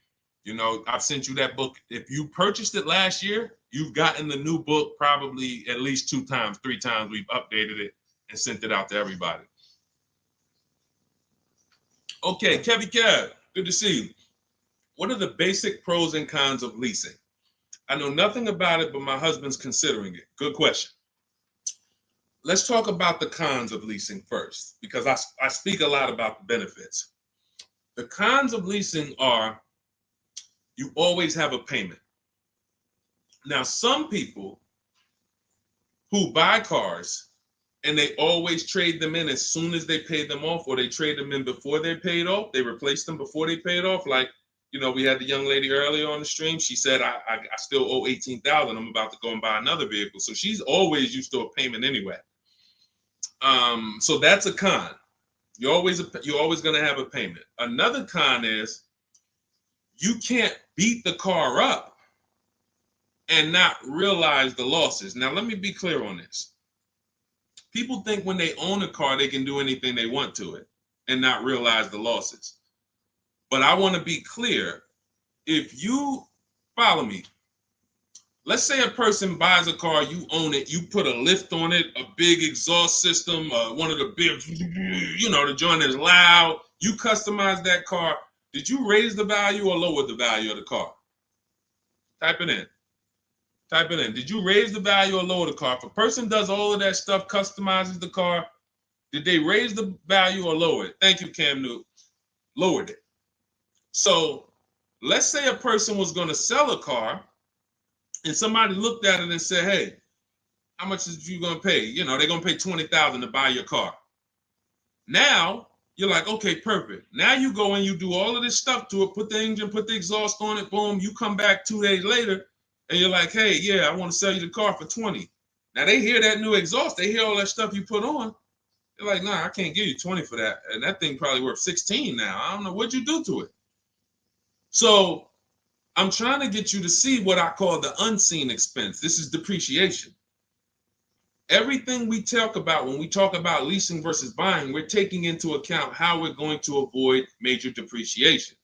You know, I've sent you that book. If you purchased it last year, you've gotten the new book probably at least 2 times, 3 times. We've updated it and sent it out to everybody. Okay, Kevy Kev, good to see you. What are the basic pros and cons of leasing? I know nothing about it, but my husband's considering it. Good question. Let's talk about the cons of leasing first, because I speak a lot about the benefits. The cons of leasing are you always have a payment. Now, some people who buy cars and they always trade them in as soon as they pay them off, or they trade them in before they paid off, they replace them before they paid off. Like, you know, we had the young lady earlier on the stream. She said, I still owe $18,000. I'm about to go and buy another vehicle. So she's always used to a payment anyway. So that's a con. You're always going to have a payment. Another con is you can't beat the car up and not realize the losses. Now, let me be clear on this. People think when they own a car, they can do anything they want to it and not realize the losses. But I want to be clear. If you follow me, let's say a person buys a car, you own it, you put a lift on it, a big exhaust system, one of the big, the joint is loud. You customize that car. Did you raise the value or lower the value of the car? Type it in. Did you raise the value or lower the car? If a person does all of that stuff, customizes the car, did they raise the value or lower it? Thank you, Cam Newton. Lowered it. So let's say a person was going to sell a car, and somebody looked at it and said, hey, how much is you going to pay? You know, they're going to pay $20,000 to buy your car. Now, you're like, okay, perfect. Now you go and you do all of this stuff to it, put the engine, put the exhaust on it, boom. You come back 2 days later, and you're like, hey, yeah, I want to sell you the car for $20,000. Now, they hear that new exhaust. They hear all that stuff you put on. They're like, nah, I can't give you $20,000 for that. And that thing probably worth $16,000 now. I don't know. What'd you do to it? So I'm trying to get you to see what I call the unseen expense. This is depreciation. Everything we talk about when we talk about leasing versus buying, we're taking into account how we're going to avoid major depreciation.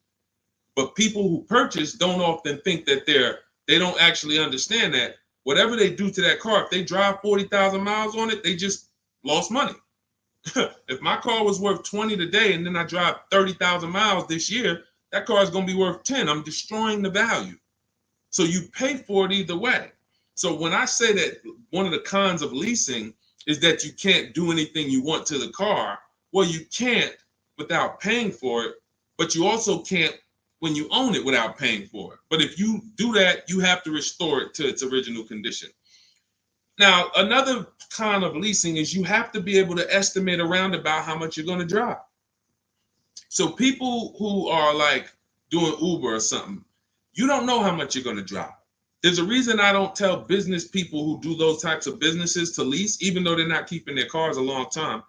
But people who purchase don't often think that they don't actually understand that whatever they do to that car, if they drive 40,000 miles on it, they just lost money. If my car was worth 20 today and then I drive 30,000 miles this year, that car is going to be worth 10. I'm destroying the value. So you pay for it either way. So when I say that one of the cons of leasing is that you can't do anything you want to the car, well, you can't without paying for it, but you also can't when you own it without paying for it. But if you do that, you have to restore it to its original condition. Now, another con of leasing is you have to be able to estimate around about how much you're going to drive. So people who are like doing Uber or something, you don't know how much you're going to drive. There's a reason I don't tell business people who do those types of businesses to lease, even though they're not keeping their cars a long time.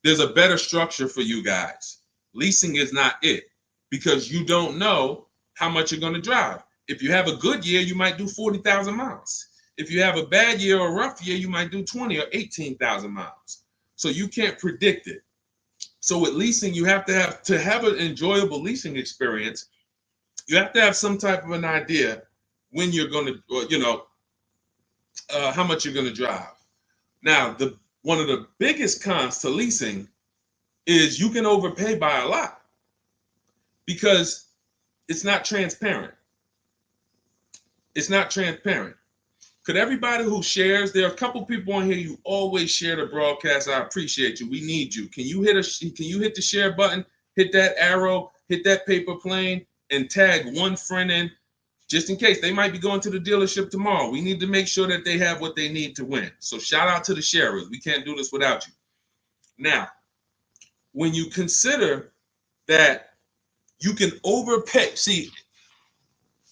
there's a better structure for you guys. Leasing is not it, because you don't know how much you're going to drive. If you have a good year, you might do 40,000 miles. If you have a bad year or a rough year, you might do 20 or 18,000 miles. So you can't predict it. So with leasing, you have to have an enjoyable leasing experience. You have to have some type of an idea when you're going to, how much you're going to drive. Now, one of the biggest cons to leasing is you can overpay by a lot because it's not transparent. It's not transparent. Could everybody who shares, there are a couple people on here, you always share the broadcast. I appreciate you. We need you. Can you hit the share button, hit that arrow, hit that paper plane, and tag one friend in, just in case they might be going to the dealership tomorrow. We need to make sure that they have what they need to win. So shout out to the sharers. We can't do this without you. Now, when you consider that you can overpay, see,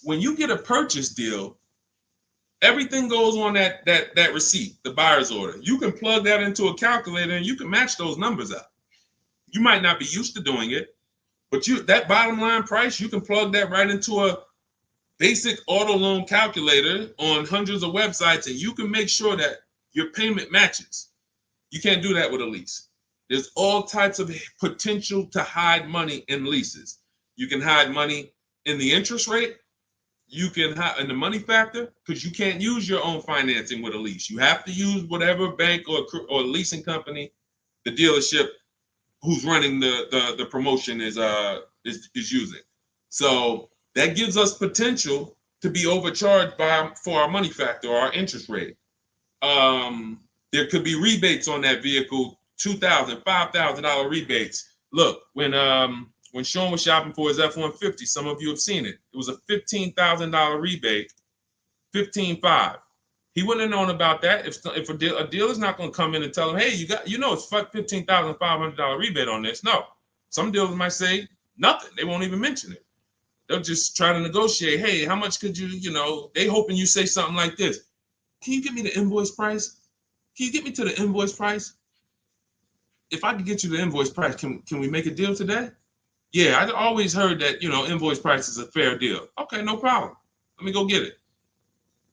when you get a purchase deal, everything goes on that receipt, the buyer's order. You can plug that into a calculator and you can match those numbers up. You might not be used to doing it, but that bottom line price, you can plug that right into a basic auto loan calculator on hundreds of websites, and you can make sure that your payment matches. You can't do that with a lease. There's all types of potential to hide money in leases. You can hide money in the interest rate. You can hide in the money factor, because you can't use your own financing with a lease. You have to use whatever bank or leasing company the dealership who's running the promotion is using. So that gives us potential to be overcharged for our money factor or our interest rate. There could be rebates on that vehicle, $2,000, $5,000 rebates. Look, when Sean was shopping for his F-150, some of you have seen it. It was a $15,000 rebate, $15,500. He wouldn't have known about that if a dealer's not going to come in and tell him, hey, it's $15,500 rebate on this. No, some dealers might say nothing. They won't even mention it. They'll just try to negotiate. Hey, how much could you, they hoping you say something like this. Can you get me the invoice price? Can you get me to the invoice price? If I could get you the invoice price, can we make a deal today? Yeah, I always heard that, invoice price is a fair deal. Okay, no problem. Let me go get it.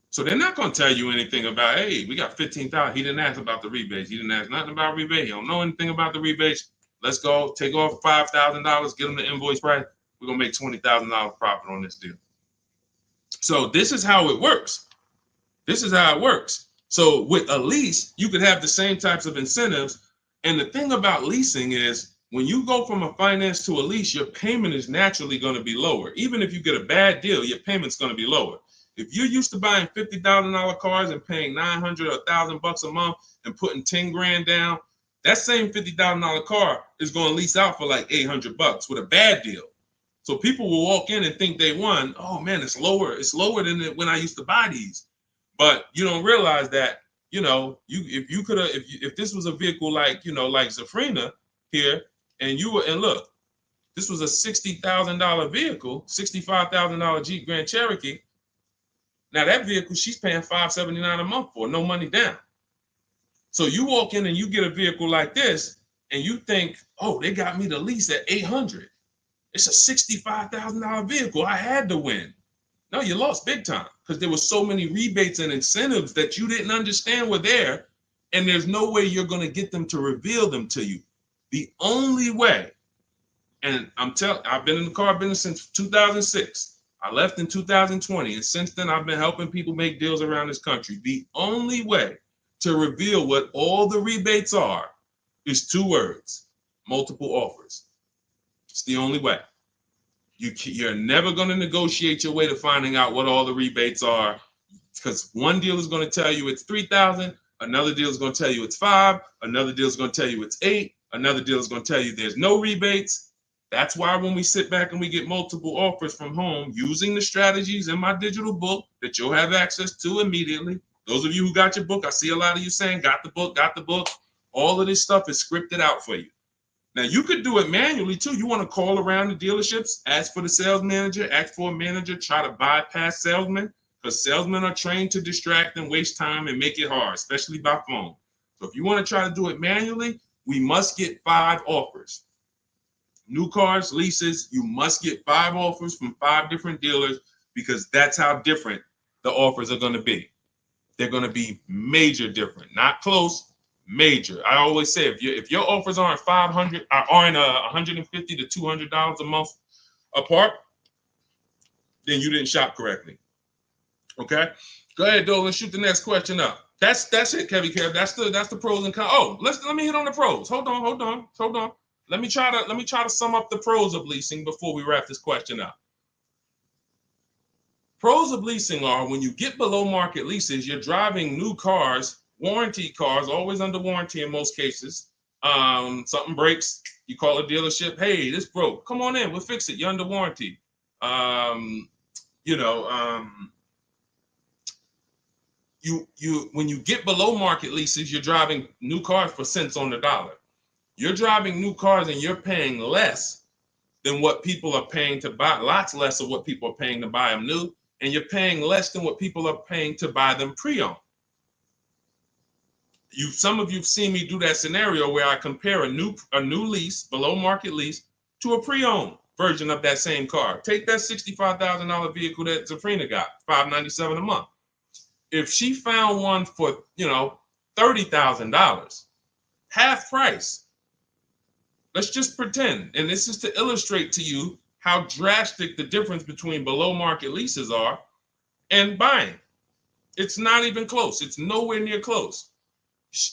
So they're not going to tell you anything about, hey, we got $15,000. He didn't ask about the rebates. He didn't ask nothing about rebate. He don't know anything about the rebates. Let's go take off $5,000, get him the invoice price. We're going to make $20,000 profit on this deal. So this is how it works. This is how it works. So with a lease, you could have the same types of incentives. And the thing about leasing is when you go from a finance to a lease, your payment is naturally going to be lower. Even if you get a bad deal, your payment's going to be lower. If you're used to buying $50,000 cars and paying $900 or $1,000 a month and putting 10 grand down, that same $50,000 car is going to lease out for like $800 with a bad deal. So people will walk in and think they won. Oh man, it's lower. It's lower than when I used to buy these. But you don't realize that, if this was a vehicle like Zafrina here, and look, this was a $60,000 vehicle, $65,000 Jeep Grand Cherokee. Now that vehicle, she's paying $579 a month for, no money down. So you walk in and you get a vehicle like this, and you think, oh, they got me the lease at $800. It's a $65,000 vehicle. I had to win. No, you lost big time because there were so many rebates and incentives that you didn't understand were there, and there's no way you're going to get them to reveal them to you. The only way, and I've been in the car business since 2006. I left in 2020, and since then I've been helping people make deals around this country. The only way to reveal what all the rebates are is 2 words: multiple offers. It's the only way. You're never going to negotiate your way to finding out what all the rebates are, because one deal is going to tell you it's $3,000, another deal is going to tell you it's $5,000, another deal is going to tell you it's $8,000, another deal is going to tell you there's no rebates. That's why when we sit back and we get multiple offers from home using the strategies in my digital book that you'll have access to immediately. Those of you who got your book, I see a lot of you saying, got the book. All of this stuff is scripted out for you. Now, you could do it manually, too. You want to call around the dealerships, ask for the sales manager, ask for a manager, try to bypass salesmen, because salesmen are trained to distract and waste time and make it hard, especially by phone. So if you want to try to do it manually, we must get 5 offers. New cars, leases, you must get 5 offers from 5 different dealers because that's how different the offers are going to be. They're going to be major different, not close, major. I always say if your offers aren't $150 to $200 a month apart, then you didn't shop correctly. Okay, go ahead, Doe. Let's shoot the next question up. That's it, Kevy Kev. That's the pros and cons. Oh, let me hit on the pros. Hold on. Let me try to sum up the pros of leasing before we wrap this question up. Pros of leasing are when you get below market leases, you're driving new cars, warranty cars, always under warranty in most cases. Something breaks, you call a dealership. Hey, this broke. Come on in, we'll fix it. You're under warranty. When you get below market leases, you're driving new cars for cents on the dollar. You're driving new cars and you're paying less than what people are paying to buy, lots less of what people are paying to buy them new, and you're paying less than what people are paying to buy them pre-owned. Some of you've seen me do that scenario where I compare a new lease, below market lease, to a pre-owned version of that same car. Take that $65,000 vehicle that Zafrina got, $597 a month. If she found one for, $30,000, half price, let's just pretend, and this is to illustrate to you how drastic the difference between below market leases are and buying. It's not even close. It's nowhere near close.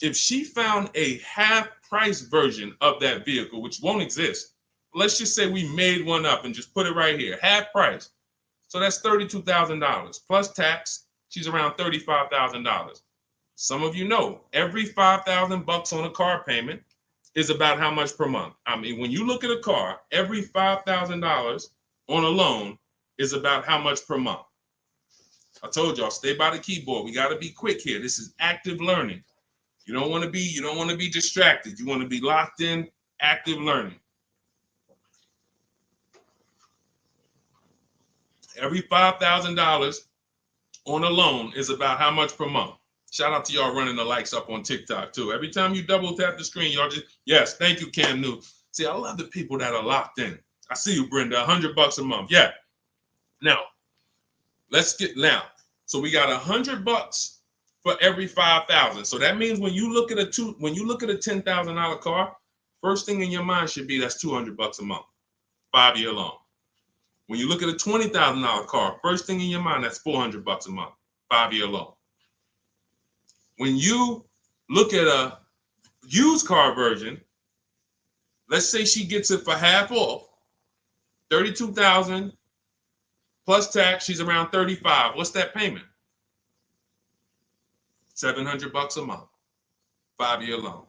If she found a half price version of that vehicle, which won't exist, let's just say we made one up and just put it right here, half price. So that's $32,000 plus tax. She's around $35,000. Some of you know every $5,000 on a car payment is about how much per month. I mean, when you look at a car, every $5,000 on a loan is about how much per month. I told y'all, stay by the keyboard. We got to be quick here. This is active learning. You don't want to be distracted. You want to be locked in, active learning. Every $5,000 on a loan is about how much per month. Shout out to y'all running the likes up on TikTok too. Every time you double tap the screen, y'all just, yes, thank you, Cam New. See, I love the people that are locked in. I see you, Brenda, $100 a month. Yeah. Now, so we got $100 for every 5,000. So that means when you look at a $10,000 car, first thing in your mind should be that's $200 a month, 5-year loan. When you look at a $20,000 car, first thing in your mind, that's $400 a month, 5-year loan. When you look at a used car version, let's say she gets it for half off, $32,000 plus tax, she's around $35,000. What's that payment? $700 a month, 5-year loan.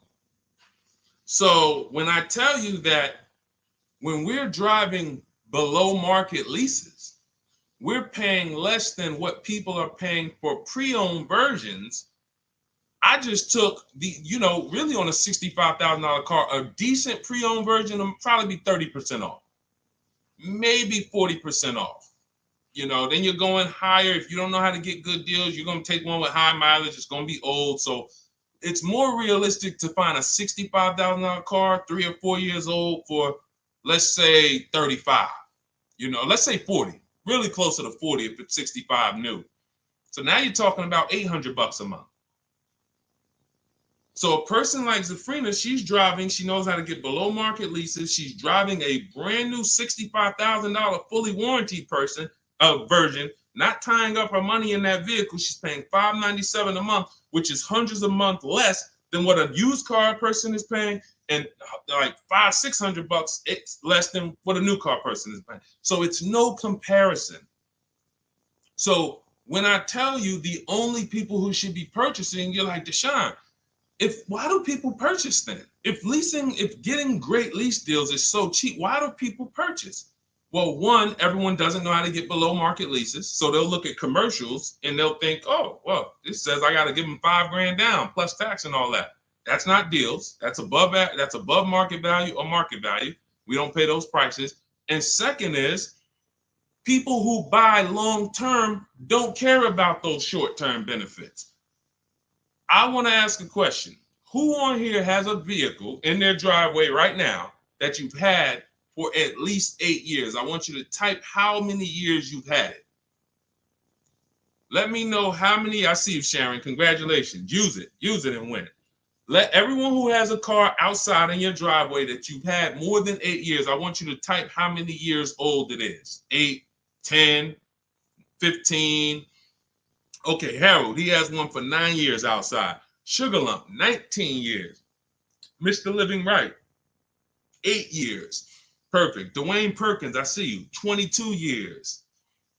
So when I tell you that when we're driving below market leases, we're paying less than what people are paying for pre-owned versions. I just took really on a $65,000 car, a decent pre-owned version will probably be 30% off, maybe 40% off. Then you're going higher. If you don't know how to get good deals, you're going to take one with high mileage. It's going to be old. So it's more realistic to find a $65,000 car, 3 or 4 years old for, let's say 35, let's say 40, really closer to 40 if it's 65 new. So now you're talking about $800 a month. So a person like Zafrina, she's driving, she knows how to get below market leases. She's driving a brand new $65,000 fully warranted version, not tying up her money in that vehicle. She's paying $597 a month, which is hundreds a month less than what a used car person is paying, and like $500-$600 it's less than what a new car person is paying. So it's no comparison. So when I tell you the only people who should be purchasing, you're like, Deshone, why do people purchase then? If getting great lease deals is so cheap, why do people purchase? Well, one, everyone doesn't know how to get below market leases. So they'll look at commercials and they'll think, oh, well, this says I got to give them $5,000 down plus tax and all that. That's not deals. That's above market value or market value. We don't pay those prices. And second is, people who buy long-term don't care about those short-term benefits. I want to ask a question. Who on here has a vehicle in their driveway right now that you've had for at least 8 years? I want you to type how many years you've had it. Let me know how many. I see you, Sharon. Congratulations. Use it and win. Let everyone who has a car outside in your driveway that you've had more than 8 years, I want you to type how many years old it is. 8, 10, 15. Okay, Harold, he has one for 9 years outside. Sugar Lump, 19 years. Mr. Living Right, 8 years. Perfect. Dwayne Perkins, I see you, 22 years.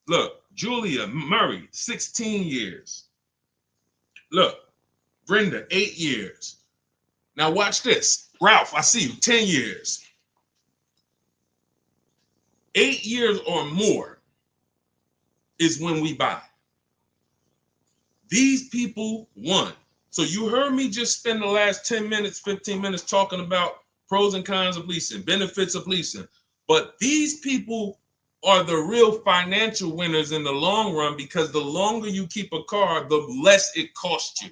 Look, Julia Murray, 16 years. Look, Brenda, 8 years. Now watch this. Ralph, I see you, 10 years. 8 years or more is when we buy. These people won. So you heard me just spend the last 10 minutes, 15 minutes talking about pros and cons of leasing, benefits of leasing. But these people are the real financial winners in the long run, because the longer you keep a car, the less it costs you.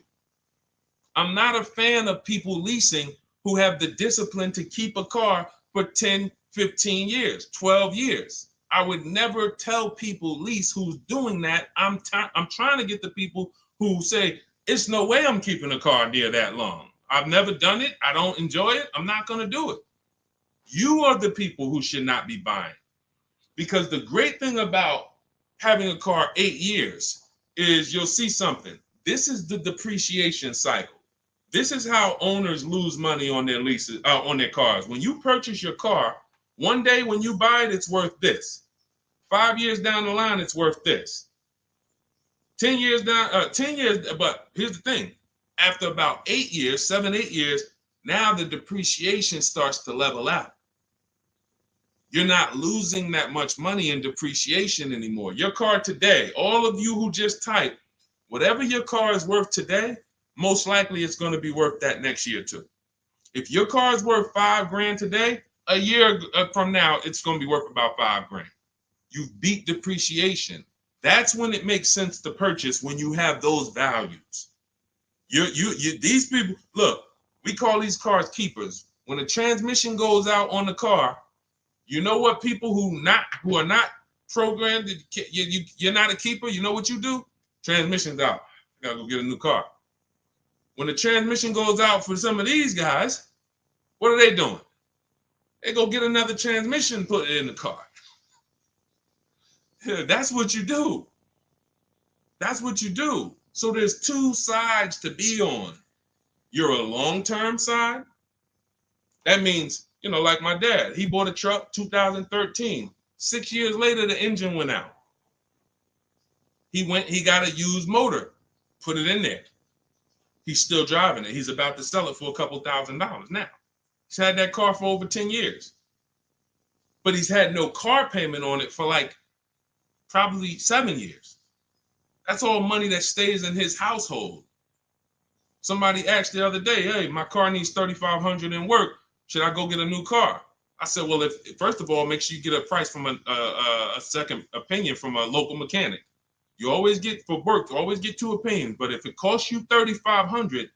I'm not a fan of people leasing who have the discipline to keep a car for 10, 15 years, 12 years. I would never tell people lease who's doing that. I'm trying to get the people who say, it's no way I'm keeping a car near that long. I've never done it. I don't enjoy it. I'm not going to do it. You are the people who should not be buying. Because the great thing about having a car 8 years is you'll see something. This is the depreciation cycle. This is how owners lose money on their leases, on their cars. When you purchase your car, one day when you buy it, it's worth this. 5 years down the line, it's worth this. 10 years down, 10 years, but here's the thing. After about 8 years, 7, 8 years, now the depreciation starts to level out. You're not losing that much money in depreciation anymore. Your car today, all of you who just typed, whatever your car is worth today, most likely it's going to be worth that next year too. If your car is worth $5,000 today, a year from now, it's going to be worth about $5,000. You beat depreciation. That's when it makes sense to purchase, when you have those values. These people, look, we call these cars keepers. When a transmission goes out on the car, you know what people who are not programmed, you're not a keeper, you know what you do? Transmission's out. You gotta go get a new car. When the transmission goes out for some of these guys, what are they doing? They go get another transmission and put it in the car. That's what you do. That's what you do. So there's two sides to be on. You're a long-term side. That means, like my dad, he bought a truck 2013. 6 years later, the engine went out. He got a used motor, put it in there. He's still driving it. He's about to sell it for a couple $1,000s now. He's had that car for over 10 years. But he's had no car payment on it for probably 7 years. That's all money that stays in his household. Somebody asked the other day, hey, my car needs $3,500 in work. Should I go get a new car? I said, well, first of all, make sure you get a price from a second opinion from a local mechanic. You always get, for work, you always get 2 opinions. But if it costs you $3,500,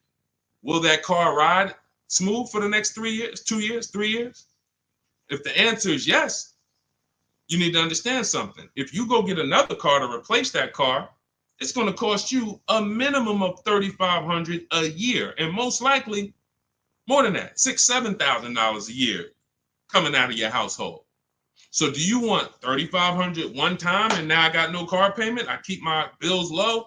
will that car ride smooth for the next 3 years, 2 years, 3 years? If the answer is yes, you need to understand something. If you go get another car to replace that car, it's going to cost you a minimum of $3,500 a year, and most likely more than that, $6,000, $7,000 a year coming out of your household. So do you want $3,500 one time and now I got no car payment, I keep my bills low?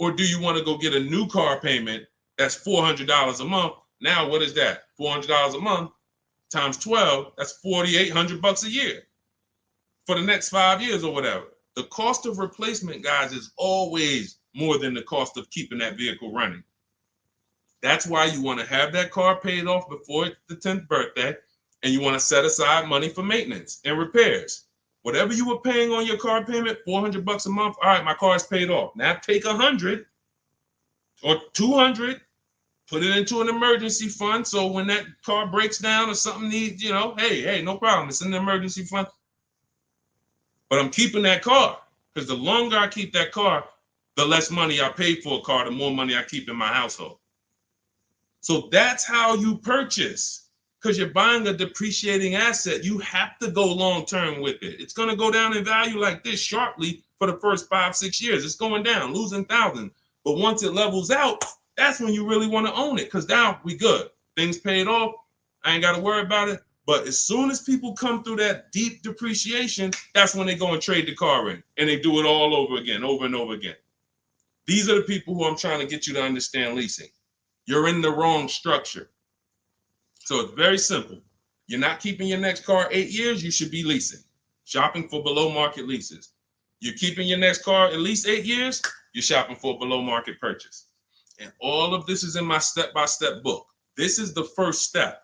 Or do you want to go get a new car payment that's $400 a month? Now what is that? $400 a month times 12, that's $4,800 a year for the next 5 years or whatever. The cost of replacement, guys, is always more than the cost of keeping that vehicle running. That's why you want to have that car paid off before the 10th birthday, and you want to set aside money for maintenance and repairs. Whatever you were paying on your car payment, $400 a month. All right, my car is paid off. Now take $100 or $200, put it into an emergency fund. So when that car breaks down or something needs, hey, no problem. It's in the emergency fund. But I'm keeping that car, because the longer I keep that car, the less money I pay for a car, the more money I keep in my household. So that's how you purchase, because you're buying a depreciating asset. You have to go long term with it. It's going to go down in value like this sharply for the first 5-6 years. It's going down, losing thousands. But once it levels out, that's when you really want to own it, because now we good. Things paid off. I ain't got to worry about it. But as soon as people come through that deep depreciation, that's when they go and trade the car in, and they do it all over again, over and over again. These are the people who I'm trying to get you to understand leasing. You're in the wrong structure. So it's very simple. You're not keeping your next car 8 years, you should be leasing, shopping for below market leases. You're keeping your next car at least 8 years, you're shopping for a below market purchase. And all of this is in my step-by-step book. This is the first step.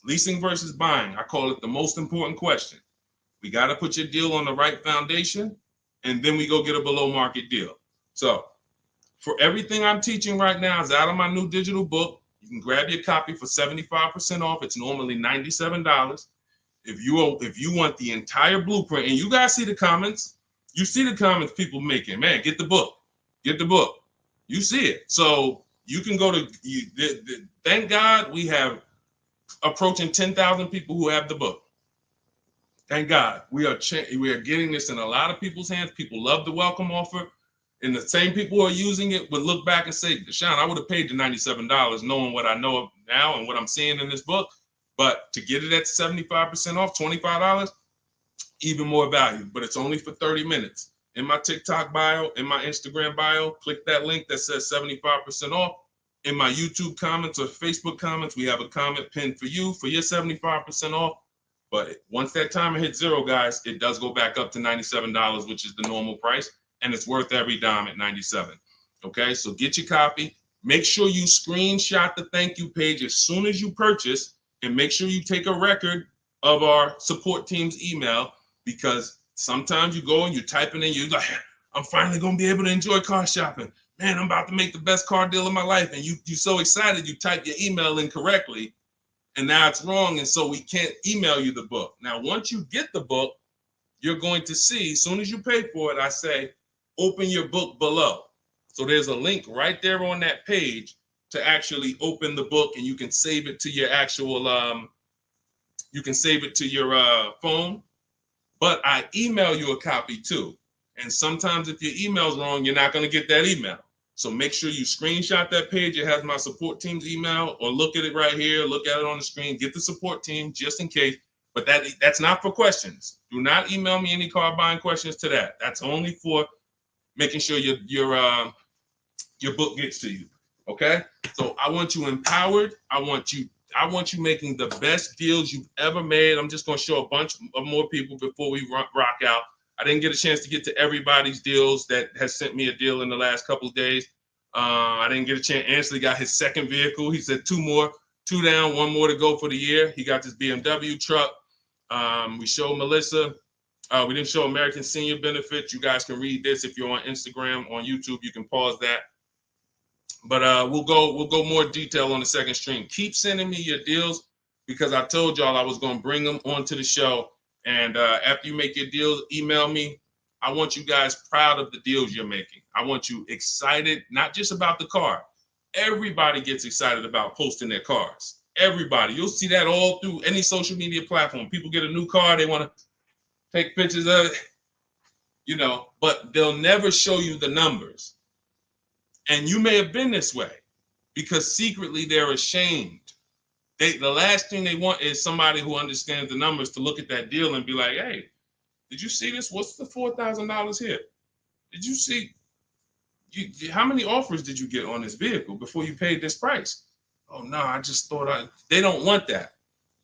Leasing versus buying. I call it the most important question. We got to put your deal on the right foundation, and then we go get a below market deal. So for everything I'm teaching right now is out of my new digital book. You can grab your copy for 75% off. It's normally $97. If you want the entire blueprint, and you guys see the comments, you see the comments people making, man, get the book. Get the book. You see it. So you can go to, thank God we have approaching 10,000 people who have the book. Thank God. We are getting this in a lot of people's hands. People love the welcome offer. And the same people who are using it would look back and say, Deshone, I would have paid the $97 knowing what I know now and what I'm seeing in this book. But to get it at 75% off, $25, even more value. But it's only for 30 minutes. In my TikTok bio, in my Instagram bio, click that link that says 75% off. In my YouTube comments or Facebook comments, we have a comment pinned for you for your 75% off. But once that timer hits zero, guys, it does go back up to $97, which is the normal price. And it's worth every dime at $97. Okay, so get your copy. Make sure you screenshot the thank you page as soon as you purchase, and make sure you take a record of our support team's email, because sometimes you go and you type it in, you're like, I'm finally going to be able to enjoy car shopping. Man, I'm about to make the best car deal of my life. And you're so excited, you type your email in correctly, and now it's wrong. And so we can't email you the book. Now, once you get the book, you're going to see, as soon as you pay for it, I say, open your book below. So there's a link right there on that page to actually open the book, and you can save it to your actual, you can save it to your phone. But I email you a copy too. And sometimes if your email's wrong, you're not going to get that email. So make sure you screenshot that page. It has my support team's email, or look at it right here. Look at it on the screen. Get the support team just in case. But that's not for questions. Do not email me any car buying questions to that. That's only for making sure your book gets to you. Okay? So I want you empowered. I want you making the best deals you've ever made. I'm just going to show a bunch of more people before we rock out. I didn't get a chance to get to everybody's deals that has sent me a deal in the last couple of days. I didn't get a chance. Ansley got his second vehicle. He said 2 down, 1 more to go for the year. He got this BMW truck. We showed Melissa. We didn't show American Senior Benefits. You guys can read this if you're on Instagram, on YouTube. You can pause that. But we'll go more detail on the second stream. Keep sending me your deals, because I told y'all I was going to bring them onto the show. And after you make your deals, email me. I want you guys proud of the deals you're making. I want you excited, not just about the car. Everybody gets excited about posting their cars. Everybody. You'll see that all through any social media platform. People get a new car, they want to take pictures of it, but they'll never show you the numbers. And you may have been this way, because secretly they're ashamed. The last thing they want is somebody who understands the numbers to look at that deal and be like, hey, did you see this? What's the $4,000 here? Did you see? How many offers did you get on this vehicle before you paid this price? Oh, no, I just thought they don't want that.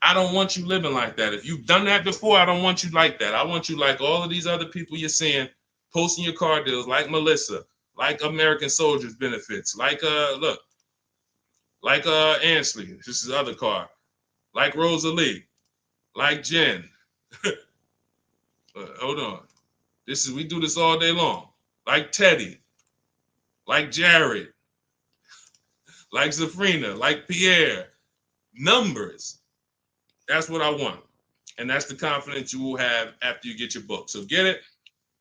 I don't want you living like that. If you've done that before, I don't want you like that. I want you like all of these other people you're seeing posting your car deals, like Melissa, like American Soldiers Benefits, like Ansley, this is his other car, like Rosalie, like Jen. Hold on. We do this all day long. Like Teddy, like Jared, like Zafrina, like Pierre. Numbers. That's what I want. And that's the confidence you will have after you get your book. So get it.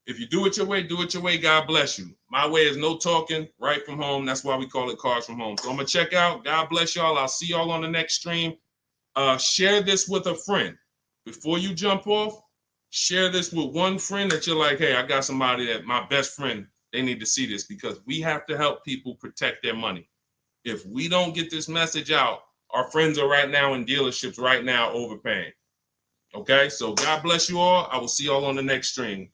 If you do it your way, do it your way. God bless you. My way is no talking, right from home. That's why we call it Cars from Home. So I'm going to check out. God bless y'all. I'll see y'all on the next stream. Share this with a friend. Before you jump off, share this with one friend that you're like, hey, I got somebody that my best friend, they need to see this, because we have to help people protect their money. If we don't get this message out, our friends are right now in dealerships right now overpaying. Okay, so God bless you all. I will see y'all on the next stream.